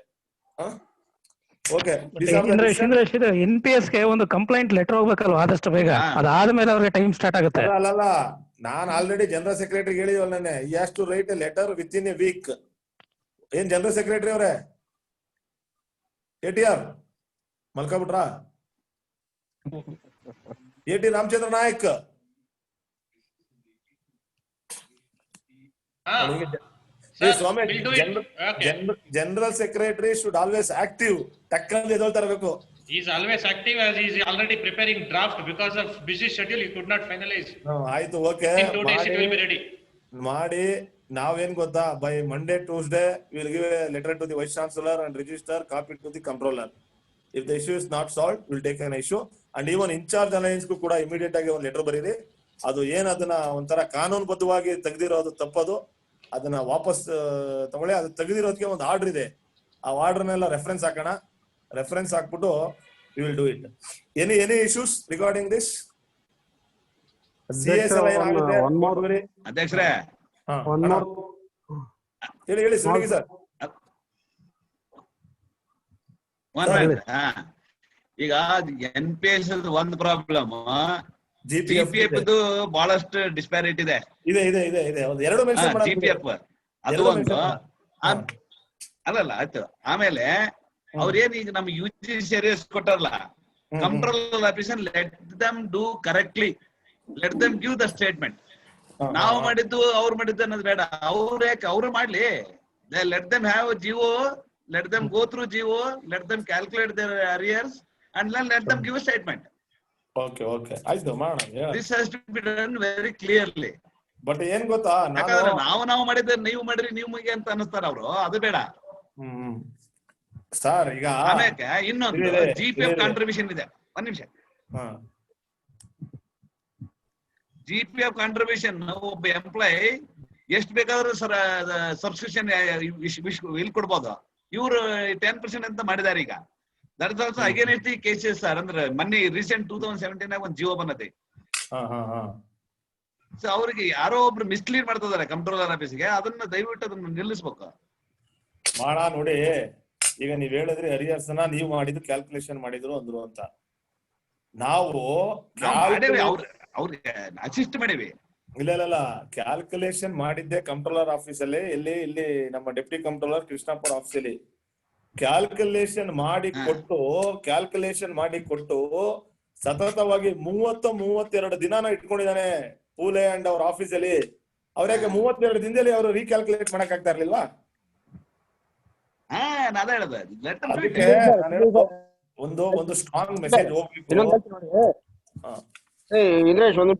ಓಕೆ, NPS ಗೆ ಒಂದು ಕಂಪ್ಲೇಂಟ್ ಲೆಟರ್ ಹೋಗ್ಬೇಕಲ್ವಾ ಆದಷ್ಟು ಬೇಗ, ಅದಾದ್ಮೇಲೆ ಅವ್ರಿಗೆ ಟೈಮ್ ಸ್ಟಾರ್ಟ್ ಆಗುತ್ತೆ. ಅಲ್ಲ, ನಾನ್ ಆಲ್ರೆಡಿ ಜನರಲ್ ಸೆಕ್ರೆಟರಿ ಹೇಳಿದವಲ್ಲ ನೆನ್ನೆ, he has to write a letter within a week. ಏನ್ ಜನರಲ್ ಸೆಕ್ರೆಟರಿ ಅವರೇ ATR ಮಲ್ಕೊಬಿಟ್ರಾ? AT ರಾಮಚಂದ್ರ ನಾಯಕ್ ಸ್ವಾಮಿ, general secretary should always active. ಟಕ್ಕಲ್ಲಿ ಎದೊಳ್ತಾರಬೇಕು. He is always active as he is already preparing draft. Because of busy schedule he could not finalize. ಆಯ್ತು, okay In 2 days it will be ready. ಮಾಡಿ ನಾವೇನ್ ಗೊತ್ತಾ, by Monday Tuesday we will give a letter to the vice chancellor and register, copy to the controller. If the issue is not solved, we will take an issue. And even in charge alliance ಗೂ ಕೂಡ immediate ಆಗಿ ಒಂದು letter ಬರೀರಿ. ಅದು ಏನ್ ಅದನ್ನ ಒಂಥರ ಕಾನೂನುಬದ್ಧವಾಗಿ ತೆಗೆದಿರೋದು ತಪ್ಪದು, ಅದನ್ನ ವಾಪಸ್ ತಗೊಳ್ಳಿ. ಅದು ತೆಗೆದಿರೋದಕ್ಕೆ ಒಂದು ಆರ್ಡರ್ ಇದೆ, ಆ ಆರ್ಡರ್ನೆಲ್ಲ ರೆಫರೆನ್ಸ್ ಹಾಕೋಣ. ರೆಫರೆನ್ಸ್ ಹಾಕ್ಬಿಟ್ಟು we will do it. Any issues regarding this? ಅಧ್ಯಕ್ಷರೇ, ಹೇಳಿ ಸರ್. ಈಗ NPS ಒಂದು ಪ್ರಾಬ್ಲಮ್, GPF ಬಹಳಷ್ಟು ಡಿಸ್ಪ್ಯಾರಿಟಿ ಇದೆ. GPF ಅದು ಒಂದು ಅಲ್ಲಲ್ಲ, ಆಯ್ತು. ಆಮೇಲೆ ಅವ್ರೇನ್ ಈಗ ನಮ್ಗೆ UGC ಅರಿಯರ್ಸ್ ಕೊಟ್ಟಾರಲ್ಲ, controller officer let them do correctly, let them give the statement. ನಾವು ಮಾಡಿದ್ದು ಅವ್ರು ಮಾಡಿದ್ದು ಅನ್ನೋದು ಬೇಡ, ಅವ್ರು ಮಾಡ್ಲಿ. Let them have GO, let them go through GO, let them calculate their arrears and let them give a statement. ಆಯ್ತು, ಮಾಡೋಣ. This has to be done very clearly. But ಏನ್ ಗೊತ್ತಾ, ನಾವು ಮಾಡಿದ್ರೆ ನೀವು ಮಾಡ್ರಿ, ನೀವು ಮುಗಿ ಅಂತ ಅನ್ನಿಸ್ತಾರ ಅವರು, ಅದು ಬೇಡ. ಸರ್ ಈಗ ಆಮೇಲೆ ಇನ್ನೊಂದು GPF ಕಾಂಟ್ರಿಬ್ಯೂಷನ್ ಇದೆ. ಒಂದ್ ನಿಮಿಷ. GPF ಕಾಂಟ್ರಿಬ್ಯೂಷನ್ ಒಬ್ಬ ಎಂಪ್ಲಾಯ್ ಎಷ್ಟು ಬೇಕಾದ್ರೂ ಸಬ್ಸ್ಕ್ರಿಪ್ಷನ್ ಇಲ್ಲಿ ಕೊಡ್ಬೋದು. ಇವ್ರು 10% ಅಂತ ಮಾಡಿದಾರೆ ಈಗ. That is also against the cases sir. ಅಂದ್ರೆ ಮೊನ್ನೆ ರೀಸೆಂಟ್ 2017 ಒಂದು ಜಿಯೋ ಬಂದೈತಿ. ಸೊ ಅವ್ರಿಗೆ ಯಾರೋ ಒಬ್ರು ಮಿಸ್ಲೀಡ್ ಮಾಡ್ತಿದಾರೆ ಕಂಟ್ರೋಲರ್ ಆಫೀಸ್ಗೆ. ಅದನ್ನ ದಯವಿಟ್ಟು ಅದನ್ನ ನಿಲ್ಲಿಸ್ಬೇಕು. ನೋಡಿ ಈಗ ನೀವ್ ಹೇಳಿದ್ರಿ ಅರಿಯರ್ಸ್ ನೀವು ಮಾಡಿದ್ದು ಕ್ಯಾಲ್ಕುಲೇಷನ್ ಮಾಡಿದ್ರು ಅಂದ್ರು ಅಂತ. ನಾವು ಅವ್ರಿಗೆ ಅಸಿಸ್ಟ್ ಮಾಡಿವಿ. ಇಲ್ಲ ಕ್ಯಾಲ್ಕುಲೇಷನ್ ಮಾಡಿದ್ದೆ ಕಂಟ್ರೋಲರ್ ಆಫೀಸ್ ಅಲ್ಲಿ. ಇಲ್ಲಿ ನಮ್ಮ ಡೆಪ್ಟಿ ಕಂಟ್ರೋಲರ್ ಕೃಷ್ಣಪ್ಪರ ಆಫೀಸ್ ಅಲ್ಲಿ ಕ್ಯಾಲ್ಕುಲೇಷನ್ ಮಾಡಿ ಕೊಟ್ಟು ಸತತವಾಗಿ 32 ದಿನಾನ ಇಟ್ಕೊಂಡಿದ್ದಾನೆ ಪೂಲೆ ಅಂಡ್ ಅವ್ರ ಆಫೀಸ್ ಅಲ್ಲಿ. ಅವ್ರ್ಯಾಕೆ 32 ದಿನದಲ್ಲಿ ಅವರು ರೀಕ್ಯಾಲ್ಕುಲೇಟ್ ಮಾಡಕ್ ಆಗ್ತಾ ಇರ್ಲಿಲ್ವಾ? ಒಂದು ಸ್ಟ್ರಾಂಗ್ ಮೆಸೇಜ್ ಹೋಗ್ಬೇಕು. ಇಂದ್ರೇಶ್ ಒಂದು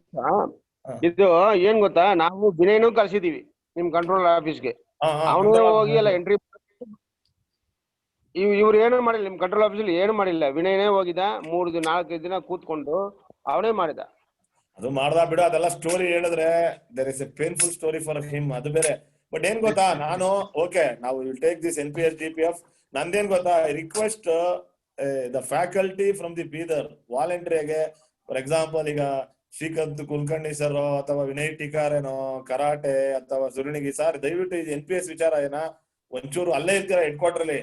ಇದು ಏನ್ ಗೊತ್ತಾ, ನಾವು ವಿನಯನೂ ಕಳ್ಸಿದೀವಿ ನಿಮ್ ಕಂಟ್ರೋಲ್ ಆಫೀಸ್ಗೆ. ಅವನು ಹೋಗಿ ಎಲ್ಲ ಎಂಟ್ರಿ. ಇವ್ರು ಏನು ಮಾಡಿಲ್ಲ, ನಿಮ್ ಕಂಟ್ರೋಲ್ ಆಫೀಸಲ್ಲಿ ಏನು ಮಾಡಿಲ್ಲ. ವಿನಯನೇ ಹೋಗಿದ 3-4 ದಿನ ಕೂತ್ಕೊಂಡು ಅವನೇ ಮಾಡಿದ. ಅದು ಮಾಡ್ದ ಬಿಡು, ಅದೆಲ್ಲ ಸ್ಟೋರಿ ಹೇಳಿದ್ರೆ there is a painful story for him, ಅದು ಬೇರೆ. ಬಟ್ ಏನ್ ಗೊತ್ತಾ, ನಾನು ಓಕೆ ನಾವು will take this NPS GPF. ನಂದೇನ್ ಗೊತ್ತಾ, I request the faculty from the Bidar ವಾಲಂಟ್ರಿಯಾಗೆ. ಫಾರ್ ಎಕ್ಸಾಂಪಲ್ ಈಗ ಶ್ರೀಕಾಂತ್ ಕುಲಕರ್ಣಿ ಸರ್ ಅಥವಾ ವಿನಯ್ ಟಿಕಾರೇನೋ ಕರಾಟೆ ಅಥವಾ ಸುರುಣಿಗಿ ಸರ್, ದಯವಿಟ್ಟು ಇದು NPS ವಿಚಾರ ಏನ ಒಂಚೂರು ಅಲ್ಲೇ ಇರ್ತೀರಾ ಹೆಡ್ ಕ್ವಾರ್ಟರ್ ಅಲ್ಲಿ,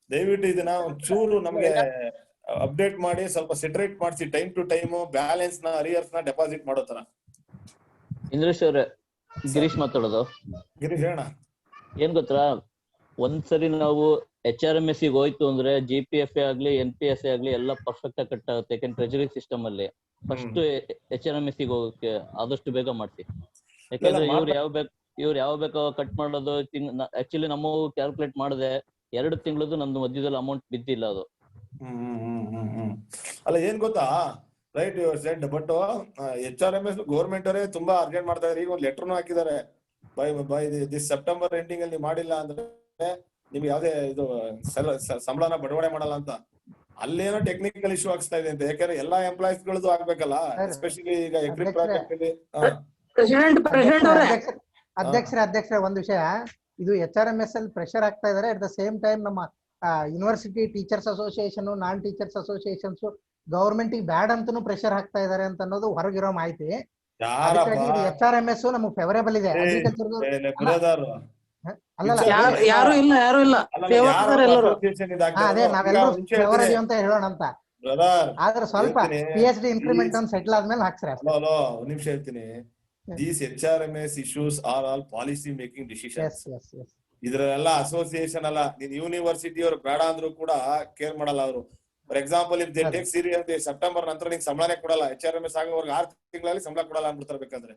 ದಯವಿಟ್ಟು ಇದನ್ನ ಒಂಚೂರು ನಮ್ಗೆ ಅಪ್ಡೇಟ್ ಮಾಡಿ ಸ್ವಲ್ಪ ಸೆಟ್ರೇಟ್ ಮಾಡಿಸಿ ಟೈಮ್ ಟು ಟೈಮ್ ಬ್ಯಾಲೆನ್ಸ್ ನ ಅರಿಯರ್ಸ್ ನ ಡೆಪಾಸಿಟ್ ಮಾಡೋ ತರ. ಇಂದ್ರೇಶ್ ಅವ್ರೆ, ಗಿರೀಶ್ ಮಾತಾಡೋದು. ಗಿರೀಶ್ ಹೇಳ. ಏನ್ ಗೊತ್ತಾ, ಒಂದ್ಸರಿ ನಾವು HRMS ಗೆ ಹೋಯ್ತು ಅಂದ್ರೆ GPF ಆಗ್ಲಿ NPS ಆಗ್ಲಿ ಎಲ್ಲ ಪರ್ಫೆಕ್ಟ್ ಆಗಿ ಕಟ್ ಆಗುತ್ತೆ. ಯಾಕಂದ್ರೆ ಟ್ರೆಜರಿ ಸಿಸ್ಟಮ್ ಅಲ್ಲಿ ಫಸ್ಟ್ HRMS ಗೆ ಹೋಗಕ್ಕೆ ಆದಷ್ಟು ಬೇಗ ಮಾಡ್ಸಿ. ಯಾಕಂದ್ರೆ ಇವ್ರು ಯಾವ ಬೇಕೋ ಕಟ್ ಮಾಡೋದು. ಆಕ್ಚುಲಿ ನಮ್ಮ ಕ್ಯಾಲ್ಕುಲೇಟ್ ಮಾಡಿದೆ 2 ತಿಂಗಳದ್ದು ನಂದು ಮಧ್ಯದಲ್ಲಿ ಅಮೌಂಟ್ ಬಿದ್ದಿಲ್ಲ ಅದು. ಅಲ್ಲ ಏನ್ ಗೊತ್ತಾ, write your shed. But HRMS government ಅವರೇ ತುಂಬಾ ಅರ್ಜೆಂಟ್ ಮಾಡ್ತಾ ಇದಾರೆ. ಈಗ ಒಂದು ಲೆಟರ್ನು ಹಾಕಿದ್ದಾರೆ, ಬೈ ದಿಸ್ ಸೆಪ್ಟೆಂಬರ್ ಎಂಡಿಂಗ್ ಅಲ್ಲಿ ಮಾಡಿಲ್ಲ ಅಂದ್ರೆ ನಿಮ್ಗೆ ಯಾವ್ದೇ ಇದು ಸಂಬಳನ ಬಡವಣೆ ಮಾಡಲ್ಲ ಅಂತ. ಅಲ್ಲೇನೋ ಟೆಕ್ನಿಕಲ್ ಇಶ್ಯೂ ಆಗ್ತಾ ಇದೆ ಅಂತ. ಯಾಕಂದ್ರೆ ಎಲ್ಲಾ ಎಂಪ್ಲಾಯೀಸ್ ಗಳದ್ದು ಆಗ್ಬೇಕಲ್ಲ, ಎಸ್ಪೆಷಲಿ ಈಗ ಎಗ್ರಿ ಪ್ರಾಜೆಕ್ಟ್ ಅಲ್ಲಿ. ಅಧ್ಯಕ್ಷರೇ ಒಂದು ವಿಷಯ, ಇದು HRMS ಅಲ್ಲಿ ಪ್ರೆಷರ್ ಆಗ್ತಾ ಇದಾರೆ. ಅಟ್ ದ ಸೇಮ್ ಟೈಮ್ ನಮ್ಮ ಯೂನಿವರ್ಸಿಟಿ ಟೀಚರ್ಸ್ ಅಸೋಸಿಯೇಷನ್, ನಾನ್ ಟೀಚರ್ಸ್ ಅಸೋಸಿಯೇಷನ್ಸ್ ಗವರ್ಮೆಂಟ್ ಬ್ಯಾಡ್ ಅಂತಾನು ಪ್ರೆಷರ್ ಹಾಕ್ತಾ ಇದಾರೆ ಅಂತ ಅನ್ನೋದು ಹೊರಗಿರೋ ಮಾಹಿತಿ. HRMS ನಮಗೆ ಫೇವರೇಬಲ್ ಇದೆ. ಯಾರು ಇಲ್ಲ ಅದೇ ನಾವೆಲ್ಲರೂ ಫೇವರೇಬಲ್ ಅಂತ ಹೇಳೋಣ ಅಂತ. ಆದ್ರೆ ಸ್ವಲ್ಪ PhD ಇನ್ಕ್ರಿಮೆಂಟ್ ಒಂದು ಸೆಟ್ಲ್ ಆದ್ಮೇಲೆ ಹಾಕ್ಸ್ರಿ. ಒಂದ್ ನಿಮಿಷ ಹೇಳ್ತೀನಿ. These HRMS issues are all policy making decisions. ಇದ್ರೆಲ್ಲ ಅಸೋಸಿಯೇಷನ್ ಅಲ್ಲ. ನೀನ್ ಯೂನಿವರ್ಸಿಟಿ ಅವ್ರು ಬೇಡ ಅಂದ್ರೂ ಕೂಡ ಕೇರ್ ಮಾಡಲ್ಲ ಅವರು. For example if they take serious September ನಂತರ ನಿಂಗೆ ಸಂಬಳನೇ ಕೊಡಲ್ಲ. HRMS ಆಗೋವರೆಗೆ 6 ತಿಂಗಳಲ್ಲಿ ಸಂಬಳ ಕೊಡಲ್ಲ ಅನ್ಬಿಡ್ತಾರೆ ಬೇಕಾದ್ರೆ.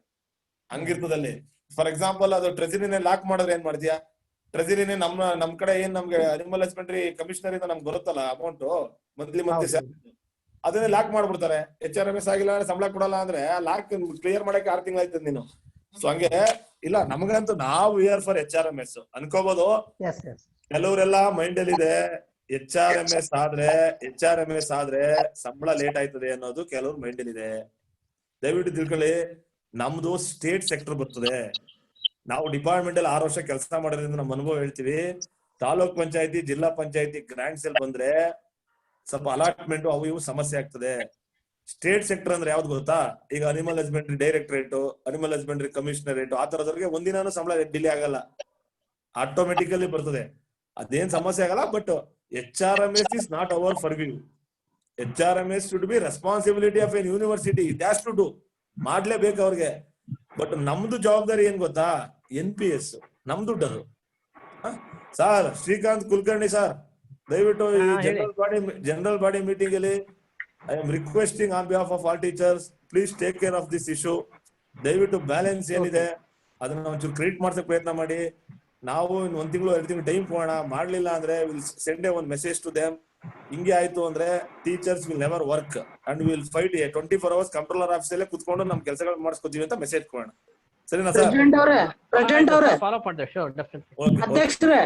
ಹಂಗಿರ್ತದಲ್ಲಿ ಫಾರ್ ಎಕ್ಸಾಂಪಲ್ ಅದು ಟ್ರೆಜರಿನೇ ಲಾಕ್ ಮಾಡಿದ್ರೆ ಏನ್ ಮಾಡ್ತೀಯಾ? ಟ್ರೆಜರಿನೇ ನಮ್ ಕಡೆ ಏನ್ ನಮ್ಗೆ ಅನಿಮಲ್ ಹಸ್ಬೆಂಡ್ರಿ ಕಮಿಷನರ್ ಇಂದ ನಮ್ಗೆ ಬರುತ್ತಲ್ಲ ಅಮೌಂಟ್ ಮಂತ್ಲಿ ಅದನ್ನೇ ಲಾಕ್ ಮಾಡ್ಬಿಡ್ತಾರೆ. HRMS ಆಗಿಲ್ಲ ಅಂದ್ರೆ ಸಂಬಳ ಕೊಡಲ್ಲ ಅಂದ್ರೆ ಲಾಕ್ ಕ್ಲಿಯರ್ ಮಾಡಕ್ಕೆ 6 ತಿಂಗಳು ಆಯ್ತದ ನೀನು. ಸೊ ಹಂಗೆ ಇಲ್ಲ, ನಮಗಂತೂ ನಾವು ಇಯರ್ ಫಾರ್ HRMS ಅನ್ಕೋಬಹುದು. ಕೆಲವರೆಲ್ಲ ಮೈಂಡ್ ಅಲ್ಲಿ ಇದೆ HRMS ಆದ್ರೆ ಸಂಬಳ ಲೇಟ್ ಆಯ್ತದೆ ಅನ್ನೋದು ಕೆಲವ್ರ ಮೈಂಡ್ ಅಲ್ಲಿ ಇದೆ. ದಯವಿಟ್ಟು ತಿಳ್ಕೊಳ್ಳಿ, ನಮ್ದು ಸ್ಟೇಟ್ ಸೆಕ್ಟರ್ ಬರ್ತದೆ. ನಾವು ಡಿಪಾರ್ಟ್ಮೆಂಟ್ ಅಲ್ಲಿ 6 ವರ್ಷ ಕೆಲಸ ಮಾಡೋದ್ರಿಂದ ನಮ್ಮ ಅನುಭವ ಹೇಳ್ತೀವಿ. ತಾಲೂಕ್ ಪಂಚಾಯತಿ, ಜಿಲ್ಲಾ ಪಂಚಾಯತಿ ಗ್ರಾಂಟ್ಸ್ ಅಲ್ಲಿ ಬಂದ್ರೆ ಸ್ವಲ್ಪ ಅಲಾಟ್ಮೆಂಟ್ ಅವು ಇವು ಸಮಸ್ಯೆ ಆಗ್ತದೆ. ಸ್ಟೇಟ್ ಸೆಕ್ಟರ್ ಅಂದ್ರೆ ಯಾವ್ದು ಗೊತ್ತಾ, ಈಗ animal husbandry directorate, animal husbandry commissionerate, ಆ ತರದವ್ರಿಗೆ ಒಂದಿನಾನು ಸಂಬಳ ಡಿಲೇ ಆಗಲ್ಲ, ಆಟೋಮೆಟಿಕಲಿ ಬರ್ತದೆ. ಅದೇನ್ ಸಮಸ್ಯೆ ಆಗಲ್ಲ. But HRMS is not our purview. HRMS should be responsibility of an university. It has to do, ಮಾಡ್ಲೇಬೇಕು ಅವ್ರಿಗೆ. ಬಟ್ ನಮ್ದು ಜವಾಬ್ದಾರಿ ಏನ್ ಗೊತ್ತಾ, NPS ನಮ್ ದುಡ್ಡದು. ಸರ್ ಶ್ರೀಕಾಂತ್ ಕುಲಕರ್ಣಿ ಸರ್, ದಯವಿಟ್ಟು ಜನರಲ್ ಬಾಡಿ ಮೀಟಿಂಗ್ ಅಲ್ಲಿ I am requesting on behalf of all teachers, please take care of this issue. ದಯವಿಟ್ಟು ಬ್ಯಾಲೆನ್ಸ್ ಏನಿದೆ ಅದನ್ನ ಒಂಚೂರು ಕ್ರಿಯೇಟ್ ಮಾಡ್ಸಕ್ ಪ್ರಯತ್ನ ಮಾಡಿ. ನಾವು 1 ತಿಂಗಳು 2 ತಿಂಗಳು ಟೈಮ್ ಕೊಡೋಣ. ಮಾಡ್ಲಿಲ್ಲ ಅಂದ್ರೆ will send a one message to them. ಹಿಂಗೆ ಆಯ್ತು ಅಂದ್ರೆ teachers will never work and will fight 24 hours controller office ಅಲ್ಲೇ ಕುತ್ಕೊಂಡು ನಮ್ ಕೆಲಸಗಳು ಮಾಡಿಸ್ಕೊತೀವಿ ಅಂತ ಮೆಸೇಜ್ ಕೊಡೋಣ. ಸರಿನಾ ಸರ್? ಪ್ರೆಸಿಡೆಂಟ್ ಅವರೇ ಫಾಲೋ ಮಾಡ್ತೇವೆ. Sure, definitely. ಅಧ್ಯಕ್ಷರೇ,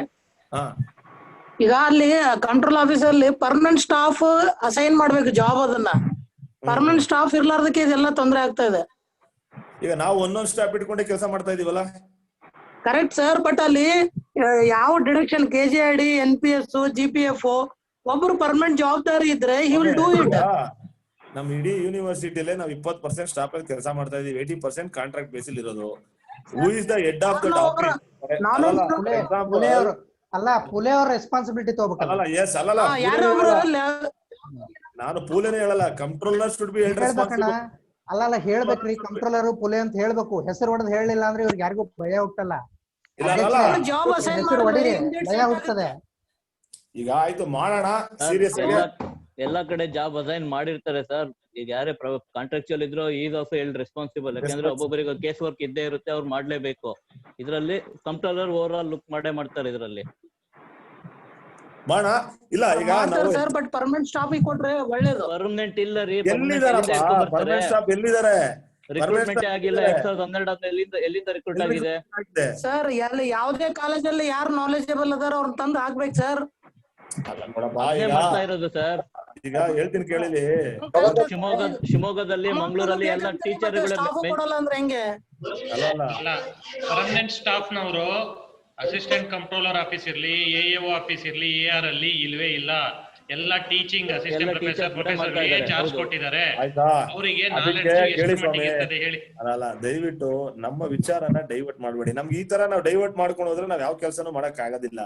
ಈಗ ಅಲ್ಲಿ ಕಂಟ್ರೋಲ್ ಆಫೀಸ್ ಅಲ್ಲಿ ಪರ್ಮನೆಂಟ್ ಸ್ಟಾಫ್ ಅಸೈನ್ ಮಾಡ್ಬೇಕು ಜಾಬ್, ಅದನ್ನ ಪರ್ಮನೆಂಟ್ ಸ್ಟಾಫ್ ಇರ್ಲಾರ್ದಕ್ಕೆ ಇದೆಲ್ಲ ತೊಂದರೆ ಆಗ್ತಾ ಇದೆ. ಈಗ ನಾವು ಒಂದೊಂದು ಸ್ಟಾಪ್ ಇಟ್ಕೊಂಡೆ ಕೆಲಸ ಮಾಡ್ತಾ ಇದೀವಲ್ಲ. ಕರೆಕ್ಟ್ ಸರ್, ಬಟ್ ಅಲ್ಲಿ ಯಾವ ಡಿಡಕ್ಷನ್ KGID, NPS, GPF ಒಬ್ರು ಪರ್ಮನೆಂಟ್ ಜವಾಬ್ದಾರಿ ಇದ್ರೆ he will do it. ನಮ್ ಇಡೀ ಯೂನಿವರ್ಸಿಟಿಲೇ ನಾವು 20% ಸ್ಟಾಫ್ ಅಲ್ಲಿ ಕೆಲಸ ಮಾಡ್ತಾ ಇದೀವಿ, 80% ಕಾಂಟ್ರಾಕ್ಟ್ ಬೇಸಿಲ್ ಇರೋದು. Who is the head of the ಅಲ್ಲ ಪುಲೆ ಅವ್ರ ರೆಸ್ಪಾನ್ಸಿಬಿಲಿಟಿ ತಗೋಬೇಕಲ್ಲ. ಅಲ್ಲ ಎಸ್ ಅಲ್ಲಲ್ಲ, ನಾನು ಪೂಲೆನೇ ಹೇಳಲ್ಲ, controller should be held responsible. ಅಲ್ಲ ಹೇಳ್ಬೇಕ್ರಿ, ಕಂಟ್ರೋಲರ್ ಪುಲೆ ಅಂತ ಹೇಳ್ಬೇಕು. ಹೆಸರು ಹೊಡೆದ್ ಹೇಳಿಲ್ಲ ಅಂದ್ರೆ ಇವ್ರಿಗೆ ಯಾರಿಗೂ ಭಯ ಹುಟ್ಟಲ್ಲ. ಹೆಸರು ಹೊಡಿರಿ, ಭಯ ಹುಟ್ಟದೆ. ಈಗ ಆಯ್ತು ಮಾಡೋಣ ಸೀರಿಯಸ್ ಆಗಿ. ಎಲ್ಲಾ ಕಡೆ ಜಾಬ್ ಅಸೈನ್ ಮಾಡಿರ್ತಾರೆ ಸರ್. ಈಗ ಯಾರೇ ಕಾಂಟ್ರಾಕ್ಚುಯಲ್ ಇದ್ರು ಈಸ್ ಆಲ್ಸೋ ಹೆಲ್ಡ್ ರೆಸ್ಪಾನ್ಸಿಬಲ್. ಯಾಕಂದ್ರೆ ಒಬ್ಬೊಬ್ಬರಿಗೆ ಕೇಸ್ ವರ್ಕ್ ಇದ್ದೇ ಇರುತ್ತೆ, ಅವ್ರು ಮಾಡ್ಲೇಬೇಕು. ಇದ್ರಲ್ಲಿ ಕಂಟ್ರೋಲರ್ ಓವರ್ ಆಲ್ ಲುಕ್ ಮಾಡೇ ಮಾಡ್ತಾರೆ ಇದ್ರಲ್ಲಿ. ಇಲ್ಲ ಈಗ ಸರ್ ಬಟ್ ಪರ್ಮನೆಂಟ್ ಸ್ಟಾಫ್ ಕೊಟ್ರೆ ಒಳ್ಳೇದು. ಪರ್ಮನೆಂಟ್ ಇಲ್ಲ ರೀ, ಪರ್ಮನೆಂಟ್ ಸ್ಟಾಫ್ ಎಲ್ಲಿದ್ದಾರೆ? ರಿಕ್ರೂಟ್ಮೆಂಟ್ ಆಗಿಲ್ಲ. 2012 ಎಲ್ಲಿಂದ ರಿಕ್ರೂಟ್ ಆಗಿದೆ ಸರ್? ಯಾವುದೇ ಕಾಲೇಜಲ್ಲಿ ಯಾರು ನಾಲೆಜಬಲ್ ಅದಾರ ಅವ್ರನ್ನ ತಂದು ಹಾಕ್ಬೇಕು ಸರ್. ಮಾಡ್ತಾ ಇರೋದು ಸರ್. ಈಗ ಹೇಳ್ತೀನಿ ಕೇಳಿಲಿ, ಶಿವಮೊಗ್ಗದಲ್ಲಿ, ಮಂಗಳೂರಲ್ಲಿ ಎಲ್ಲ ಟೀಚರ್ಗಳು ಕೊಡಲ್ಲ ಅಂದ್ರೆ ಹೆಂಗೆ? ಪರ್ಮನೆಂಟ್ ಸ್ಟಾಫ್ ನವರು ಅಸಿಸ್ಟೆಂಟ್ ಕಂಟ್ರೋಲರ್ ಆಫೀಸ್ ಇರ್ಲಿ, AAO ಆಫೀಸ್ ಇರ್ಲಿ, AR ಅಲ್ಲಿ ಇಲ್ವೇ ಇಲ್ಲ. ಎಲ್ಲ ಟೀಚಿಂಗ್ ಅಸಿಸ್ಟೆಂಟ್ ಪ್ರೊಫೆಸರ್ಗೆ ಚಾರ್ಜ್ ಕೊಟ್ಟಿದ್ದಾರೆ. ಅವರಿಗೆ ಹೇಳಿ. ಅಲ್ಲ ದಯವಿಟ್ಟು ನಮ್ಮ ವಿಚಾರನ ಡೈವರ್ಟ್ ಮಾಡ್ಬೇಡಿ. ನಮ್ಗೆ ಈ ತರ ನಾವು ಡೈವರ್ಟ್ ಮಾಡ್ಕೊಂಡು ಹೋದ್ರೆ ನಾವ್ ಯಾವ ಕೆಲಸನೂ ಮಾಡಕ್ ಆಗೋದಿಲ್ಲ.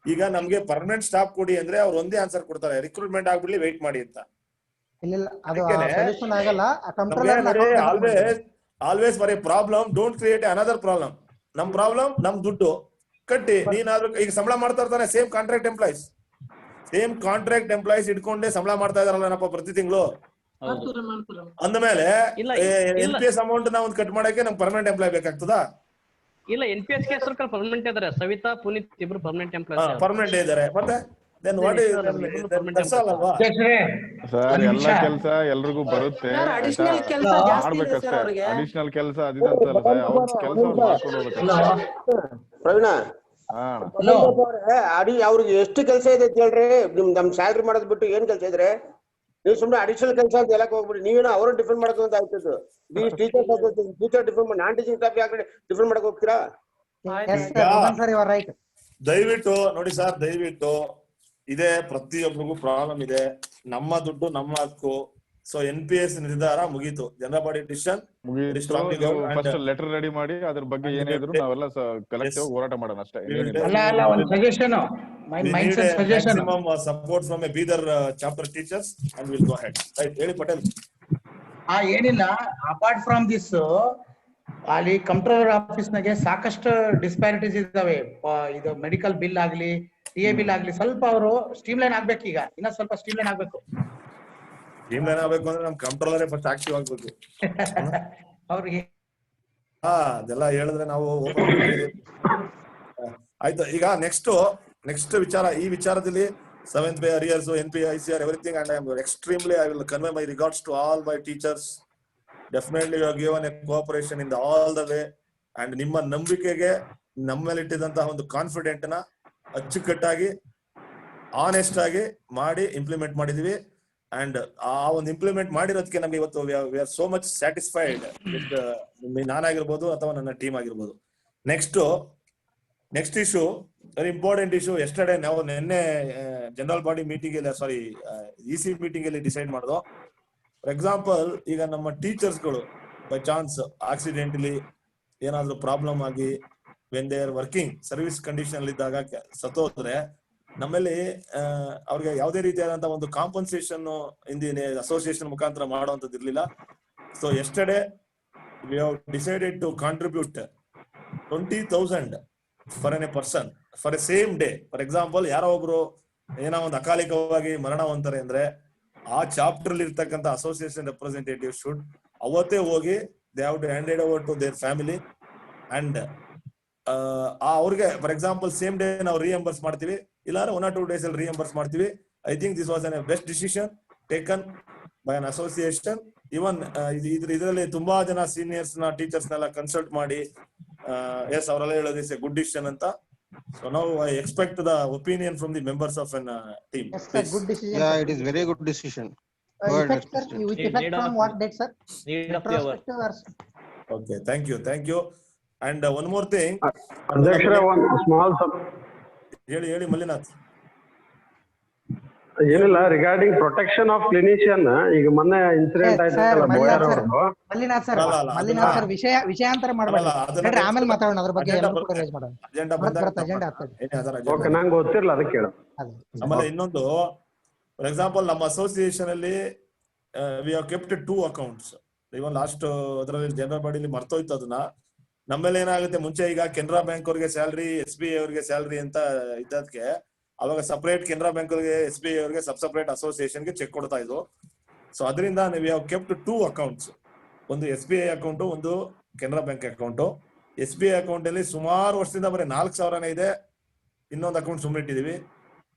ಈಗ ನಮ್ಗೆ ಪರ್ಮನೆಂಟ್ ಸ್ಟಾಫ್ ಕೊಡಿ ಅಂದ್ರೆ ಅವ್ರು ಒಂದೇ ಆನ್ಸರ್ ಕೊಡ್ತಾರೆ, ರಿಕ್ರೂಟ್ಮೆಂಟ್ ಆಗ್ಬಿಡ್ಲಿ ವೇಟ್ ಮಾಡಿ ಅಂತ. Always for A problem don't create another problem. ನಮ್ ಪ್ರಾಬ್ಲಮ್ ನಮ್ ದುಡ್ಡು ಕಟ್ಟಿ. ನೀನಾದ್ರೂ ಈಗ ಸಂಬಳ ಮಾಡ್ತಾ ಇರ್ತಾನೆ, ಸೇಮ್ ಕಾಂಟ್ರಾಕ್ಟ್ ಎಂಪ್ಲಾಯೀಸ್ ಇಟ್ಕೊಂಡೆ ಸಂಬಳ ಮಾಡ್ತಾ ಇದಾರಲ್ಲಪ್ಪ ಪ್ರತಿ ತಿಂಗಳು. ಅಂದ್ಮೇಲೆ NPS ಅಮೌಂಟ್ ನ ಒಂದು ಕಟ್ ಮಾಡಕ್ಕೆ ನಮ್ಗೆ ಪರ್ಮನೆಂಟ್ ಎಂಪ್ಲಾಯ್ ಬೇಕಾಗ್ತದಾ? ಇಲ್ಲ, NPS ಗೆ ಸರ್ಕಲ್ ಪರ್ಮನೆಂಟ್ ಇದಾರೆ. ಸವಿತಾ, ಪುನೀತ್ ಇಬ್ರು ಪರ್ಮನೆಂಟ್ ಎಂಪ್ಲಾಯ್ ಪರ್ಮನೆಂಟ್ ಇದಾರೆ. ಮತ್ತೆ ಸರ್ ಎಲ್ಲ ಕೆಲಸ ಎಲ್ರಿಗೂ ಬರುತ್ತೆ, ಮಾಡ್ಬೇಕಷ್ಟೇ. ಅಡಿಷನಲ್ ಕೆಲಸ ಅದಿದಂತಲ್ಲ ಸರ್, ಅವ್ರ ಕೆಲಸ ಮಾಡ್ಕೊಂಡು ಹೋಗ್ಬೇಕು. ಪ್ರವೀಣ, ಅವ್ರಿಗೆ ಎಷ್ಟು ಕೆಲಸ ಇದೆ ಅಂತ ಹೇಳ್ರಿ. ನಮ್ ಸ್ಯಾಲ್ರಿ ಮಾಡೋದ್ ಬಿಟ್ಟು ಏನ್ ಕೆಲಸ ಇದ್ರೆ ನೀವು ಸುಮ್ನೆ ಅಡಿಷನಲ್ ಕೆಲಸ ಅಂತ ಹೇಳಕ್ ಹೋಗ್ಬಿಡಿ. ನೀವೇನೋ ಅವ್ರನ್ನ ಡಿಫೆಂಡ್ ಮಾಡ್ಕೊಂತ ಆಯ್ತದ್ದು. Teacher defend, non teaching staff ಯಾಕೆ ಡಿಫೆಂಡ್ ಮಾಡಕ್ ಹೋಗ್ತೀರಾ? ದಯವಿಟ್ಟು ನೋಡಿ ಸರ್, ದಯವಿಟ್ಟು ಇದೆ, ಪ್ರತಿಯೊಬ್ಬರಿಗೂ ಪ್ರಾಬ್ಲಮ್ ಇದೆ. ನಮ್ಮ ದುಡ್ಡು ನಮ್ಮ ಹಕ್ಕು. ಸೊ NPS ನಿರ್ಧಾರ ಮುಗೀತು, general body decision first letter ready ಮಾಡಿ ಅದ್ರ ಬಗ್ಗೆ ಏನೇ ಇದ್ರು ನಾವೆಲ್ಲ ಕಲೆಕ್ಟಿವ್ ಹೋರಾಟ ಮಾಡೋಣ ಅಷ್ಟೇ. Support from A Bidar chapter teachers and will go ahead. Right, ಹೇಳಿ ಪಟೇಲ್. ಏನಿಲ್ಲ, ಅಪಾರ್ಟ್ ಫ್ರಮ್ ದಿಸ್ ಅಲ್ಲಿ ಕಂಟ್ರೋಲರ್ ಆಫೀಸ್ ನಾಗೆ ಸಾಕಷ್ಟು ಡಿಸ್ಪ್ಯಾರಿಟೀಸ್ ಇದಾವೆ. ಇದು ಮೆಡಿಕಲ್ ಬಿಲ್ ಆಗ್ಲಿ, TA ಬಿಲ್ ಆಗ್ಲಿ, ಸ್ವಲ್ಪ ಅವರು ಸ್ಟ್ರೀಮ್ಲೈನ್ ಆಗ್ಬೇಕು. ಈಗ ಇನ್ನ ಸ್ವಲ್ಪ ಸ್ಟ್ರೀಮ್ಲೈನ್ ಆಗ್ಬೇಕು. ಸ್ಟ್ರೀಮ್ಲೈನ್ ಆಗ್ಬೇಕು ಅಂದ್ರೆ ನಮ್ ಕಂಟ್ರೋಲರೇ ಫಸ್ಟ್ ಆಕ್ಟಿವ್ ಆಗ್ಬೇಕು. ಅವ್ರಿಗೆ ಅದೆಲ್ಲ ಹೇಳಿದ್ರೆ ನಾವು ಆಯ್ತು. ಈಗ ನೆಕ್ಸ್ಟ್ ವಿಚಾರ, ಈ ವಿಚಾರದಲ್ಲಿ 7th pay arrears, NP, ICR, everything, and I am extremely, I will convey my regards to all my teachers. Definitely you have given a cooperation in all the way, and ನಿಮ್ಮ ನಂಬಿಕೆಗೆ ನಮ್ಮ ಮೇಲೆ ಇಟ್ಟಿದಂತಹ ಒಂದು confident ನ ಅಚ್ಚುಕಟ್ಟಾಗಿ honest ಆಗಿ ಮಾಡಿ implement ಮಾಡಿದೀವಿ. ಅಂಡ್ ಆ ಒಂದು ಇಂಪ್ಲಿಮೆಂಟ್ ಮಾಡಿರೋದಕ್ಕೆ ನಮ್ಗೆ ಇವತ್ತು we are so much satisfied with ನಾನಾಗಿರ್ಬೋದು ಅಥವಾ ನನ್ನ ಟೀಮ್ ಆಗಿರ್ಬೋದು. Next issue, very important issue. Yesterday ನಾವು ನಿನ್ನೆ ಜನರಲ್ ಬಾಡಿ ಮೀಟಿಂಗ್ ಅಲ್ಲಿ, ಸಾರಿ EC ಮೀಟಿಂಗ್ ಅಲ್ಲಿ ಡಿಸೈಡ್ ಮಾಡಿದ್ವು. ಫಾರ್ ಎಕ್ಸಾಂಪಲ್, ಈಗ ನಮ್ಮ ಟೀಚರ್ಸ್ಗಳು ಬೈ ಚಾನ್ಸ್ ಆಕ್ಸಿಡೆಂಟ್ಲಿ ಏನಾದ್ರು ಪ್ರಾಬ್ಲಮ್ ಆಗಿ when they are working service condition ಅಲ್ಲಿ ಇದ್ದಾಗ ಸತ್ತೋದ್ರೆ ನಮ್ಮಲ್ಲಿ ಅವ್ರಿಗೆ ಯಾವುದೇ ರೀತಿಯಾದಂತ ಒಂದು ಕಾಂಪನ್ಸೇಷನ್ ಇಂದಿನ ಅಸೋಸಿಯೇಷನ್ ಮುಖಾಂತರ ಮಾಡುವಂತದ್ದು ಇರ್ಲಿಲ್ಲ. So yesterday we have decided to contribute 20,000 for an a person for a same day. For example, ಯಾರೋ ಒಬ್ರು ಏನೋ ಒಂದು ಅಕಾಲಿಕವಾಗಿ ಮರಣ ಹೊಂತಾರೆ ಅಂದ್ರೆ ಆ ಚಾಪ್ಟರ್ ಅಲ್ಲಿ ಇರ್ತಕ್ಕಂಥ ಅಸೋಸಿಯೇಷನ್ ರೆಪ್ರೆಸೆಂಟೇಟಿವ್ ಶುಡ್ ಅವತ್ತೇ ಹೋಗಿ they have to handed over to their family and ಅವ್ರಿಗೆ ಫಾರ್ ಎಕ್ಸಾಂಪಲ್ ಸೇಮ್ ಡೇ ನಾವು ರಿಯಂಬರ್ಸ್ ಮಾಡ್ತೀವಿ, ಇಲ್ಲಾಂದ್ರೆ 1 or 2 days ಅಲ್ಲಿ ರಿಯಂಬರ್ಸ್ ಮಾಡ್ತೀವಿ. I think this was a best decision taken by an association. Even ಇದರಲ್ಲಿ ತುಂಬಾ ಜನ ಸೀನಿಯರ್ಸ್ ನ ಟೀಚರ್ಸ್ ನೆಲ್ಲ ಕನ್ಸಲ್ಟ್ ಮಾಡಿ ಎಸ್ ಅವರೆಲ್ಲ ಹೇಳೋದು ಇಸ್ ಎ ಗುಡ್ ಡಿಸಿಷನ್ ಅಂತ. So now I expect the opinion from the members of an team. Yes, sir. Please. Good decision. Yeah, sir. it is very good decision. Effect, sir. With effect from what date, sir? Need of the hour. Retrospective or Okay, thank you. And one more thing. ಅಧ್ಯಕ್ಷರೇ ಒಂದು small ಹೇಳಿ ಮಲ್ಲಿನಾಥ್. ಏನಿಲ್ಲ regarding protection of clinician, ಈಗ ಮೊನ್ನೆ incident ಆಯ್ತಲ್ಲ ಬೋಯರ್ ಅವ್ರದ್ದು. Mallinath sir ವಿಷಯಾಂತರ ಮಾಡಬೇಡಿ, ಆಮೇಲೆ ಮಾತಾಡೋಣ ಅದ್ರ ಬಗ್ಗೆ. ಅಜೆಂಡಾ ಓಕೆ, ನಂಗೆ ಗೊತ್ತಿರಲ್ಲ ಅದಕ್ಕೆ ಹೇಳ. ಆಮೇಲೆ ಇನ್ನೊಂದು, ಫಾರ್ ಎಕ್ಸಾಂಪಲ್ ನಮ್ಮ ಅಸೋಸಿಯೇಷನ್ ಅಲ್ಲಿ we have kept 2 accounts. Even last ಅದರಲ್ಲಿ ಜನರಲ್ ಬಾಡಿಲಿ ಮರ್ತೋಯ್ತು ಅದನ್ನ. ನಮ್ಮೇಲೆ ಏನಾಗುತ್ತೆ, ಮುಂಚೆ ಈಗ ಕೆನರಾ ಬ್ಯಾಂಕ್ ಅವ್ರಿಗೆ ಸ್ಯಾಲ್ರಿ, SBI ಅವ್ರಿಗೆ ಸ್ಯಾಲ್ರಿ ಅಂತ ಇದ್ದದಕ್ಕೆ ಅವಾಗ ಸಪರೇಟ್ ಕೆನರಾ ಬ್ಯಾಂಕ್ ಅವ್ರಿಗೆ SBI ಅವ್ರಿಗೆ ಸಪ್ರೇಟ್ ಅಸೋಸಿಯೇಷನ್ ಗೆ ಚೆಕ್ ಕೊಡ್ತಾ ಇದ್ರು. ಸೊ ಅದರಿಂದ ವಿ ಹ್ಯಾವ್ ಕೆಪ್ಟ್ 2 ಅಕೌಂಟ್ಸ್, ಒಂದು SBI ಅಕೌಂಟ್, ಒಂದು Canara bank account. SBI account ಅಲ್ಲಿ ಸುಮಾರು ವರ್ಷದಿಂದ ಬರೀ 4,000 ಇದೆ, ಇನ್ನೊಂದು ಅಕೌಂಟ್ ಸುಮ್ಮನೆ ಇಟ್ಟಿದೀವಿ.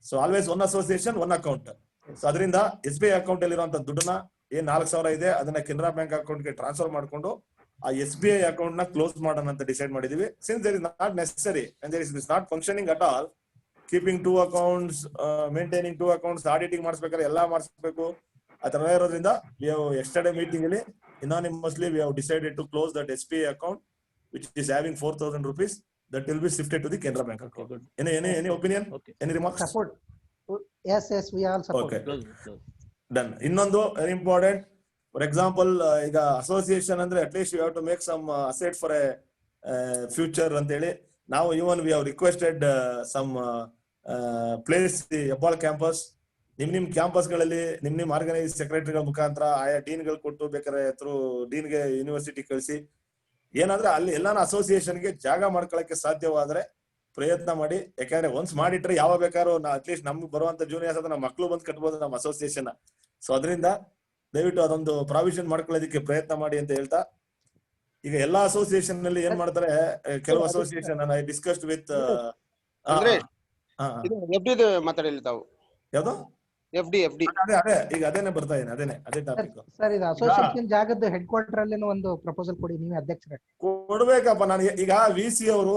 So always one association one account. So ಅದರಿಂದ SBI ಅಕೌಂಟ್ ಅಲ್ಲಿ ಇರುವಂತ ದುಡ್ಡನ್ನ ಏನ್ 4,000 ಇದೆ ಅದನ್ನ ಕೆನರಾ ಬ್ಯಾಂಕ್ ಅಕೌಂಟ್ ಗೆ ಟ್ರಾನ್ಸ್ಫರ್ ಮಾಡ್ಕೊಂಡು ಆ SBI ಅಕೌಂಟ್ ನ ಕ್ಲೋಸ್ ಮಾಡೋಣ ಅಂತ ಡಿಸೈಡ್ ಮಾಡಿದೀವಿ. Since there is not necessary and there is not functioning at all, keeping 2 accounts, maintaining 2 accounts, auditing ಮಾಡಿಸ್ಬೇಕಾದ್ರೆ ಎಲ್ಲ ಮಾಡಿಸ್ಬೇಕು, ಆ ತರ ಇರೋದ್ರಿಂದ ವಿ ಹ್ಯಾವ್ ಯೆಸ್ಟರ್ಡೇ ಮೀಟಿಂಗ್ ಅಲ್ಲಿ unanimously we have decided to close that SBI account which is having 4,000 rupees that will be shifted to the Canara Bank account. Any opinion? Okay. Any remarks? Support. Yes, we all support. Okay. Done. Innondu very important. For example, ಈಗ association ಅಂದ್ರೆ at least you have to make some asset for a future ಅಂತ ಹೇಳಿ ನಾವು even we have requested some place the Hebbal campus. ನಿಮ್ campus ಗಳಲ್ಲಿ ನಿಮ್ organise ಸೆಕ್ರೆಟರಿಗಳ ಮುಖಾಂತರ ಆಯಾ ಡೀನ್ ಗಳು ಕೊಟ್ಟು ಬೇಕಾದ್ರೆ ಥ್ರೂ ಡೀನ್ ಗೆ ಯೂನಿವರ್ಸಿಟಿ ಕಳಿಸಿ ಏನಾದ್ರೆ ಅಲ್ಲಿ ಎಲ್ಲಾನು ಅಸೋಸಿಯೇಷನ್ ಗೆ ಜಾಗ ಮಾಡ್ಕೊಳಕ್ಕೆ ಸಾಧ್ಯವಾದ್ರೆ ಪ್ರಯತ್ನ ಮಾಡಿ. ಯಾಕಂದ್ರೆ ಒನ್ಸ್ ಮಾಡಿಟ್ರೆ ಯಾವ ಬೇಕಾದ್ರೂ ಅಟ್ಲೀಸ್ಟ್ ನಮ್ಗೆ ಬರುವಂತ ಜೂನಿಯರ್ಸ್ ನಮ್ಮ ಮಕ್ಕಳು ಬಂದು ಕಟ್ಬೋದು ನಮ್ಮ ಅಸೋಸಿಯೇಷನ್. ಸೊ ಅದರಿಂದ ದಯವಿಟ್ಟು ಅದೊಂದು ಪ್ರಾವಿಷನ್ ಮಾಡ್ಕೊಳ್ಳೋದಕ್ಕೆ ಪ್ರಯತ್ನ ಮಾಡಿ ಅಂತ ಹೇಳ್ತಾ, ಈಗ ಎಲ್ಲಾ ಅಸೋಸಿಯೇಷನ್ ನಲ್ಲಿ ಏನ್ ಮಾಡ್ತಾರೆ, ಕೆಲವು ಅಸೋಸಿಯೇಷನ್ ಐ ಡಿಸ್ಕಸ್ಡ್ ವಿತ್ ಮಾತಾಡಿಲ್ಲ ತಾವು ಯಾವ್ದು FD ಅದೇ ಈಗ ಅದೇನೆ ಬರ್ತಾ ಇದ್ದೇನೆ ಅದೇ ಟಾಪಿಕ್ ಸರ್. ಇದು ಅಸೋಸಿಯೇಷನ್ ಜಾಗದ ಹೆಡ್ ಕ್ವಾರ್ಟರ್ ಅಲ್ಲಿ ಒಂದು ಪ್ರಪೋಸಲ್ ಕೊಡಿ, ನೀವೇ ಅಧ್ಯಕ್ಷರೇ. ಕೊಡ್ಬೇಕಪ್ಪ. ನಾನು ಈಗ VC ಅವರು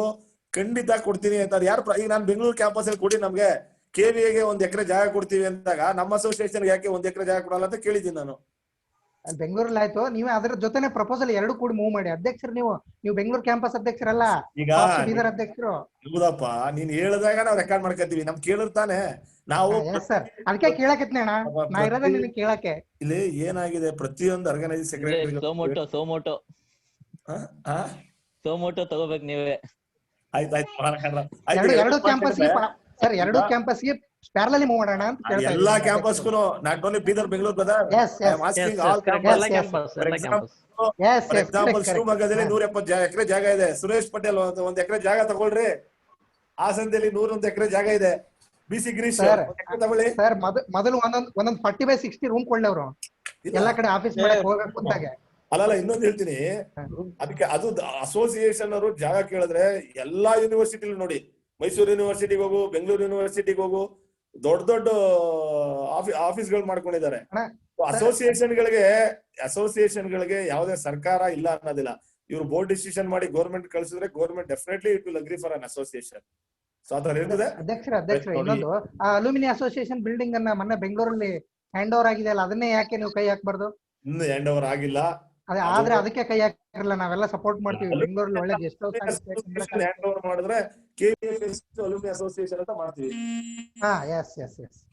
ಖಂಡಿತ ಕೊಡ್ತೀನಿ ಅಂತ ಯಾರು, ಈಗ ನಾನು ಬೆಂಗಳೂರು ಕ್ಯಾಂಪಸ್ ಅಲ್ಲಿ ಕೊಡಿ ನಮ್ಗೆ KVA ಗೆ 1 ಎಕರೆ ಜಾಗ ಕೊಡ್ತೀವಿ ಅಂದಾಗ ನಮ್ಮ ಅಸೋಸಿಯೇಷನ್ ಯಾಕೆ 1 ಎಕರೆ ಜಾಗ ಕೊಡಲ್ಲ ಅಂತ ಕೇಳಿದ್ದೀನಿ ನಾನು. ಬೆಂಗಳೂರಲ್ಲಿ ಆಯ್ತು, ನೀವೇ ಅದ್ರ ಜೊತೆನೆ ಪ್ರಪೋಸಲ್ 2 ಕೂಡ ಮೂವ್ ಮಾಡಿ. ಅಧ್ಯಕ್ಷರು ನೀವು ಬೆಂಗಳೂರು ಕ್ಯಾಂಪಸ್ ಅಧ್ಯಕ್ಷರಲ್ಲ, ಈಗ ಬೀದರ್ ಅಧ್ಯಕ್ಷರು. ಹೌದಪ್ಪ, ನೀನ್ ಹೇಳಿದಾಗ ನಾವು ರೆಕಾರ್ಡ್ ಮಾಡ್ಕೊತೀವಿ, ನಮ್ ಕೇಳಿರ್ತಾನೆ ನಾವು. ಸರ್ ಅದಕ್ಕೆ ಕೇಳಕತ್ನೇ ಅಣ್ಣ, ನಾ ಇರೋದೇ ನಿನ್ನ ಕೇಳಕ್ಕೆ. ಇಲ್ಲಿ ಏನಾಗಿದೆ, ಪ್ರತಿಯೊಂದು ಆರ್ಗನೈಸ್ ಸೆಕ್ರೆಟರಿ ಸೋಮೋಟೋ ತಗೋಬೇಕು ನೀವೇ. ಎರಡು ಕ್ಯಾಂಪಸ್ ಸರ್, 2 ಕ್ಯಾಂಪಸ್ ಗೆ ಪ್ಯಾರಲಲಿ ಮೂವ್ ಮಾಡೋಣ ಅಂತ ಕೇಳ್ತಾ ಎಲ್ಲಾ ಕ್ಯಾಂಪಸ್ಗೂ, not only Bidar Bengaluru brother, for example ಶಿವಮೊಗ್ಗದಲ್ಲಿ 170 ಎಕರೆ ಜಾಗ ಇದೆ. ಸುರೇಶ್ ಪಟೇಲ್ 1 ಎಕರೆ ಜಾಗ ತಗೊಳ್ರಿ. ಹಾಸನದಲ್ಲಿ 101 ಎಕರೆ ಜಾಗ ಇದೆ. BC ಗಿರೀಶ್ ತಗೊಳ್ಳಿ ಸರ್. ಮೊದಲು ಒಂದೊಂದು 40/60 ರೂಮ್ ಕೊಳ್ಳವ್ರು ಎಲ್ಲಾ ಕಡೆ ಆಫೀಸ್ ಮಾಡಕ್ ಹೋಗಕ್ ಗೊತ್ತಾಗೆ. ಅಲ್ಲ ಇನ್ನೊಂದು ಹೇಳ್ತೀನಿ, ಅದಕ್ಕೆ ಅದು ಅಸೋಸಿಯೇಷನ್ ಅವರು ಜಾಗ ಕೇಳಿದ್ರೆ ಎಲ್ಲಾ ಯೂನಿವರ್ಸಿಟಿ ನೋಡಿ, ಮೈಸೂರು ಯೂನಿವರ್ಸಿಟಿಗೆ ಹೋಗು, ಬೆಂಗಳೂರು ಯೂನಿವರ್ಸಿಟಿಗೆ ಹೋಗು, ದೊಡ್ಡ ಆಫೀಸ್ಗಳು ಮಾಡ್ಕೊಂಡಿದ್ದಾರೆ. ಅಸೋಸಿಯೇಷನ್ ಗಳಿಗೆ ಯಾವುದೇ ಸರ್ಕಾರ ಇಲ್ಲ ಅನ್ನೋದಿಲ್ಲ. ಇವ್ರು ಬೋರ್ಡ್ ಡಿಸಿಷನ್ ಮಾಡಿ ಗೌರ್ಮೆಂಟ್ ಕಳಿಸಿದ್ರೆ government definitely it will agree for an association. So ಆ ತರ ಇರ್ತದೆ. ಅಧ್ಯಕ್ಷರ ಇನ್ನೊಂದು ಅಲ್ಯೂಮಿನಿ ಅಸೋಸಿಯೇಷನ್ ಬಿಲ್ಡಿಂಗ್ ಅನ್ನ ಮೊನ್ನೆ ಬೆಂಗಳೂರಲ್ಲಿ ಹ್ಯಾಂಡ್ ಓವರ್ ಆಗಿದೆ ಅಲ್ಲ, ಅದನ್ನೇ ಯಾಕೆ ನೀವು ಕೈ ಹಾಕ್ಬಾರ್ದು? ಇನ್ನು ಹ್ಯಾಂಡ್ ಓವರ್ ಆಗಿಲ್ಲ. ಆದ್ರೆ ಅದಕ್ಕೆ ಕೈ ಹಾಕಿರಲ್ಲ, ನಾವೆಲ್ಲ ಸಪೋರ್ಟ್ ಮಾಡ್ತೀವಿ. ಬೆಂಗಳೂರಲ್ಲಿ ಒಳ್ಳೆ ಗೆಸ್ಟ್ ಹೌಸ್ ಹ್ಯಾಂಡ್ ಓವರ್ ಮಾಡಿದ್ರೆ KVFC ಅಲ್ಯೂಮಿನಿ ಅಸೋಸಿಯೇಷನ್ ಅಂತ ಮಾಡ್ತೀವಿ.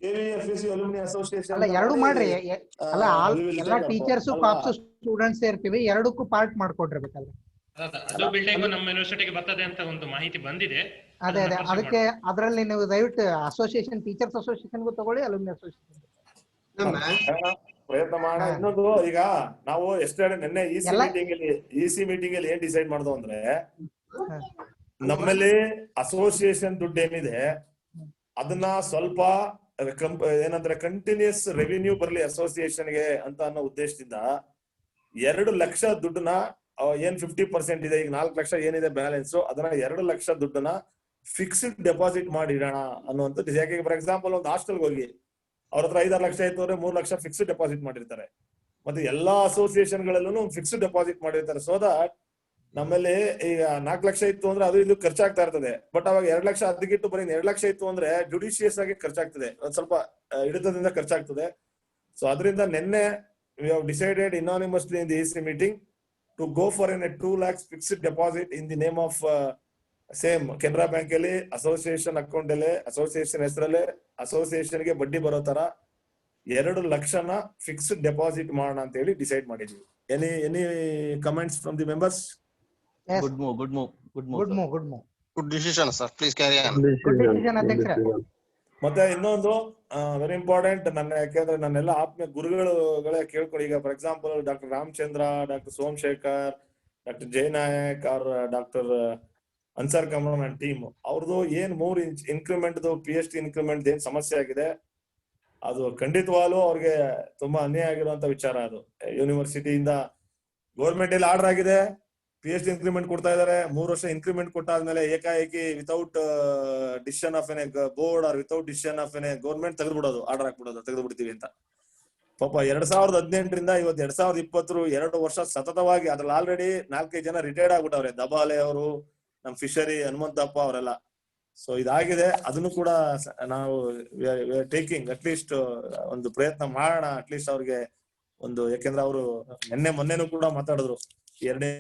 KVFC ಅಲ್ಯೂಮಿನಿ ಅಸೋಸಿಯೇಷನ್ ಅಲ್ಲ, 2 ಮಾಡ್ರಿ. ಅಲ್ಲ, ಎಲ್ಲಾ ಟೀಚರ್ಸ್ ಪಾಪ್ಸ್ ಸ್ಟೂಡೆಂಟ್ಸ್ ಇರ್ತೀವಿ, 2ಕ್ಕೂ ಪಾರ್ಟ್ ಮಾಡ್ಕೊಡ್ರಿಬೇಕಲ್ಲ. ಅದು ಬಿಲ್ಡಿಂಗ್ ನಮ್ಮ ಯೂನಿವರ್ಸಿಟಿಗೆ ಬರ್ತದೆ ಅಂತ ಒಂದು ಮಾಹಿತಿ ಬಂದಿದೆ. ಅದೇ ಅದಕ್ಕೆ ಅದರಲ್ಲಿ ನೀವು ದಯವಿಟ್ಟು ಅಸೋಸಿಯೇಷನ್, ಟೀಚರ್ಸ್ ಅಸೋಸಿಯೇಷನ್ಗೂ ತಗೊಳ್ಳಿ, ಅಲ್ಯೂಮಿನಿ ಅಸೋಸಿಯೇಷನ್ ಪ್ರಯತ್ನ ಮಾಡೋಣ. ಇನ್ನೊಂದು, ಈಗ ನಾವು ಎಷ್ಟೇ ನಿನ್ನೆ EC ಮೀಟಿಂಗ್ ಅಲ್ಲಿ ಏನ್ ಡಿಸೈಡ್ ಮಾಡ್ದೋ ಅಂದ್ರೆ, ನಮ್ಮಲ್ಲಿ ಅಸೋಸಿಯೇಷನ್ ದುಡ್ಡು ಏನಿದೆ ಅದನ್ನ ಸ್ವಲ್ಪ ಏನಂದ್ರೆ ಕಂಟಿನ್ಯೂಸ್ ರೆವಿನ್ಯೂ ಬರ್ಲಿ ಅಸೋಸಿಯೇಷನ್ ಗೆ ಅಂತ ಅನ್ನೋ ಉದ್ದೇಶದಿಂದ 2 ಲಕ್ಷ ದುಡ್ಡನ್ನ ಏನ್ 50% ಇದೆ, ಈಗ 4 ಲಕ್ಷ ಏನಿದೆ ಬ್ಯಾಲೆನ್ಸ್, ಅದನ್ನ 2 ಲಕ್ಷ ದುಡ್ಡನ್ನ ಫಿಕ್ಸ್ಡ್ ಡೆಪಾಸಿಟ್ ಮಾಡಿ ಇಡೋಣ ಅನ್ನುವಂಥದ್ದು. ಯಾಕೆ ಫಾರ್ ಎಕ್ಸಾಂಪಲ್ ಒಂದು ಹಾಸ್ಟೆಲ್ಗೆ ಹೋಗಿ ಅವ್ರ ಹತ್ರ 5-6 ಲಕ್ಷ ಆಯ್ತು ಅಂದ್ರೆ 3 ಲಕ್ಷ ಫಿಕ್ಸ್ಡ್ ಡೆಪಾಸಿಟ್ ಮಾಡಿರ್ತಾರೆ. ಮತ್ತೆ ಎಲ್ಲಾ ಅಸೋಸಿಯೇಷನ್ ಗಳಲ್ಲೂ ಫಿಕ್ಸ್ಡ್ ಡೆಪಾಸಿಟ್ ಮಾಡಿರ್ತಾರೆ. ಸೊ ದಟ್ ನಮ್ಮಲ್ಲಿ ಈಗ 4 ಲಕ್ಷ ಇತ್ತು ಅಂದ್ರೆ ಅದು ಇದು ಖರ್ಚಾಗ್ತಾ ಇರ್ತದೆ. ಬಟ್ ಅವಾಗ 2 ಲಕ್ಷ ಅದಕ್ಕಿಟ್ಟು ಬರೀ 2 ಲಕ್ಷ ಇತ್ತು ಅಂದ್ರೆ ಜುಡಿಷಿಯಸ್ ಆಗಿ ಖರ್ಚಾಗ್ತದೆ, ಒಂದ್ ಸ್ವಲ್ಪ ಹಿಡಿತದಿಂದ ಖರ್ಚಾಗ್ತದೆ. ಸೊ ಅದರಿಂದ ನಿನ್ನೆ we have decided unanimously in the EC meeting to go for a 2 lakhs fixed deposit in the name of same Canara bank ಅಲ್ಲಿ ಅಸೋಸಿಯೇಷನ್ ಅಕೌಂಟ್ ಅಲ್ಲಿ ಅಸೋಸಿಯೇಷನ್ ಹೆಸರಲ್ಲಿ ಅಸೋಸಿಯೇಷನ್ ಗೆ ಬಡ್ಡಿ ಬರೋ ತರ 2 ಲಕ್ಷನ ಫಿಕ್ಸ್ಡ್ ಡೆಪಾಸಿಟ್ ಮಾಡೋಣ ಅಂತ ಹೇಳಿ ಡಿಸೈಡ್ ಮಾಡಿದ್ವಿ. Any comments from the members? Good move, good move, good move, good move, good move. Good decision sir, please carry on. Good decision ಅಧ್ಯಕ್ಷರೇ. ಮತ್ತೆ ಇನ್ನೊಂದು ವೆರಿ ಇಂಪಾರ್ಟೆಂಟ್, ಯಾಕೆಂದ್ರೆ ನನ್ನೆಲ್ಲ ಆತ್ಮೀಯ ಗುರುಗಳೇ ಕೇಳ್ಕೊಳ್ಳಿ. ಈಗ for example doctor Ramachandra, doctor Somashekhar, doctor Jayanayak or doctor Ansar Kamal ನನ್ನ ಟೀಮ್ ಅವ್ರದ್ದು ಏನ್ 3 ಇನ್ಕ್ರಿಮೆಂಟ್ PhD ಇನ್ಕ್ರಿಮೆಂಟ್ ಏನ್ ಸಮಸ್ಯೆ ಆಗಿದೆ ಅದು ಖಂಡಿತವಾಗ್ಲೂ ಅವ್ರಿಗೆ ತುಂಬಾ ಅನ್ಯಾಯ ಆಗಿರುವಂತ ವಿಚಾರ. ಅದು ಯೂನಿವರ್ಸಿಟಿಯಿಂದ ಗೌರ್ಮೆಂಟ್ ಅಲ್ಲಿ ಆರ್ಡರ್ ಆಗಿದೆ, PhD ಇನ್ಕ್ರಿಮೆಂಟ್ ಕೊಡ್ತಾ ಇದಾರೆ. 3 ವರ್ಷ ಇನ್ಕ್ರಿಮೆಂಟ್ ಕೊಟ್ಟಾದ್ಮೇಲೆ ಏಕಾಏಕಿ without decision of an board or without decision of an government ತೆಗೆದ್ಬಿಡೋದು, ಆರ್ಡರ್ ಹಾಕ್ಬಿಡೋದು, ತೆಗೆದ್ಬಿಡ್ತೀವಿ ಅಂತ. ಪಾಪ 2018ರಿಂದ ಇವತ್ತು 2020 2 ವರ್ಷ ಸತತವಾಗಿ ಅದ್ರಲ್ಲಿ ಆಲ್ರೆಡಿ 4-5 ಜನ ರಿಟೈರ್ಡ್ ಆಗ್ಬಿಟ್ಟವ್ರೆ. ದಬಾಲೆ ಅವರು, ನಮ್ ಫಿಶರಿ ಹನುಮಂತಪ್ಪ ಅವರೆಲ್ಲ. ಸೊ ಇದಾಗಿದೆ, ಅದನ್ನು ಕೂಡ ನಾವು ಟೇಕಿಂಗ್ ಅಟ್ಲೀಸ್ಟ್ ಒಂದು ಪ್ರಯತ್ನ ಮಾಡೋಣ. ಅಟ್ಲೀಸ್ಟ್ ಅವ್ರಿಗೆ ಒಂದು, ಯಾಕೆಂದ್ರೆ ಅವರು ಮೊನ್ನೆನೂ ಕೂಡ ಮಾತಾಡಿದ್ರು 2